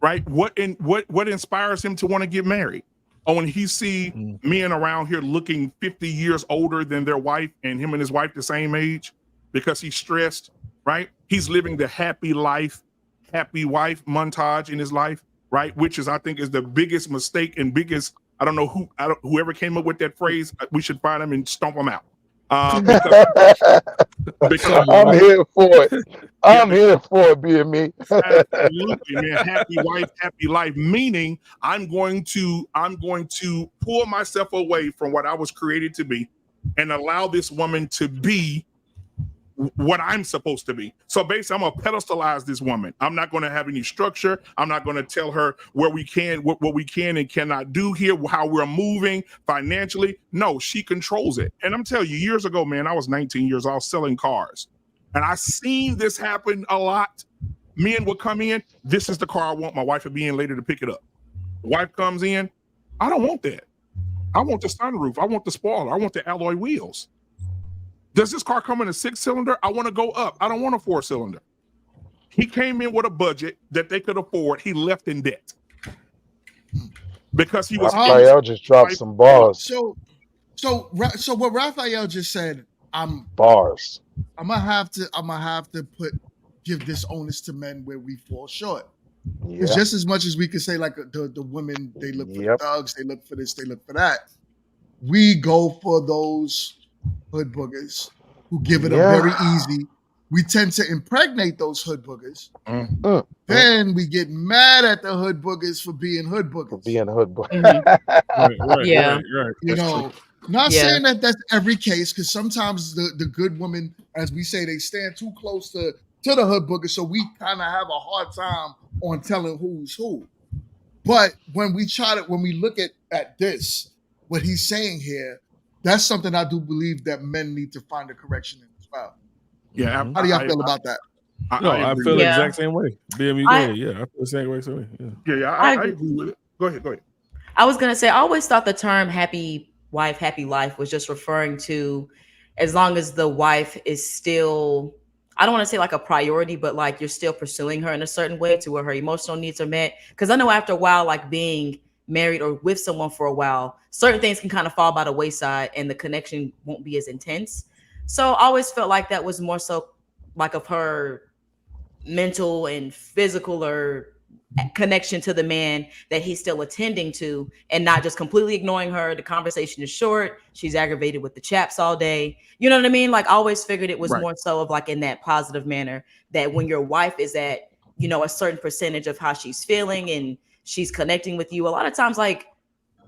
Speaker 14: right? What inspires him to want to get married? Oh, when he see men around here looking 50 years older than their wife and him and his wife the same age because he's stressed, right? He's living the happy life, happy wife montage in his life, right? Which is, I think, is the biggest mistake and biggest, whoever came up with that phrase, we should find him and stomp him out.
Speaker 13: Because I'm here for it. I'm here for it, BME.
Speaker 14: Absolutely, man. Happy wife, happy life. Meaning, I'm going to pull myself away from what I was created to be, and allow this woman to be what I'm supposed to be. So basically, I'm gonna pedestalize this woman. I'm not going to have any structure. I'm not going to tell her where we can, what we can and cannot do here, how we're moving financially. No, she controls it. And I'm telling you, years ago, man, I was 19 years old selling cars, and I seen this happen a lot. Men would come in. This is the car I want. My wife would be in later to pick it up. The wife comes in. I don't want that. I want the sunroof. I want the spoiler. I want the alloy wheels. Does this car come in a 6-cylinder? I want to go up. I don't want a 4-cylinder. He came in with a budget that they could afford. He left in debt because he was.
Speaker 13: Raphael just dropped some bars.
Speaker 15: So what Raphael just said,
Speaker 13: Bars.
Speaker 15: I'm gonna have to give this onus to men where we fall short. Because just as much as we could say like the women, they look for the thugs, they look for this, they look for that. We go for those hood boogers who give it a very easy. We tend to impregnate those hood boogers. Then we get mad at the hood boogers for being hood boogers.
Speaker 7: Right.
Speaker 15: You know, not saying that that's every case, because sometimes the good women, as we say, they stand too close to the hood booger, so we kind of have a hard time on telling who's who. But when we look at this, what he's saying here, that's something I do believe that men need to find a correction in as well.
Speaker 14: Yeah.
Speaker 15: How do y'all feel about that?
Speaker 7: I feel the exact same way. BMU, go ahead. Yeah, I feel the same way.
Speaker 14: I agree with it. Go ahead.
Speaker 2: I was gonna say, I always thought the term "happy wife, happy life" was just referring to as long as the wife is still, I don't want to say like a priority, but like you're still pursuing her in a certain way to where her emotional needs are met. Because I know after a while, like being married or with someone for a while, certain things can kind of fall by the wayside and the connection won't be as intense. So I always felt like that was more so like of her mental and physical or connection to the man that he's still attending to, and not just completely ignoring her. The conversation is short. She's aggravated with the chaps all day. You know what I mean? Like I always figured it was more so of like in that positive manner, that when your wife is at, you know, a certain percentage of how she's feeling and she's connecting with you, a lot of times like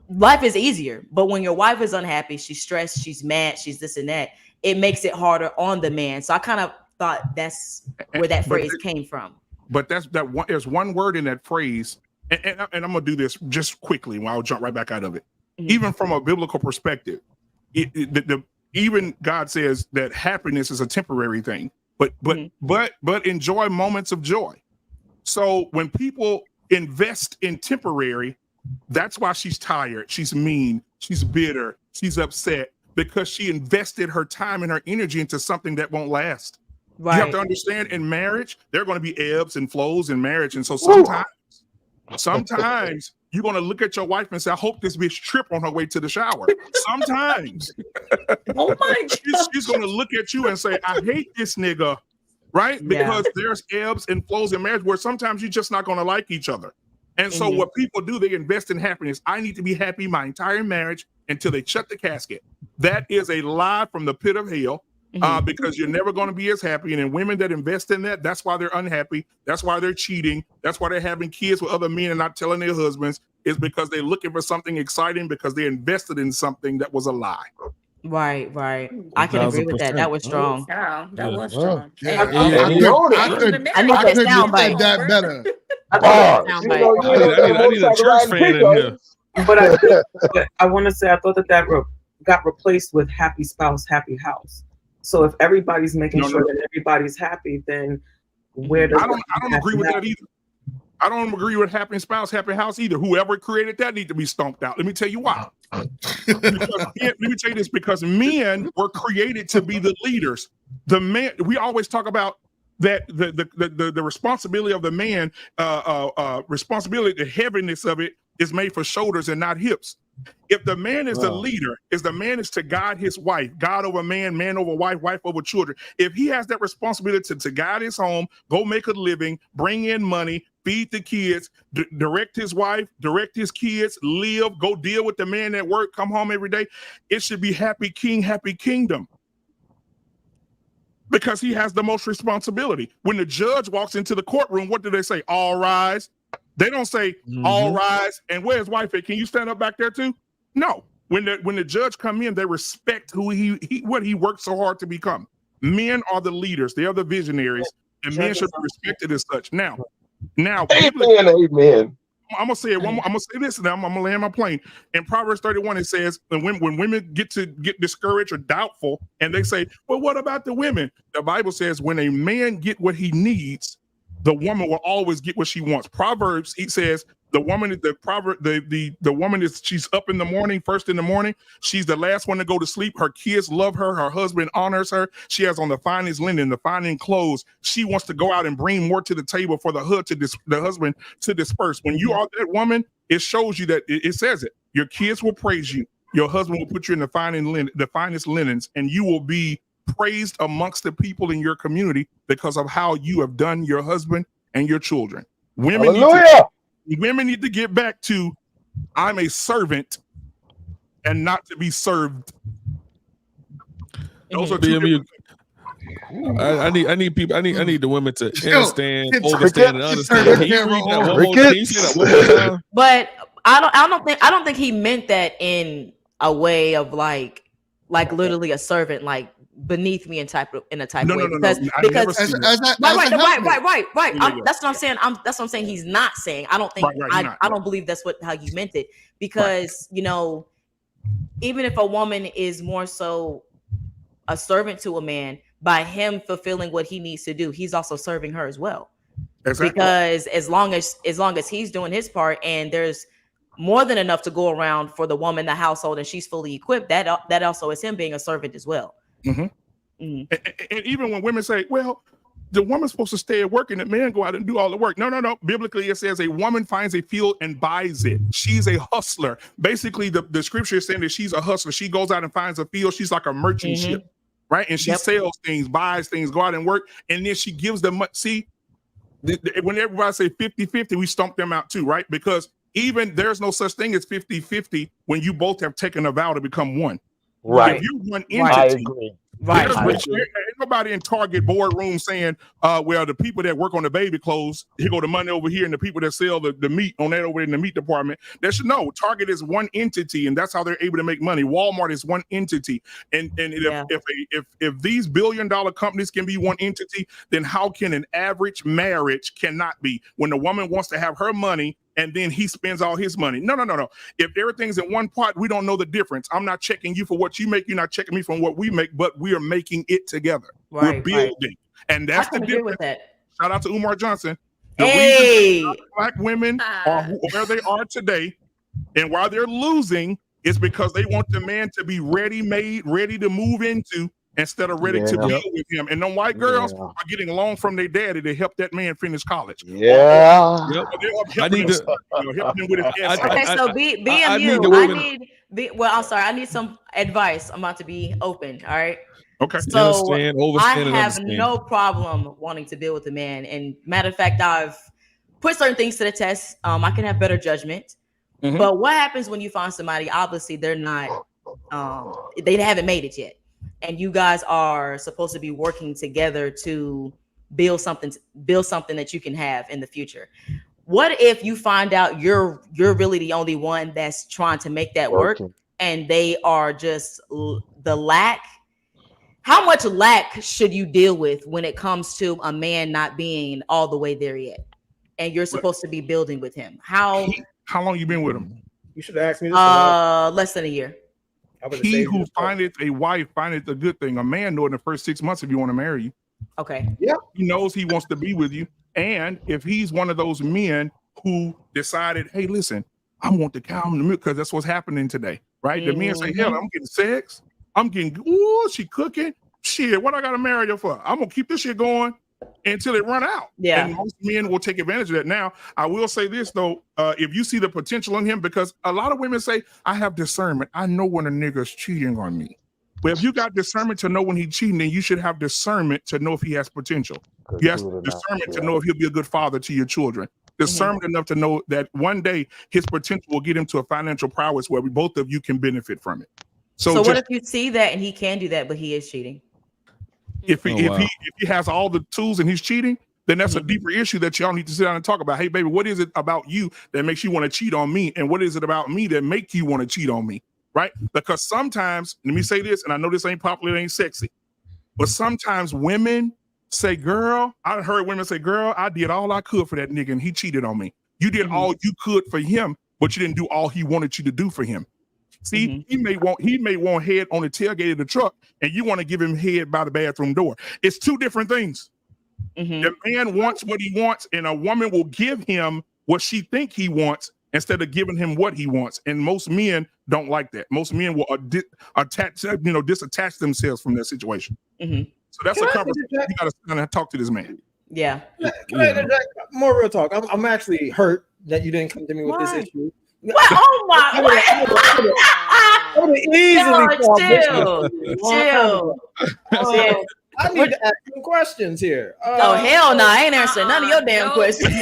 Speaker 2: life is easier. But when your wife is unhappy, she's stressed, she's mad, she's this and that, it makes it harder on the man. So I kind of thought that's where that phrase came from.
Speaker 14: But there's one word in that phrase, and I'm gonna do this just quickly while I'll jump right back out of it. Even from a biblical perspective, even God says that happiness is a temporary thing, but enjoy moments of joy. So when people invest in temporary, that's why she's tired, she's mean, she's bitter, she's upset, because she invested her time and her energy into something that won't last. Right. You have to understand, in marriage, there are going to be ebbs and flows in marriage. And so sometimes you're going to look at your wife and say, I hope this bitch trip on her way to the shower. Sometimes she's going to look at you and say, I hate this nigga, right? Because there's ebbs and flows in marriage where sometimes you're just not going to like each other. And so what people do, they invest in happiness. I need to be happy my entire marriage until they shut the casket. That is a lie from the pit of hell. Because you're never going to be as happy. And then women that invest in that, that's why they're unhappy. That's why they're cheating. That's why they're having kids with other men and not telling their husbands, is because they're looking for something exciting because they invested in something that was a lie.
Speaker 2: Right. I can agree with that. That was strong.
Speaker 11: Yeah, that was strong.
Speaker 15: I could have said that better.
Speaker 7: I need a church fan in here.
Speaker 9: But I want to say, I thought that got replaced with happy spouse, happy house. So if everybody's making sure that everybody's happy, then where does
Speaker 14: I don't agree with that either. I don't agree with happy spouse, happy house either. Whoever created that need to be stomped out. Let me tell you why. Let me tell you this, because men were created to be the leaders. The man, we always talk about that the responsibility of the man, responsibility, the heaviness of it is made for shoulders and not hips. If the man is the leader, the man is to guide his wife, God over man, man over wife, wife over children. If he has that responsibility to guide his home, go make a living, bring in money, feed the kids, direct his wife, direct his kids, live, go deal with the man at work, come home every day, it should be happy king, happy kingdom. Because he has the most responsibility. When the judge walks into the courtroom, what do they say? All rise. They don't say all rise. And where's wife at? Can you stand up back there too? No. When the judge come in, they respect who what he worked so hard to become. Men are the leaders. They are the visionaries, and men should be respected as such. Now,
Speaker 8: amen.
Speaker 14: I'm gonna say it one more. I'm gonna say this, and I'm gonna land my plane. In Proverbs 31, it says, when women get discouraged or doubtful, and they say, "Well, what about the women?" The Bible says, when a man get what he needs, the woman will always get what she wants. Proverbs, it says, The woman, the woman is, she's up in the morning, first in the morning. She's the last one to go to sleep. Her kids love her. Her husband honors her. She has on the finest linen, the finest clothes. She wants to go out and bring more to the table for the husband to disperse. When you are that woman, it shows you that it says it. Your kids will praise you. Your husband will put you in the finest linens, and you will be praised amongst the people in your community because of how you have done your husband and your children. Women need to get back to, I'm a servant and not to be served. Those are two different things.
Speaker 7: I need people. I need the women to understand, overstand, and understand. Can you read that one more? Can you say that one more time?
Speaker 2: But I don't think he meant that in a way of like literally a servant, like beneath me in a type way. Because right. That's what I'm saying. That's what I'm saying. He's not saying. I don't think. I don't believe that's how you meant it. Because even if a woman is more so a servant to a man, by him fulfilling what he needs to do, he's also serving her as well. Exactly. Because as long as he's doing his part and there's more than enough to go around for the woman, the household, and she's fully equipped, that also is him being a servant as well.
Speaker 14: And even when women say, well, the woman's supposed to stay at work and the man go out and do all the work. No. Biblically, it says a woman finds a field and buys it. She's a hustler. Basically, the scripture is saying that she's a hustler. She goes out and finds a field. She's like a merchant ship. Right. And she sells things, buys things, go out and work. And then she gives them much. See, when everybody say 50-50, we stomp them out too. Right. Because even there's no such thing as 50-50 when you both have taken a vow to become one.
Speaker 13: Right.
Speaker 14: If you're one entity,
Speaker 13: I agree.
Speaker 14: Ain't nobody in Target boardroom saying, well, the people that work on the baby clothes, here go the money over here, and the people that sell the meat on that over in the meat department. They should know Target is one entity, and that's how they're able to make money. Walmart is one entity, and if these billion-dollar companies can be one entity, then how can an average marriage cannot be? When the woman wants to have her money and then he spends all his money. No. If everything's in one pot, we don't know the difference. I'm not checking you for what you make. You're not checking me for what we make, but we are making it together. We're building. And that's the difference. With that. Shout out to Umar Johnson. The reason Black women are where they are today and why they're losing is because they want the man to be ready-made, ready to move into, instead of ready to deal with him. And them white girls are getting a loan from their daddy to help that man finish college. I need to help him with his
Speaker 2: okay, so BMU, I'm sorry, I need some advice. I'm about to be open. All right.
Speaker 14: Okay.
Speaker 2: So I have no problem wanting to build with a man. And matter of fact, I've put certain things to the test. I can have better judgment. But what happens when you find somebody, obviously they're not, they haven't made it yet. And you guys are supposed to be working together to build something that you can have in the future. What if you find out you're really the only one that's trying to make that work, and they are just the lack? How much lack should you deal with when it comes to a man not being all the way there yet, and you're supposed to be building with him? How
Speaker 14: long you been with him?
Speaker 10: You should ask me this.
Speaker 2: Less than a year.
Speaker 14: He who findeth a wife findeth a good thing. A man know in the first 6 months if you want to marry you.
Speaker 2: Okay.
Speaker 10: Yeah.
Speaker 14: He knows he wants to be with you. And if he's one of those men who decided, hey, listen, I want the cow in the milk, because that's what's happening today, right? The men say, hell, I'm getting sex. I'm getting, she cooking. Shit, what I got to marry her for? I'm going to keep this shit going until it run out.
Speaker 2: Yeah.
Speaker 14: And most men will take advantage of that. Now, I will say this, though. If you see the potential in him, because a lot of women say, I have discernment. I know when a nigga's cheating on me. Well, if you got discernment to know when he's cheating, then you should have discernment to know if he has potential. Yes, discernment to know if he'll be a good father to your children. Discernment enough to know that one day his potential will get him to a financial prowess where both of you can benefit from it.
Speaker 2: So what if you see that and he can do that, but he is cheating?
Speaker 14: If he has all the tools and he's cheating, then that's a deeper issue that y'all need to sit down and talk about. Hey, baby, what is it about you that makes you want to cheat on me? And what is it about me that make you want to cheat on me? Right? Because sometimes, let me say this, and I know this ain't popular, it ain't sexy, but sometimes women say, girl, I heard women say, girl, I did all I could for that nigga and he cheated on me. You did all you could for him, but you didn't do all he wanted you to do for him. See, he may want head on the tailgate of the truck, and you want to give him head by the bathroom door. It's two different things. The man wants what he wants, and a woman will give him what she think he wants instead of giving him what he wants. And most men don't like that. Most men will disattach themselves from that situation. So that's a conversation you got to sit down and talk to this man.
Speaker 2: Yeah.
Speaker 10: Can I interject? More real talk. I'm actually hurt that you didn't come to me with this issue.
Speaker 2: What? Oh my!
Speaker 10: I would easily
Speaker 2: chill.
Speaker 10: I need to ask some questions here.
Speaker 2: Oh hell no! I ain't answering none of your damn questions.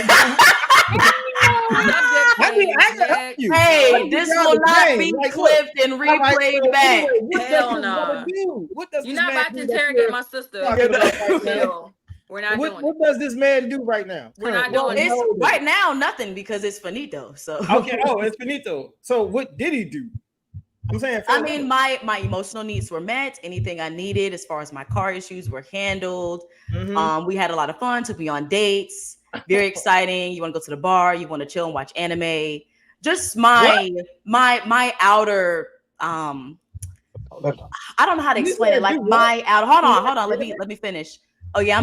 Speaker 2: Hey, this will not be clipped and replayed back.
Speaker 11: Hell no.
Speaker 10: What does
Speaker 11: You're
Speaker 10: this
Speaker 11: not
Speaker 10: man
Speaker 11: about to
Speaker 10: do
Speaker 11: interrogate my sister. No, we're not doing
Speaker 10: what does this man do right now?
Speaker 11: We're not
Speaker 2: Well,
Speaker 11: doing
Speaker 2: it's right now nothing because it's finito. So
Speaker 10: okay, it's finito. So what did he do? I'm saying,
Speaker 2: I mean, my emotional needs were met. Anything I needed as far as my car issues were handled. We had a lot of fun. Took me on dates. Very exciting. You want to go to the bar? You want to chill and watch anime? Just my outer. I don't know how to explain it. Like my outer. Hold on. Let me finish. Oh yeah,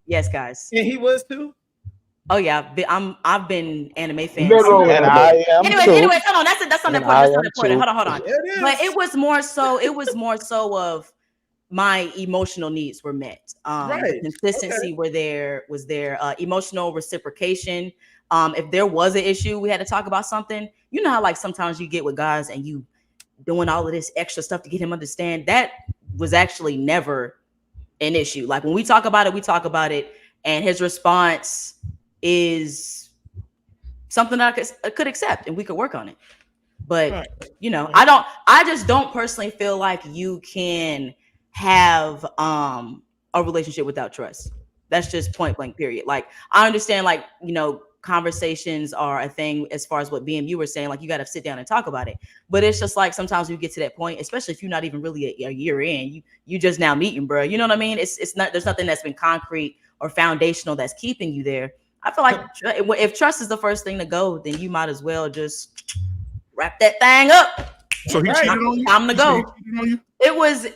Speaker 2: yes, guys.
Speaker 10: And he was too.
Speaker 2: Oh yeah, I've been anime fan.
Speaker 13: And I am too.
Speaker 2: Anyways, hold on. That's not important. That's not important. Hold on.
Speaker 10: It
Speaker 2: But it was more so of my emotional needs were met.
Speaker 10: Right.
Speaker 2: Consistency was there. Emotional reciprocation. If there was an issue, we had to talk about something. You know how like sometimes you get with guys and you doing all of this extra stuff to get him understand. That was actually never an issue. Like when we talk about it, we talk about it, and his response is something that I could accept and we could work on it. But you know, I just don't personally feel like you can have a relationship without trust. That's just point blank period. Like I understand, like, you know, conversations are a thing as far as what BMU were saying, like you got to sit down and talk about it. But it's just like sometimes we get to that point, especially if you're not even really a year in, you just now meeting, bro. You know what I mean? It's not, there's nothing that's been concrete or foundational that's keeping you there. I feel like if trust is the first thing to go, then you might as well just wrap that thing up.
Speaker 14: So he cheated on you?
Speaker 2: Time to go. It was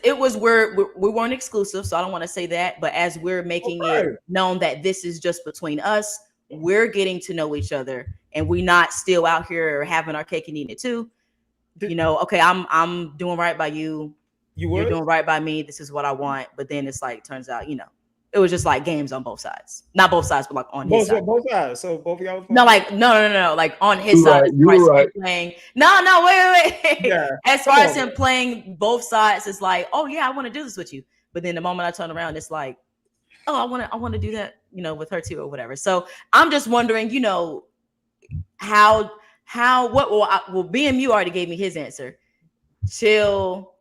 Speaker 2: we weren't exclusive, so I don't want to say that. But as we're making it known that this is just between us, we're getting to know each other, and we're not still out here having our cake and eating it too. You know, okay, I'm doing right by you. You're doing right by me. This is what I want. But then it's like turns out, you know, it was just like games on both sides. Not both sides, but like on his side.
Speaker 10: Both sides. So both of y'all.
Speaker 2: No, like no. Like on his side.
Speaker 8: Right.
Speaker 2: Playing. No, wait.
Speaker 10: Yeah.
Speaker 2: As far as him playing both sides, it's like, oh yeah, I want to do this with you. But then the moment I turn around, it's like, oh, I want to do that, you know, with her too or whatever. So I'm just wondering, you know, well, BMU already gave me his answer. Chill.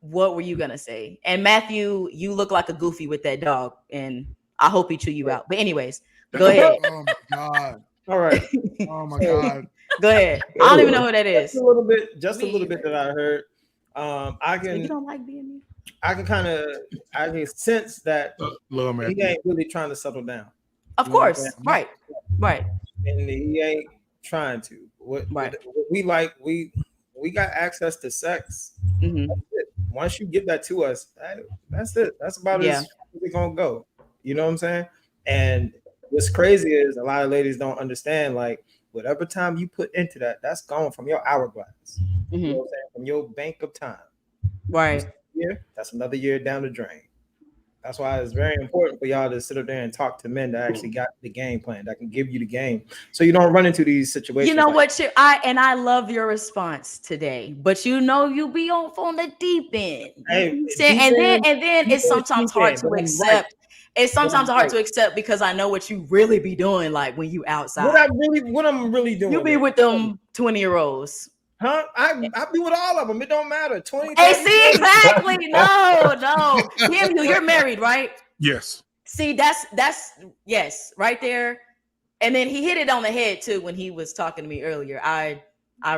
Speaker 2: What were you gonna say? And Matthew, you look like a goofy with that dog, and I hope he chew you out. But anyways, go ahead.
Speaker 15: Oh my god!
Speaker 10: All right.
Speaker 15: Oh my god!
Speaker 2: Go ahead. I don't even know who that is.
Speaker 10: Just a little bit that I heard. I can.
Speaker 2: So you don't like BMU?
Speaker 10: I can sense that he ain't really trying to settle down.
Speaker 2: Of course, right.
Speaker 10: And he ain't trying to. What we like, we got access to sex.
Speaker 2: Mm-hmm.
Speaker 10: Once you give that to us, that's it. That's about as we're gonna go. You know what I'm saying? And what's crazy is a lot of ladies don't understand. Like whatever time you put into that, that's gone from your hourglass.
Speaker 2: Mm-hmm.
Speaker 10: You know what I'm saying? From your bank of time.
Speaker 2: Right.
Speaker 10: That's another year down the drain. That's why it's very important for y'all to sit up there and talk to men that actually got the game plan, that can give you the game, so you don't run into these situations.
Speaker 2: You know what? I love your response today, but you know you be on the deep end. And then it's sometimes hard to accept. Right. It's sometimes hard to accept because I know what you really be doing, like when you outside.
Speaker 10: What I'm really doing?
Speaker 2: You be with them 20-year-olds.
Speaker 10: Huh? I be with all of them. It don't matter. 20.
Speaker 2: Hey, see, exactly. No. You're married, right?
Speaker 14: Yes.
Speaker 2: See, that's yes, right there. And then he hit it on the head too when he was talking to me earlier. I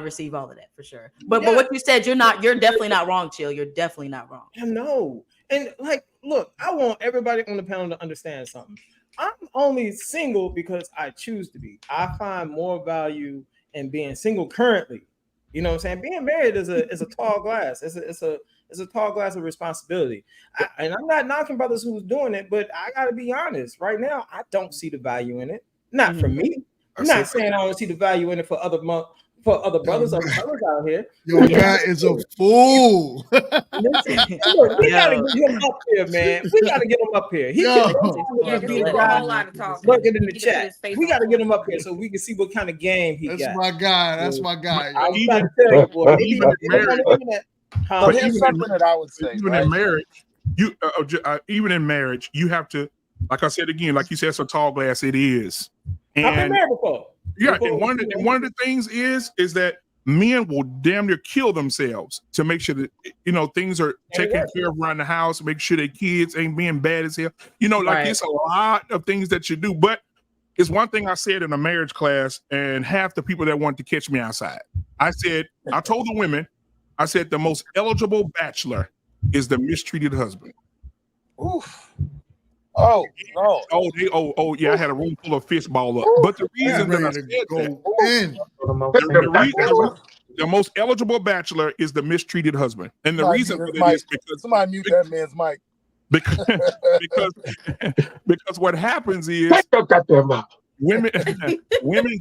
Speaker 2: receive all of that for sure. But what you said, you're definitely not wrong, Chill. You're definitely not wrong.
Speaker 10: I know. And like, look, I want everybody on the panel to understand something. I'm only single because I choose to be. I find more value in being single currently. You know what I'm saying? Being married is a tall glass. It's a tall glass of responsibility. And I'm not knocking brothers who's doing it, but I got to be honest. Right now, I don't see the value in it. Not for me, I'm not saying I don't see the value in it for other brothers, other fellas out here.
Speaker 15: Yo, Matt is a fool.
Speaker 10: Look, we gotta get him up here, man. We gotta get him up here. He
Speaker 15: Yo.
Speaker 10: can be the
Speaker 11: a
Speaker 10: guy.
Speaker 11: whole lot of talking.
Speaker 10: Look it in
Speaker 11: He
Speaker 10: the
Speaker 11: need to put
Speaker 10: chat.
Speaker 11: his face
Speaker 10: We
Speaker 11: on
Speaker 10: gotta get him
Speaker 11: point.
Speaker 10: up here so we can see what kind of game he
Speaker 15: That's
Speaker 10: got.
Speaker 15: my guy. That's my guy.
Speaker 10: I'm
Speaker 15: Yo.
Speaker 10: trying to tell you, boy. Maybe
Speaker 14: even in
Speaker 10: even on
Speaker 14: marriage,
Speaker 10: the internet.
Speaker 13: But
Speaker 14: but
Speaker 13: here's
Speaker 14: even
Speaker 13: something that I would say,
Speaker 14: even
Speaker 13: right?
Speaker 14: in marriage, you even in marriage, you have to, like I said again, like you said, it's a tall glass. It is,
Speaker 10: I've been
Speaker 14: and
Speaker 10: married before.
Speaker 14: yeah, and one of the things is that men will damn near kill themselves to make sure that things are taken care of around the house, make sure their kids ain't being bad as hell. Like it's a lot of things that you do, but it's one thing I said in a marriage class, and half the people that wanted to catch me outside. I told the women, I said the most eligible bachelor is the mistreated husband.
Speaker 13: Oof. Oh no.
Speaker 14: Yeah, I had a room full of fist ball up. But the reason that I said the most eligible bachelor is the mistreated husband. And the reason for that is because
Speaker 13: somebody mute that man's mic.
Speaker 14: Because what happens is women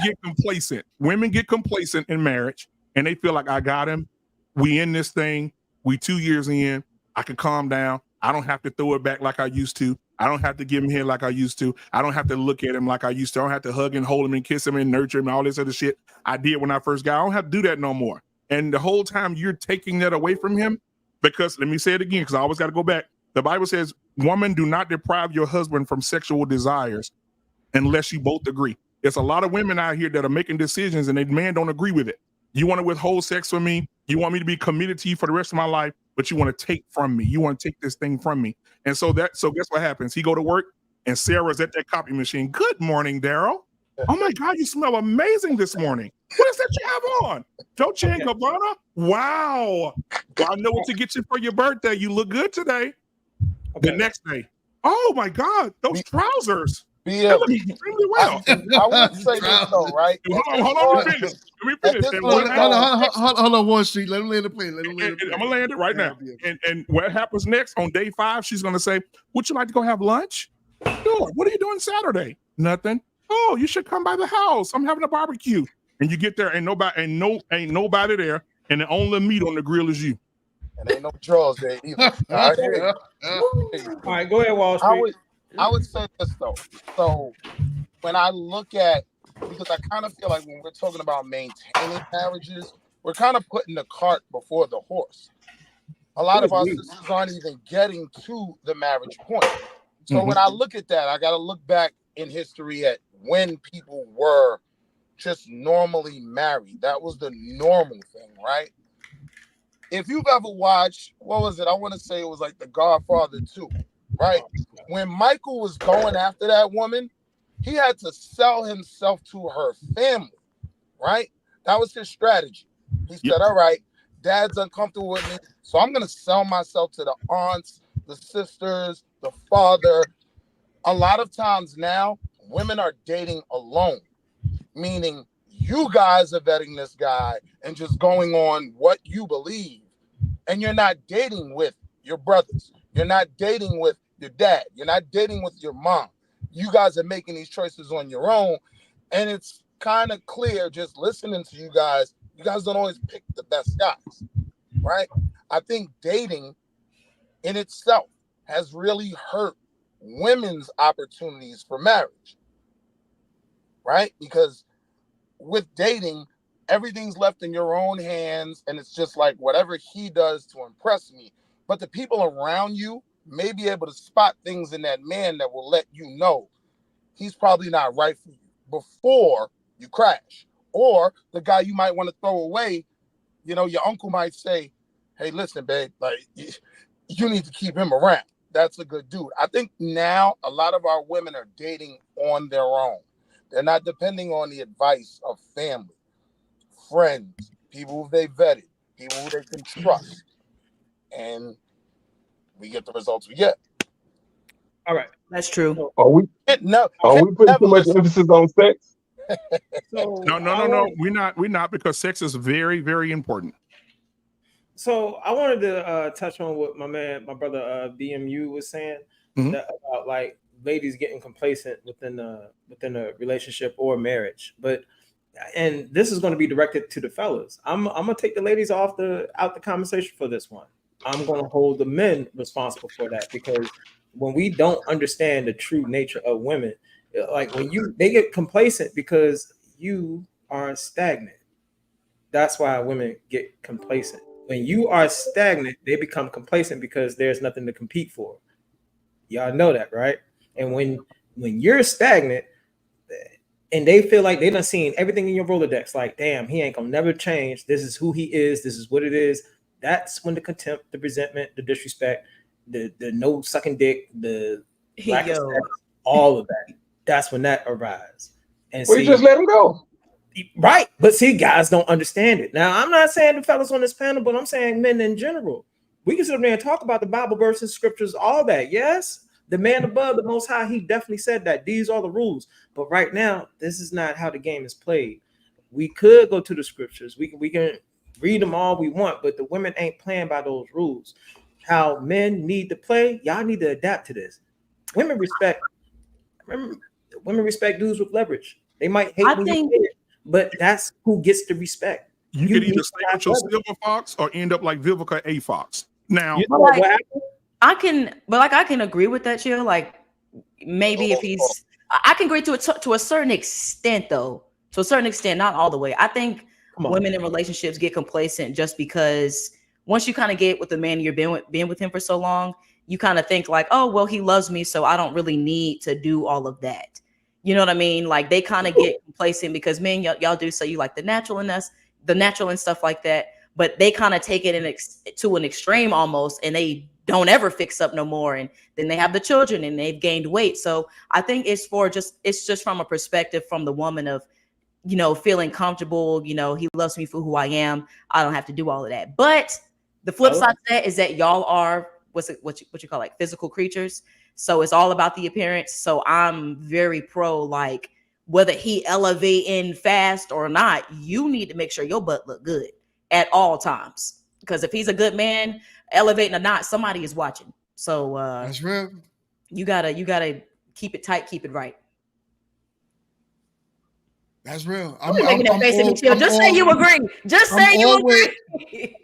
Speaker 14: get complacent. Women get complacent in marriage, and they feel like I got him. We in this thing. We 2 years in. I can calm down. I don't have to throw it back like I used to. I don't have to give him here like I used to. I don't have to look at him like I used to. I don't have to hug and hold him and kiss him and nurture him and all this other shit I did when I first got. I don't have to do that no more. And the whole time you're taking that away from him, because let me say it again, because I always got to go back. The Bible says, woman, do not deprive your husband from sexual desires unless you both agree. There's a lot of women out here that are making decisions and their man don't agree with it. You want to withhold sex from me. You want me to be committed to you for the rest of my life, but you want to take from me. You want to take this thing from me. And so guess what happens? He go to work and Sarah's at that copy machine. Good morning, Daryl. Oh my God, you smell amazing this morning. What is that you have on? Dolce & Gabbana? Wow. Well, I know what to get you for your birthday. You look good today. The next day, oh my God, those trousers. They look extremely well.
Speaker 13: I would say this though, right?
Speaker 14: Hold on, let me finish.
Speaker 15: Hold on, Wall Street. Let him land the plane.
Speaker 14: I'm gonna land it right now. And what happens next on day 5? She's gonna say, "Would you like to go have lunch?" Sure. What are you doing Saturday? Nothing. Oh, you should come by the house. I'm having a barbecue. And you get there, ain't nobody there, and the only meat on the grill is you.
Speaker 13: And ain't no draws there either. All
Speaker 10: right, go ahead, Wall Street.
Speaker 13: I would say this though. So when I look at, because I kind of feel like when we're talking about maintaining marriages, we're kind of putting the cart before the horse. A lot of our sisters aren't even getting to the marriage point. So when I look at that, I got to look back in history at when people were just normally married. That was the normal thing, right? If you've ever watched, what was it? I want to say it was like The Godfather 2, right? When Michael was going after that woman, he had to sell himself to her family, right? That was his strategy. He said, all right, dad's uncomfortable with me, so I'm going to sell myself to the aunts, the sisters, the father. A lot of times now, women are dating alone, meaning you guys are vetting this guy and just going on what you believe. And you're not dating with your brothers. You're not dating with your dad. You're not dating with your mom. You guys are making these choices on your own. And it's kind of clear just listening to you guys don't always pick the best guys, right? I think dating in itself has really hurt women's opportunities for marriage, right? Because with dating, everything's left in your own hands, and it's just like whatever he does to impress me. But the people around you may be able to spot things in that man that will let you know he's probably not right for you before you crash. Or the guy you might want to throw away, your uncle might say, hey, listen, babe, like you need to keep him around. That's a good dude. I think now a lot of our women are dating on their own. They're not depending on the advice of family, friends, people who they vetted, people who they can trust. And we get the results we get.
Speaker 10: All right.
Speaker 2: That's true.
Speaker 8: Are we putting too much emphasis on sex?
Speaker 14: No. We're not because sex is very, very important.
Speaker 10: So I wanted to touch on what my brother BMU was saying about like ladies getting complacent within a relationship or marriage. But and this is going to be directed to the fellas. I'm gonna take the ladies out the conversation for this one. I'm gonna hold the men responsible for that, because when we don't understand the true nature of women, like when they get complacent because you are stagnant. That's why women get complacent. When you are stagnant, they become complacent because there's nothing to compete for. Y'all know that, right? And when you're stagnant and they feel like they done seen everything in your Rolodex, like, damn, he ain't gonna never change. This is who he is. This is what it is. That's when the contempt, the resentment, the disrespect, the no sucking dick, the lack of sex, all of that. That's when that arises. And
Speaker 8: Well, you just let him go.
Speaker 10: Right. But see, guys don't understand it. Now, I'm not saying the fellas on this panel, but I'm saying men in general. We can sit there and talk about the Bible verses, scriptures, all that. Yes, the man above, the Most High, he definitely said that. These are the rules. But right now, this is not how the game is played. We could go to the scriptures. We can read them all we want, but the women ain't playing by those rules. How men need to play, y'all need to adapt to this. Women respect dudes with leverage. They might hate when you say it, but that's who gets the respect.
Speaker 14: You could either stay with your silver fox or end up like Vivica A. Fox. Now,
Speaker 2: I can agree with that, Chill. Like maybe if he's, I can agree to a certain extent, though. To a certain extent, not all the way. I think women in relationships get complacent just because once you kind of get with the man you've been with him for so long, you kind of think like, oh, well, he loves me, so I don't really need to do all of that. You know what I mean? Like they kind of get complacent because men, y'all do say you like the natural and stuff like that, but they kind of take it to an extreme almost, and they don't ever fix up no more. And then they have the children and they've gained weight. So I think it's just from a perspective from the woman of, you know, feeling comfortable, you know, he loves me for who I am. I don't have to do all of that. But the flip side of that is that y'all are what you call like physical creatures. So it's all about the appearance. So I'm very pro, like whether he elevating fast or not, you need to make sure your butt look good at all times. Because if he's a good man, elevating or not, somebody is watching. So
Speaker 15: that's real.
Speaker 2: You gotta keep it tight, keep it right.
Speaker 15: That's real.
Speaker 2: Just say you agree. Just say you agree.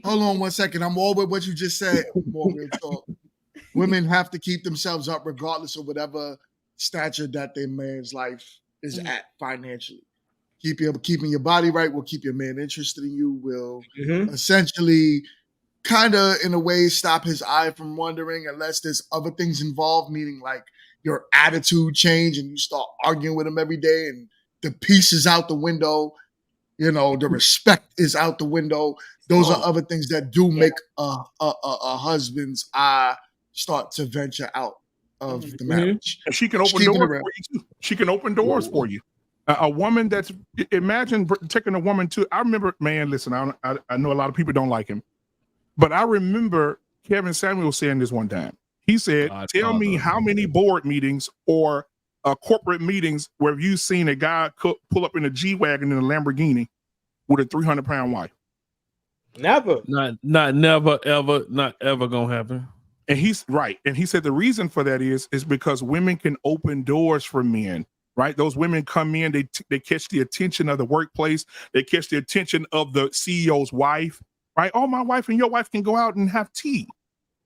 Speaker 15: Hold on one second. I'm all with what you just said. More real talk. Women have to keep themselves up regardless of whatever stature that their man's life is at financially. Keeping your body right will keep your man interested in you, will essentially kind of in a way stop his eye from wandering unless there's other things involved, meaning like your attitude change and you start arguing with him every day and the peace is out the window, you know, the respect is out the window. Those are other things that do make a husband's eye start to venture out of the marriage.
Speaker 14: And she can open doors for you too. She can open doors for you. A woman that's, imagine taking a woman to, I remember, man, listen, I know a lot of people don't like him, but I remember Kevin Samuel saying this one time. He said, tell me how many board meetings or corporate meetings where you've seen a guy pull up in a G-Wagon in a Lamborghini with a 300-pound wife.
Speaker 10: Never.
Speaker 7: Not never, ever, not ever gonna happen.
Speaker 14: And he's right. And he said the reason for that is because women can open doors for men, right? Those women come in, they catch the attention of the workplace. They catch the attention of the CEO's wife, right? Oh, my wife and your wife can go out and have tea,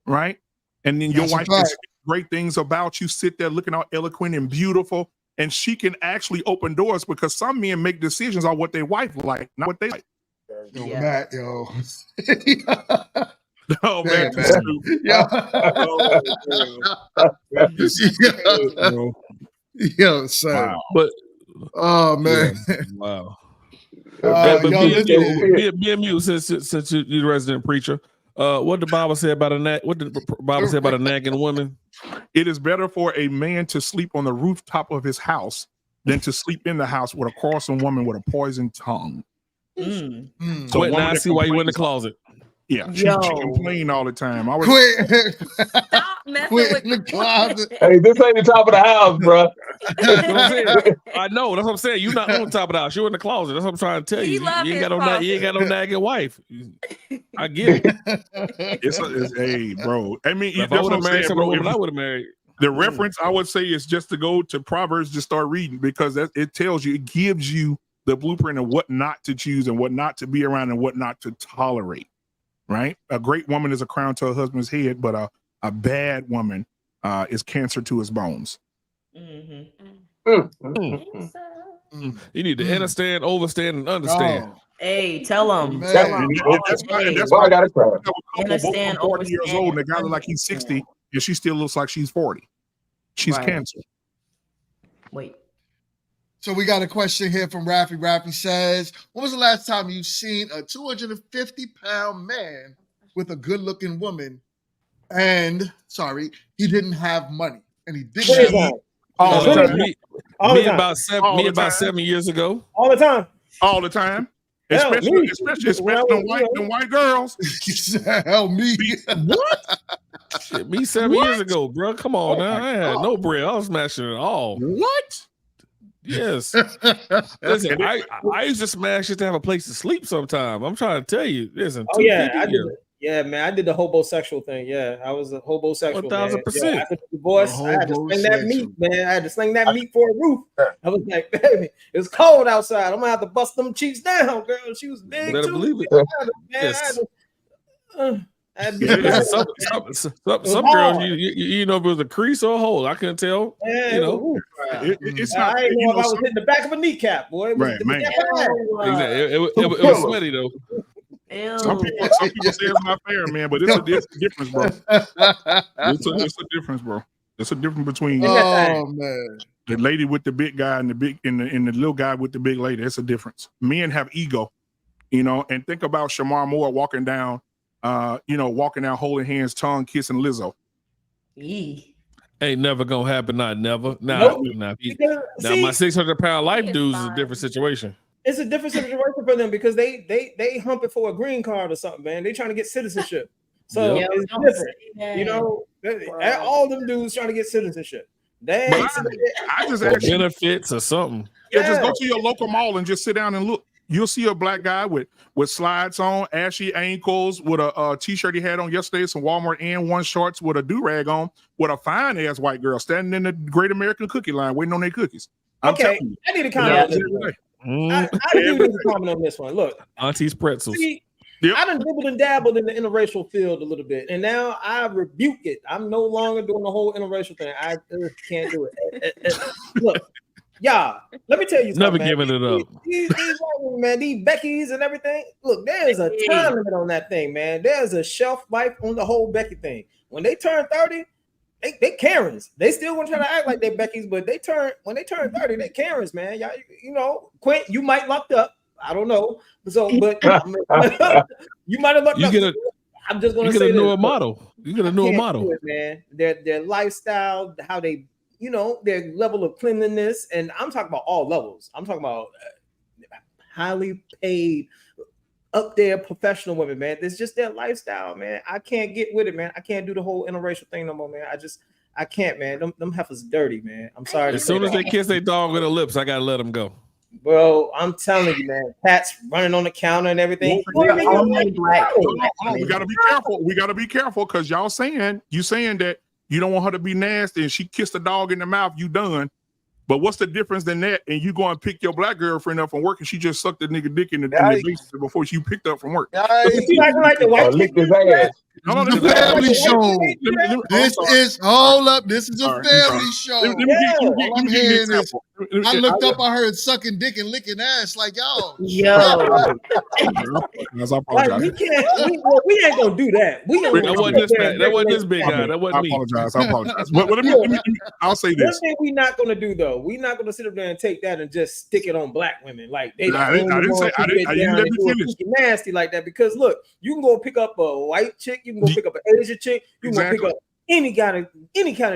Speaker 14: right? And then your wife can speak great things about you, sit there looking all eloquent and beautiful. And she can actually open doors because some men make decisions on what their wife like, not what they like.
Speaker 15: Yo, Matt, yo.
Speaker 14: Oh, man.
Speaker 15: Yo, son.
Speaker 7: Wow. But
Speaker 15: oh man.
Speaker 7: Yeah, wow. But be mute since you're the resident preacher. What the Bible say about a nag? What did the Bible say about a nagging woman?
Speaker 14: It is better for a man to sleep on the rooftop of his house than to sleep in the house with a quarrelsome woman with a poisoned tongue.
Speaker 7: So now I see why you in the closet.
Speaker 14: Yeah, she complained all the time. I was
Speaker 11: Stop messing with
Speaker 15: the closet.
Speaker 8: Hey, this ain't the top of the house, bro.
Speaker 7: I know. That's what I'm saying. You're not on top of the house. You're in the closet. That's what I'm trying to tell you. You ain't got no nagging wife. I get it.
Speaker 14: Hey, bro. I mean,
Speaker 7: if I would have married some woman, I would have married.
Speaker 14: The reference I would say is just to go to Proverbs, just start reading, because it tells you, it gives you the blueprint of what not to choose and what not to be around and what not to tolerate. Right? A great woman is a crown to her husband's head, but a bad woman is cancer to his bones.
Speaker 7: You need to understand, overstand, and understand.
Speaker 2: Hey, tell them.
Speaker 14: That's why I got a couple
Speaker 2: Understand,
Speaker 14: 40 years
Speaker 2: overstand,
Speaker 14: old, and the guy looks like he's 60, and she still looks like she's 40. She's cancer.
Speaker 2: Wait.
Speaker 15: So we got a question here from Raffy. Raffy says, when was the last time you seen a 250-pound man with a good-looking woman and, he didn't have money and he didn't have
Speaker 7: Me about 7 years ago.
Speaker 10: All the time.
Speaker 14: All the time. Especially them white girls.
Speaker 15: Hell, me.
Speaker 7: What? Shit, me 7 years ago, bro. Come on now. I had no bread. I was smashing it all.
Speaker 14: What?
Speaker 7: Yes. Listen, I used to smash just to have a place to sleep sometime. I'm trying to tell you. Listen.
Speaker 10: Oh, yeah. I did the homosexual thing. Yeah, I was a homosexual.
Speaker 7: 1,000%.
Speaker 10: After the divorce, I had to sling that meat, man. I had to sling that meat for a roof. I was like, baby, it's cold outside. I'm gonna have to bust them cheeks down, girl. She was big
Speaker 7: Better
Speaker 10: too.
Speaker 7: believe it.
Speaker 10: Yes.
Speaker 7: Some girls, you know, if it was a crease or a hole, I couldn't tell.
Speaker 10: Yeah,
Speaker 7: you know,
Speaker 14: it's
Speaker 10: not. I didn't know if I was hitting the back of a kneecap, boy. It was,
Speaker 14: right, man.
Speaker 7: Exactly. It was sweaty though.
Speaker 14: Some people say it's not fair, man, but it's a difference, bro. It's a difference, bro. It's a difference between the lady with the big guy and the little guy with the big lady. It's a difference. Men have ego, you know. And think about Shamar Moore walking down holding hands, tongue kissing Lizzo.
Speaker 7: Ain't never gonna happen. Not never. Now my 600-pound life dudes is a different situation.
Speaker 10: It's a different situation for them because they hump it for a green card or something, man. They trying to get citizenship. So it's different. You know, all them dudes trying to get citizenship. I
Speaker 14: just
Speaker 7: actually benefits or something.
Speaker 14: Yeah, just go to your local mall and just sit down and look. You'll see a black guy with slides on, ashy ankles, with a t-shirt he had on yesterday, some Walmart and1 shorts with a do-rag on, with a fine ass white girl standing in the Great American Cookie line waiting on their cookies.
Speaker 10: I need to comment. I do need to comment on this one. Look,
Speaker 7: Auntie's pretzels.
Speaker 10: See, I done dibbled and dabbled in the interracial field a little bit, and now I rebuke it. I'm no longer doing the whole interracial thing. I can't do it. Look, y'all, let me tell you something.
Speaker 7: Never giving it up.
Speaker 10: These man, these Beckys and everything. Look, there's a time limit on that thing, man. There's a shelf life on the whole Becky thing. When they turn 30, they Karens. They still gonna try to act like they Beckys, but when they turn 30, they Karens, man. Y'all, you know, Quint, you might locked up. I don't know. So, but you might have looked up. I'm just gonna say
Speaker 7: a newer model. You get a newer model,
Speaker 10: man. Their lifestyle, how they, you know, their level of cleanliness, and I'm talking about all levels. I'm talking about highly paid, up there professional women, man. It's just their lifestyle, man. I can't get with it, man. I can't do the whole interracial thing no more, man. I can't, man. Them heifers dirty, man. I'm sorry.
Speaker 7: As soon as they kiss their dog with their lips, I gotta let them go.
Speaker 10: Bro, I'm telling you, man. Cats running on the counter and everything.
Speaker 14: We gotta be careful. We gotta be careful because you saying that you don't want her to be nasty and she kissed the dog in the mouth, you done. But what's the difference than that? And you go and pick your black girlfriend up from work and she just sucked the nigga dick in the basement before she picked up from work.
Speaker 8: Licked his ass.
Speaker 15: This is a family show. This is a family show. All I'm hearing is, I looked up, I heard sucking dick and licking ass like y'all.
Speaker 10: Like, we ain't gonna do that.
Speaker 7: That wasn't this big guy. That wasn't me.
Speaker 14: I apologize. I'll say this.
Speaker 10: One thing we're not gonna do though, we're not gonna sit up there and take that and just stick it on black women. Like they nasty like that. Because look, you can go pick up a white chick, you can go pick up an Asian chick, you can go pick up any kind of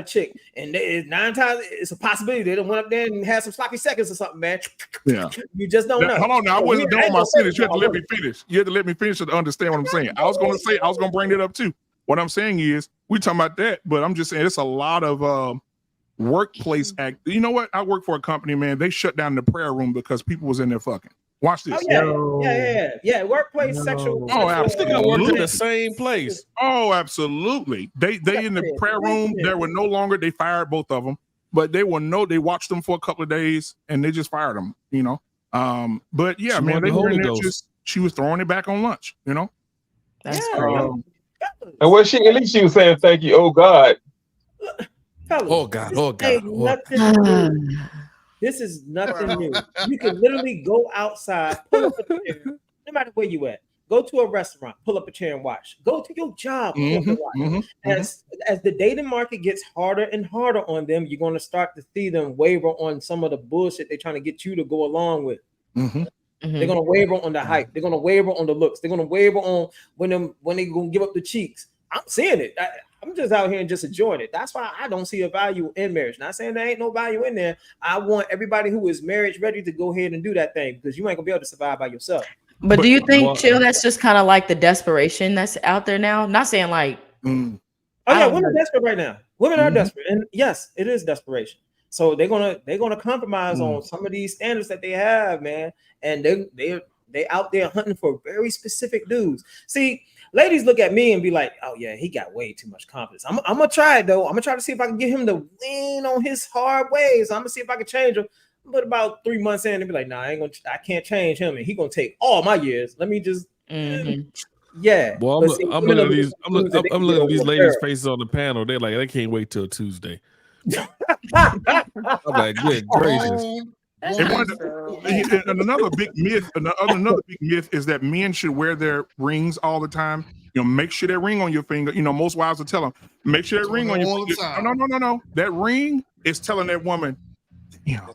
Speaker 10: chick, and 9 times it's a possibility they don't went up there and had some sloppy seconds or something, man.
Speaker 14: Yeah,
Speaker 10: you just don't know.
Speaker 14: Hold on, now I wasn't done my sentence. You have to let me finish. You have to let me finish to understand what I'm saying. I was gonna bring it up too. What I'm saying is, we talking about that, but I'm just saying it's a lot of workplace act. You know what? I work for a company, man. They shut down the prayer room because people was in there fucking. Watch
Speaker 10: Oh
Speaker 14: this.
Speaker 10: yeah. Workplace sexual.
Speaker 14: Oh,
Speaker 7: I work at the
Speaker 14: absolutely.
Speaker 7: same place.
Speaker 14: Oh, absolutely. They in the prayer room. There were no longer. They fired both of them, but they watched them for a couple of days and they just fired them. You know. But yeah,
Speaker 7: She
Speaker 14: man,
Speaker 7: wanted
Speaker 14: they
Speaker 7: the
Speaker 14: were in
Speaker 7: Holy
Speaker 14: there
Speaker 7: Ghost.
Speaker 14: she was throwing it back on lunch. You know.
Speaker 2: That's
Speaker 8: And well, at least she was saying thank you, oh God.
Speaker 10: Fellas,
Speaker 7: Oh God,
Speaker 10: this
Speaker 7: oh God,
Speaker 10: ain't
Speaker 7: oh
Speaker 10: nothing new. This is nothing new. You can literally go outside, pull up a chair, no matter where you at. Go to a restaurant, pull up a chair and watch. Go to your job, pull up and watch. As the dating market gets harder and harder on them, you're going to start to see them waver on some of the bullshit they're trying to get you to go along with. They're gonna waver on the hype. They're gonna waver on the looks. They're gonna waver on when they're gonna give up the cheeks. I'm seeing it. I'm just out here and just enjoying it. That's why I don't see a value in marriage. Not saying there ain't no value in there. I want everybody who is marriage ready to go ahead and do that thing because you ain't gonna be able to survive by yourself.
Speaker 2: But do you think, Chill, that's just kind of like the desperation that's out there now? Not saying like,
Speaker 10: oh yeah, women are desperate right now. Women are desperate, and yes, it is desperation. So they're gonna compromise on some of these standards that they have, man. And they out there hunting for very specific dudes. See, ladies look at me and be like, "Oh yeah, he got way too much confidence." I'm gonna try it though. I'm gonna try to see if I can get him to lean on his hard ways. I'm gonna see if I can change him. But about 3 months in, and be like, "Nah, I can't change him, and he gonna take all my years. Let me just." Yeah.
Speaker 7: Well, I'm looking at these. I'm looking at these ladies' faces on the panel. They're like, they can't wait till Tuesday. I'm like, good gracious.
Speaker 14: And another big myth is that men should wear their rings all the time. You know, make sure that ring on your finger. You know, most wives will tell them, make sure that ring on your finger. No. That ring is telling that woman, you know,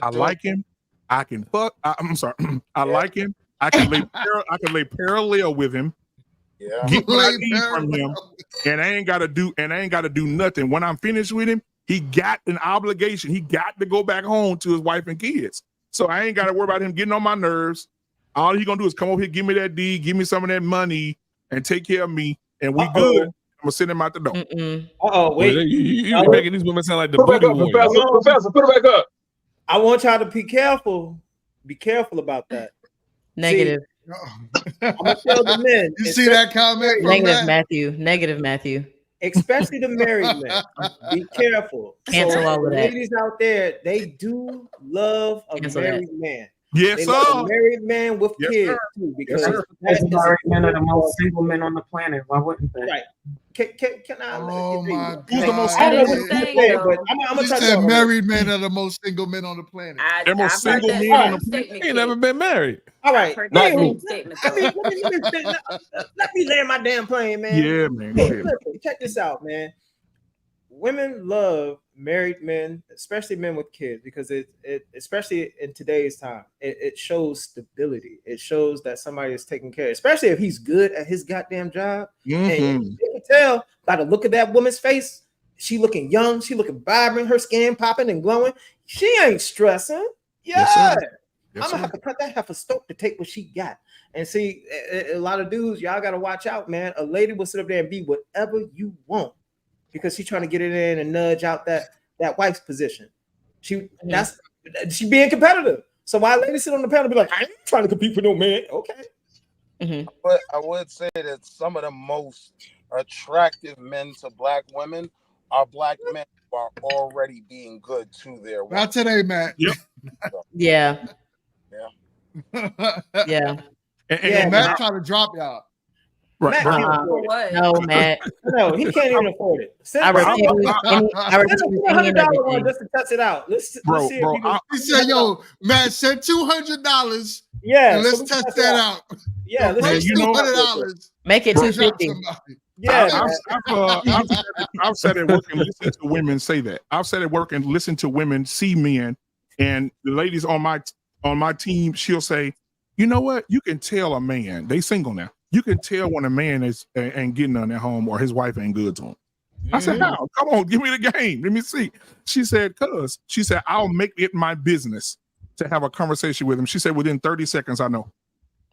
Speaker 14: I like him. I can fuck. I'm sorry. I like him. I can lay parallel with him.
Speaker 13: Yeah.
Speaker 14: Get what I need from him, and I ain't gotta do nothing. When I'm finished with him, he got an obligation. He got to go back home to his wife and kids. So I ain't gotta worry about him getting on my nerves. All he gonna do is come over here, give me that D, give me some of that money, and take care of me, and we good. I'm gonna send him out the door.
Speaker 10: Wait.
Speaker 7: You're making these women sound like the booty warriors.
Speaker 8: Professor, put it back up.
Speaker 10: I want y'all to be careful. Be careful about that.
Speaker 2: Negative.
Speaker 10: I'm gonna tell the men.
Speaker 15: You see that comment?
Speaker 2: Negative, Matthew.
Speaker 10: Especially the married men. Be careful.
Speaker 2: Cancel all of that.
Speaker 10: Ladies out there, they do love a married man.
Speaker 14: Yes,
Speaker 10: they
Speaker 14: sir.
Speaker 10: love a married man with kids too, because
Speaker 9: married men are the most single men on the planet. Why wouldn't they?
Speaker 10: Right. Can I?
Speaker 15: Oh my God!
Speaker 14: Who's the most
Speaker 9: single?
Speaker 10: I'm gonna
Speaker 15: She
Speaker 10: tell
Speaker 15: said
Speaker 10: you.
Speaker 15: married men are the most single men on the planet.
Speaker 14: They're most single men on the planet.
Speaker 7: Ain't never been married.
Speaker 10: All right.
Speaker 8: Not me.
Speaker 10: Let me land my damn plane, man.
Speaker 14: Yeah, man.
Speaker 10: Listen, check this out, man. Women love married men, especially men with kids, because it especially in today's time, it shows stability. It shows that somebody is taking care, especially if he's good at his goddamn job. And you can tell by the look of that woman's face, she looking young, she looking vibrant, her skin popping and glowing. She ain't stressing. Yeah. I'm gonna have to cut that heifer stoke to take what she got. And see, a lot of dudes, y'all gotta watch out, man. A lady will sit up there and be whatever you want, because she's trying to get it in and nudge out that wife's position. She being competitive. So why ladies sit on the panel and be like, I ain't trying to compete for no man. Okay.
Speaker 13: But I would say that some of the most attractive men to black women are black men who are already being good to their women.
Speaker 15: Not today, Matt.
Speaker 14: Yep.
Speaker 2: Yeah.
Speaker 15: And Matt trying to drop y'all.
Speaker 14: Right.
Speaker 2: No, Matt.
Speaker 10: No, he can't even afford it.
Speaker 2: I refuse
Speaker 10: $100 one just to test it out. Let's see if
Speaker 15: he said, "Yo, Matt, send $200.
Speaker 10: Yeah,
Speaker 15: and let's test that out.
Speaker 10: Yeah, let's
Speaker 15: $200.
Speaker 2: Make it $250.
Speaker 10: Yeah,
Speaker 14: I've sat at work and listened to women say that. I've sat at work and listened to women see men, and the ladies on my team, she'll say, "You know what? You can tell a man, they single now. You can tell when a man is ain't getting on their home or his wife ain't good to him." I said, "How? Come on, give me the game. Let me see." She said, "I'll make it my business to have a conversation with him." She said, "Within 30 seconds, I know."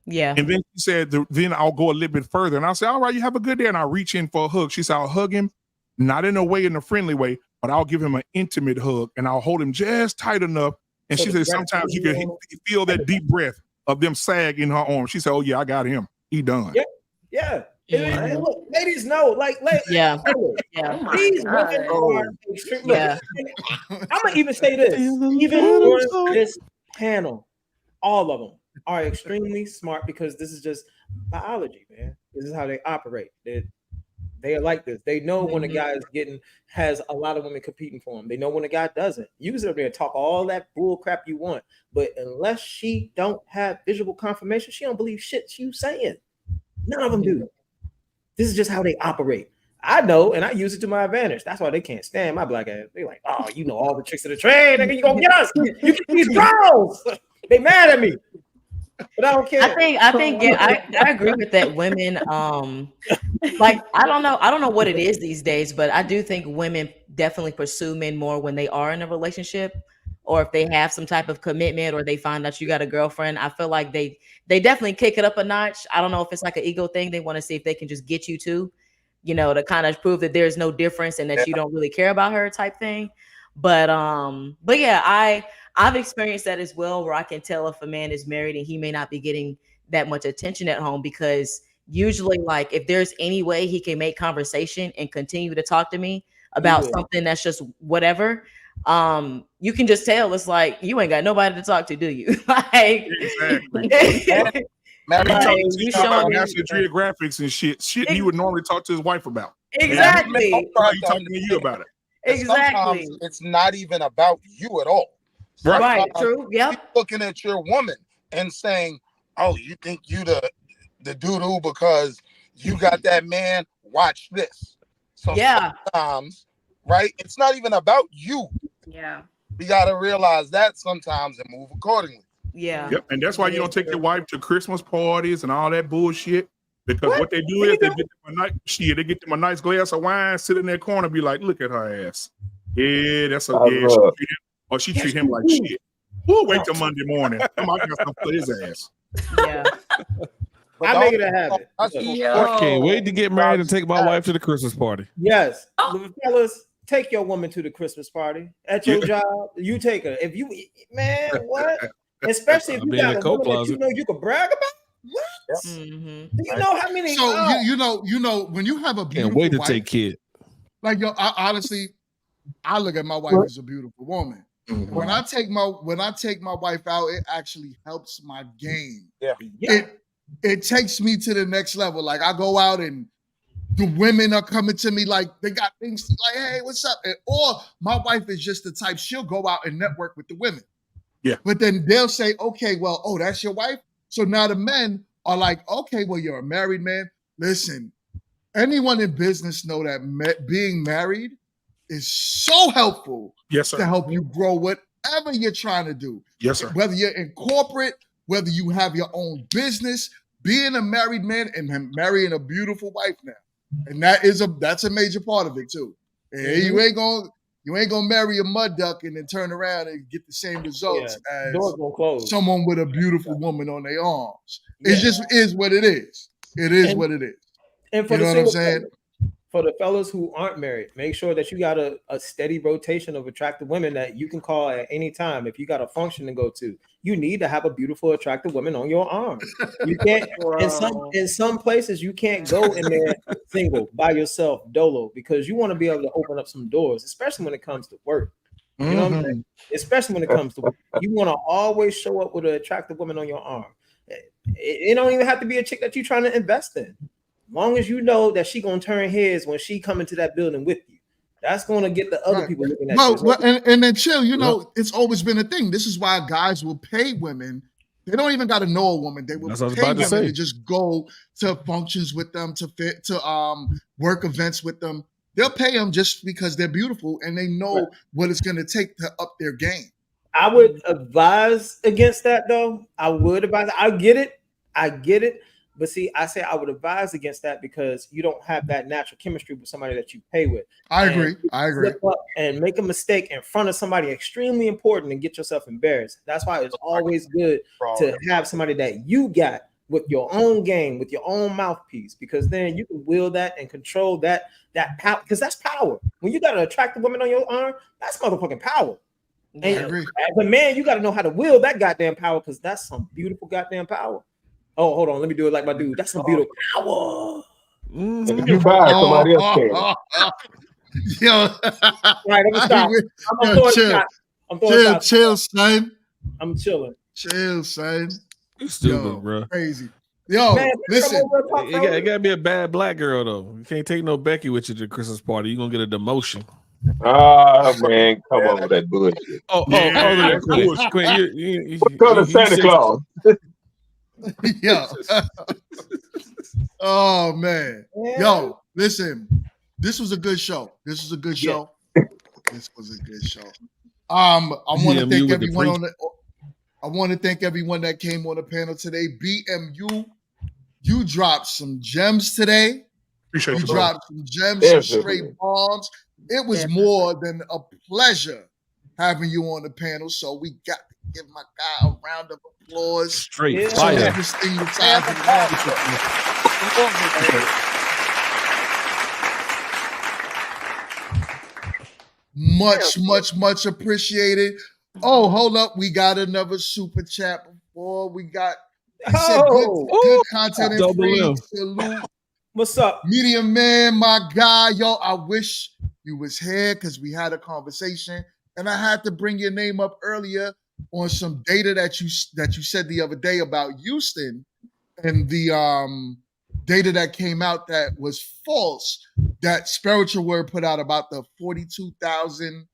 Speaker 2: Yeah.
Speaker 14: And then she said, "Then I'll go a little bit further." And I'll say, "All right, you have a good day." And I'll reach in for a hug. She said, "I'll hug him, not in a friendly way, but I'll give him an intimate hug and I'll hold him just tight enough." And she said, "Sometimes you can feel that deep breath of them sag in her arm. She said, "Oh yeah, I got him. He done."
Speaker 10: Yeah. And look, ladies know,
Speaker 2: Yeah.
Speaker 10: these women are extreme. Look,
Speaker 2: Yeah.
Speaker 10: I'm gonna even say this, even on this panel, all of them are extremely smart because this is just biology, man. This is how they operate. They are like this. They know when a guy has a lot of women competing for him. They know when a guy doesn't. You can sit up there and talk all that bull crap you want, but unless she don't have visual confirmation, she don't believe shit you saying. None of them do. This is just how they operate. I know, and I use it to my advantage. That's why they can't stand my black ass. They like, oh, you know all the tricks of the trade. Nigga, you gonna get us? You get these girls. They mad at me, but I don't care.
Speaker 2: I think, yeah, I agree with that. Women, like, I don't know what it is these days, but I do think women definitely pursue men more when they are in a relationship, or if they have some type of commitment, or they find out you got a girlfriend. I feel like they definitely kick it up a notch. I don't know if it's like an ego thing. They want to see if they can just get you to, to kind of prove that there's no difference and that you don't really care about her, type thing. But yeah, I've experienced that as well, where I can tell if a man is married and he may not be getting that much attention at home, because usually, like, if there's any way he can make conversation and continue to talk to me about something that's just whatever, you can just tell it's like, you ain't got nobody to talk to, do you? Like,
Speaker 14: exactly.
Speaker 2: You showing
Speaker 14: National Geographics and shit he would normally talk to his wife about.
Speaker 2: Exactly.
Speaker 14: He talking to you about it.
Speaker 2: Exactly.
Speaker 13: Sometimes it's not even about you at all.
Speaker 2: Right. True. Yep.
Speaker 13: You're looking at your woman and saying, "Oh, you think you the doo-doo because you got that man? Watch this." So sometimes, right? It's not even about you.
Speaker 11: Yeah.
Speaker 13: We gotta realize that sometimes and move accordingly.
Speaker 2: Yeah.
Speaker 14: Yep. And that's why you don't take your wife to Christmas parties and all that bullshit. Because what they do is they get them a nice glass of wine, sit in their corner, be like, "Look at her ass. Yeah, that's a she treat him like shit. We'll wait till Monday morning. I got something for his ass."
Speaker 2: Yeah.
Speaker 10: I make it a habit.
Speaker 7: I can't wait to get married and take my wife to the Christmas party.
Speaker 10: Yes, fellas, take your woman to the Christmas party at your job. You take her. If you, man, what? Especially if you got a woman that you know you can brag about. What? Do you know how many?
Speaker 15: So you know when you have a beautiful
Speaker 7: Can't wait to
Speaker 15: wife,
Speaker 7: take kid.
Speaker 15: like, yo, honestly, I look at my wife as a beautiful woman. When I take my wife out, it actually helps my game. It takes me to the next level. Like, I go out and the women are coming to me like they got things like, "Hey, what's up?" Or my wife is just the type, she'll go out and network with the women.
Speaker 14: Yeah.
Speaker 15: But then they'll say, "Okay, well, oh, that's your wife?" So now the men are like, "Okay, well, you're a married man." Listen, anyone in business know that being married is so helpful to help you grow whatever you're trying to do.
Speaker 14: Yes, sir.
Speaker 15: Whether you're in corporate, whether you have your own business, being a married man and marrying a beautiful wife now. And that's a major part of it too. And you ain't gonna marry a mud duck and then turn around and get the same results as someone with a beautiful woman on their arms. It just is what it is. It is what it is.
Speaker 10: And for
Speaker 15: you know what I'm saying?
Speaker 10: For the fellas who aren't married, make sure that you got a steady rotation of attractive women that you can call at any time. If you got a function to go to, you need to have a beautiful, attractive woman on your arm. You can't in some places you can't go in there single by yourself, dolo, because you want to be able to open up some doors, especially when it comes to work. You know what I'm saying? Especially when it comes to work. You want to always show up with an attractive woman on your arm. It don't even have to be a chick that you're trying to invest in. Long as you know that she gonna turn heads when she come into that building with you, that's gonna get the other people looking at you.
Speaker 15: Well, and then chill. It's always been a thing. This is why guys will pay women. They don't even got to know a woman. They will pay women to just go to functions with them, to work events with them. They'll pay them just because they're beautiful and they know what it's gonna take to up their game.
Speaker 10: I would advise against that, though. I would advise. I get it. But see, I say I would advise against that because you don't have that natural chemistry with somebody that you pay with.
Speaker 15: I agree.
Speaker 10: Slip up and make a mistake in front of somebody extremely important and get yourself embarrassed. That's why it's always good to have somebody that you got with your own game, with your own mouthpiece, because then you can wield that and control that power. Because that's power. When you got an attractive woman on your arm, that's motherfucking power. And as a man, you got to know how to wield that goddamn power because that's some beautiful goddamn power. Oh, hold on. Let me do it like my dude. That's some beautiful power.
Speaker 8: If you buy it, somebody else can.
Speaker 15: Yo,
Speaker 10: all right, I'm gonna stop. I'm throwing a shot. I'm throwing shots.
Speaker 15: Chill, son.
Speaker 10: I'm chilling.
Speaker 15: Chill, son.
Speaker 7: You stupid, bro.
Speaker 15: Crazy. Yo,
Speaker 10: Man,
Speaker 15: listen.
Speaker 7: It gotta be a bad black girl though. You can't take no Becky with you to the Christmas party. You're gonna get a demotion.
Speaker 8: Ah, man, come on with that bullshit.
Speaker 7: Quinn,
Speaker 8: what color Santa Claus?
Speaker 15: Yo. Oh man. Yo, listen. This was a good show. This was a good show. I want to thank everyone on the. I want to thank everyone that came on the panel today. BMU, you dropped some gems today.
Speaker 14: Appreciate you.
Speaker 15: Dropped some gems, some straight bombs. It was more than a pleasure having you on the panel. So we got to give my guy a round of applause.
Speaker 7: Straight fire.
Speaker 15: Much appreciated. Oh, hold up. We got another super chat before we got good content and free. Salute.
Speaker 10: What's up?
Speaker 15: Medium Man, my guy. Yo, I wish you was here because we had a conversation and I had to bring your name up earlier on some data that you said the other day about Houston and the data that came out that was false, that Spiritual Word put out about the 42,000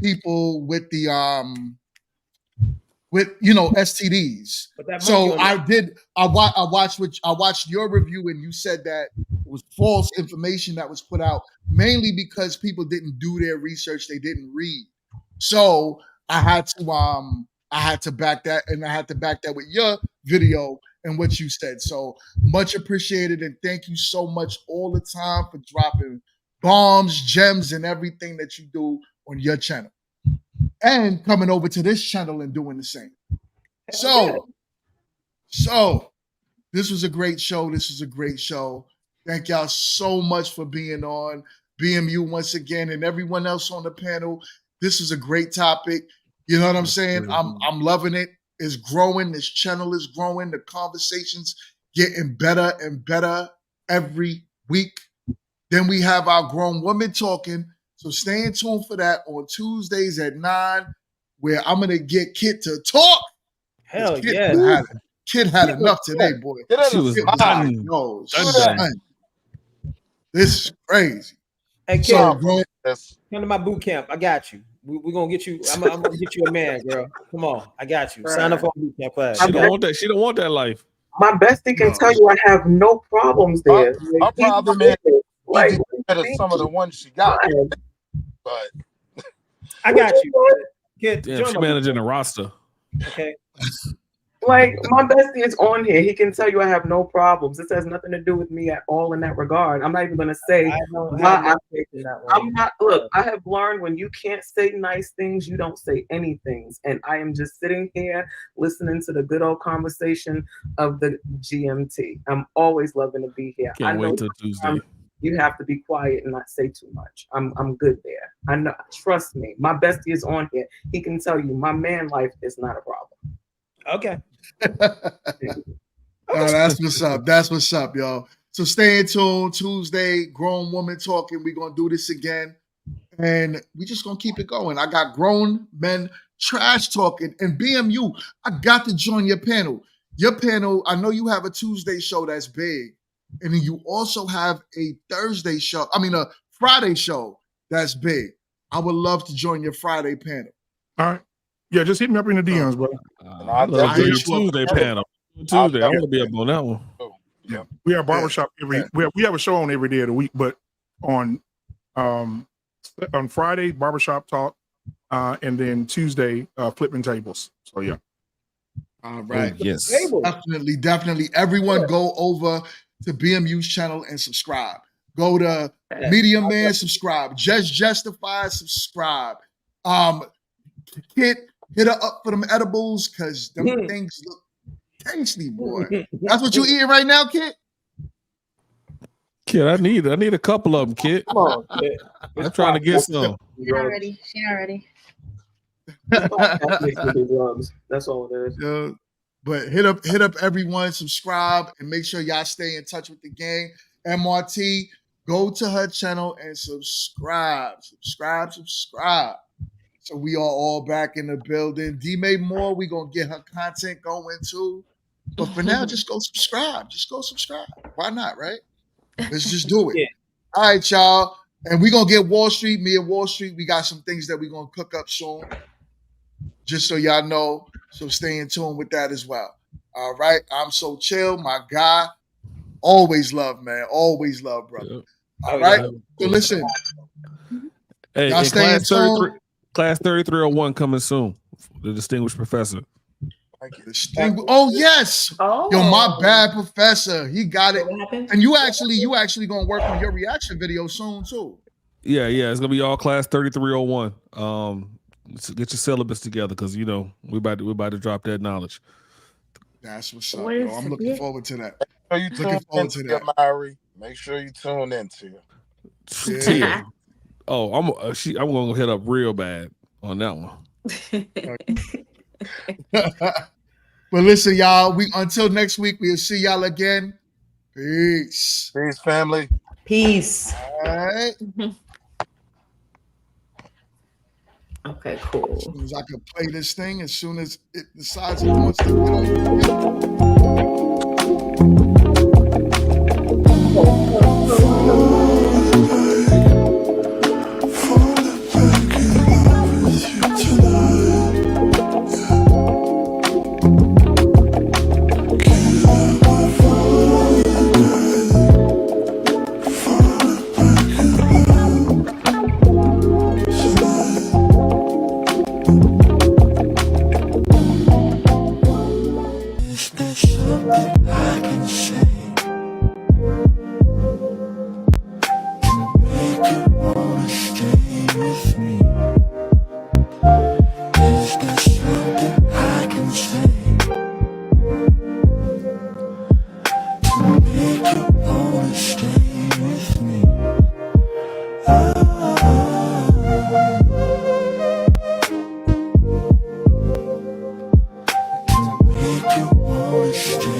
Speaker 15: people with the STDs. So I watched your review and you said that it was false information that was put out mainly because people didn't do their research, they didn't read. So I had to back that, and I had to back that with your video and what you said. So much appreciated, and thank you so much all the time for dropping bombs, gems, and everything that you do on your channel. And coming over to this channel and doing the same. So this was a great show. Thank y'all so much for being on. BMU once again, and everyone else on the panel. This is a great topic. You know what I'm saying? I'm loving it. It's growing. This channel is growing. The conversations getting better and better every week. Then we have our grown women talking. So stay in tune for that on Tuesdays at 9, where I'm gonna get Kit to talk.
Speaker 10: Hell yeah.
Speaker 15: Kit had enough today, boy.
Speaker 7: She was done.
Speaker 15: Done. This is crazy.
Speaker 10: Hey, Kit, come to my boot camp. I got you. We're gonna get you. I'm gonna get you a man, girl. Come on, I got you. Sign up for boot camp class.
Speaker 7: She don't want that life.
Speaker 9: My bestie can tell you I have no problems there.
Speaker 13: Her problem is like some of the ones she got. But
Speaker 10: I got you. Kid,
Speaker 7: she's managing the roster.
Speaker 10: Okay.
Speaker 9: Like, my bestie is on here. He can tell you I have no problems. This has nothing to do with me at all in that regard. I'm not even going to say I'm not. Look, I have learned when you can't say nice things, you don't say anything. And I am just sitting here listening to the good old conversation of the GMT. I'm always loving to be here.
Speaker 7: Can't wait till Tuesday.
Speaker 9: You have to be quiet and not say too much. I'm good there. I know. Trust me. My bestie is on here. He can tell you my man life is not a problem.
Speaker 10: Okay.
Speaker 15: That's what's up, y'all. So stay in tune. Tuesday, grown woman talking. We're gonna do this again, and we just gonna keep it going. I got grown men trash talking, and BMU. I got to join your panel. Your panel. I know you have a Tuesday show that's big, and then you also have a Thursday show. A Friday show that's big. I would love to join your Friday panel.
Speaker 14: All right. Yeah, just hit me up in the DMs, bro.
Speaker 7: I love your Tuesday panel. Tuesday, I want to be up on that one.
Speaker 14: Yeah, we have barbershop we have a show on every day of the week, but on Friday barbershop talk, and then Tuesday flipping tables. So yeah.
Speaker 15: All right.
Speaker 7: Oh, yes.
Speaker 15: Definitely. Everyone go over to BMU's channel and subscribe. Go to Medium Man, subscribe. Just Justify, subscribe. Kit, hit her up for them edibles because them things look tasty, boy. That's what you eating right now, Kit?
Speaker 7: Kid, I need a couple of them, Kid.
Speaker 10: Come on, Kid.
Speaker 7: I'm trying to get some.
Speaker 12: She not ready.
Speaker 9: That makes me do drugs. That's all it is.
Speaker 15: Yeah. But hit up everyone, subscribe, and make sure y'all stay in touch with the gang. MRT, go to her channel and subscribe. Subscribe. So we are all back in the building. D May Moore, we gonna get her content going too. But for now, just go subscribe. Why not, right? Let's just do it.
Speaker 9: Yeah.
Speaker 15: All right, y'all. And we're gonna get Wall Street. Me and Wall Street, we got some things that we're gonna cook up soon. Just so y'all know. So stay in tune with that as well. All right. I'm so chill, my guy. Always love, man. Always love, brother.
Speaker 7: Yep.
Speaker 15: All right. So listen.
Speaker 7: Hey,
Speaker 15: Y'all
Speaker 7: and
Speaker 15: stay in tune.
Speaker 7: Class 3301 coming soon. The distinguished professor.
Speaker 15: Oh yes.
Speaker 9: Oh.
Speaker 15: Yo, my bad, professor. He got it. And you actually gonna work on your reaction video soon too.
Speaker 7: Yeah, it's gonna be all class 3301. Get your syllabus together because you know we're about to drop that knowledge.
Speaker 15: That's what's up, yo. I'm looking forward to that.
Speaker 13: Make sure you tune into that, Myri. Make sure you tune into it.
Speaker 7: Tia. Oh, I'm gonna hit up real bad on that one.
Speaker 15: But listen, y'all. Until next week, we'll see y'all again. Peace.
Speaker 13: Peace, family.
Speaker 2: Peace.
Speaker 15: All right.
Speaker 2: Okay, cool.
Speaker 15: As soon as I can play this thing, as soon as it decides it wants to get on.
Speaker 16: Make you wanna stay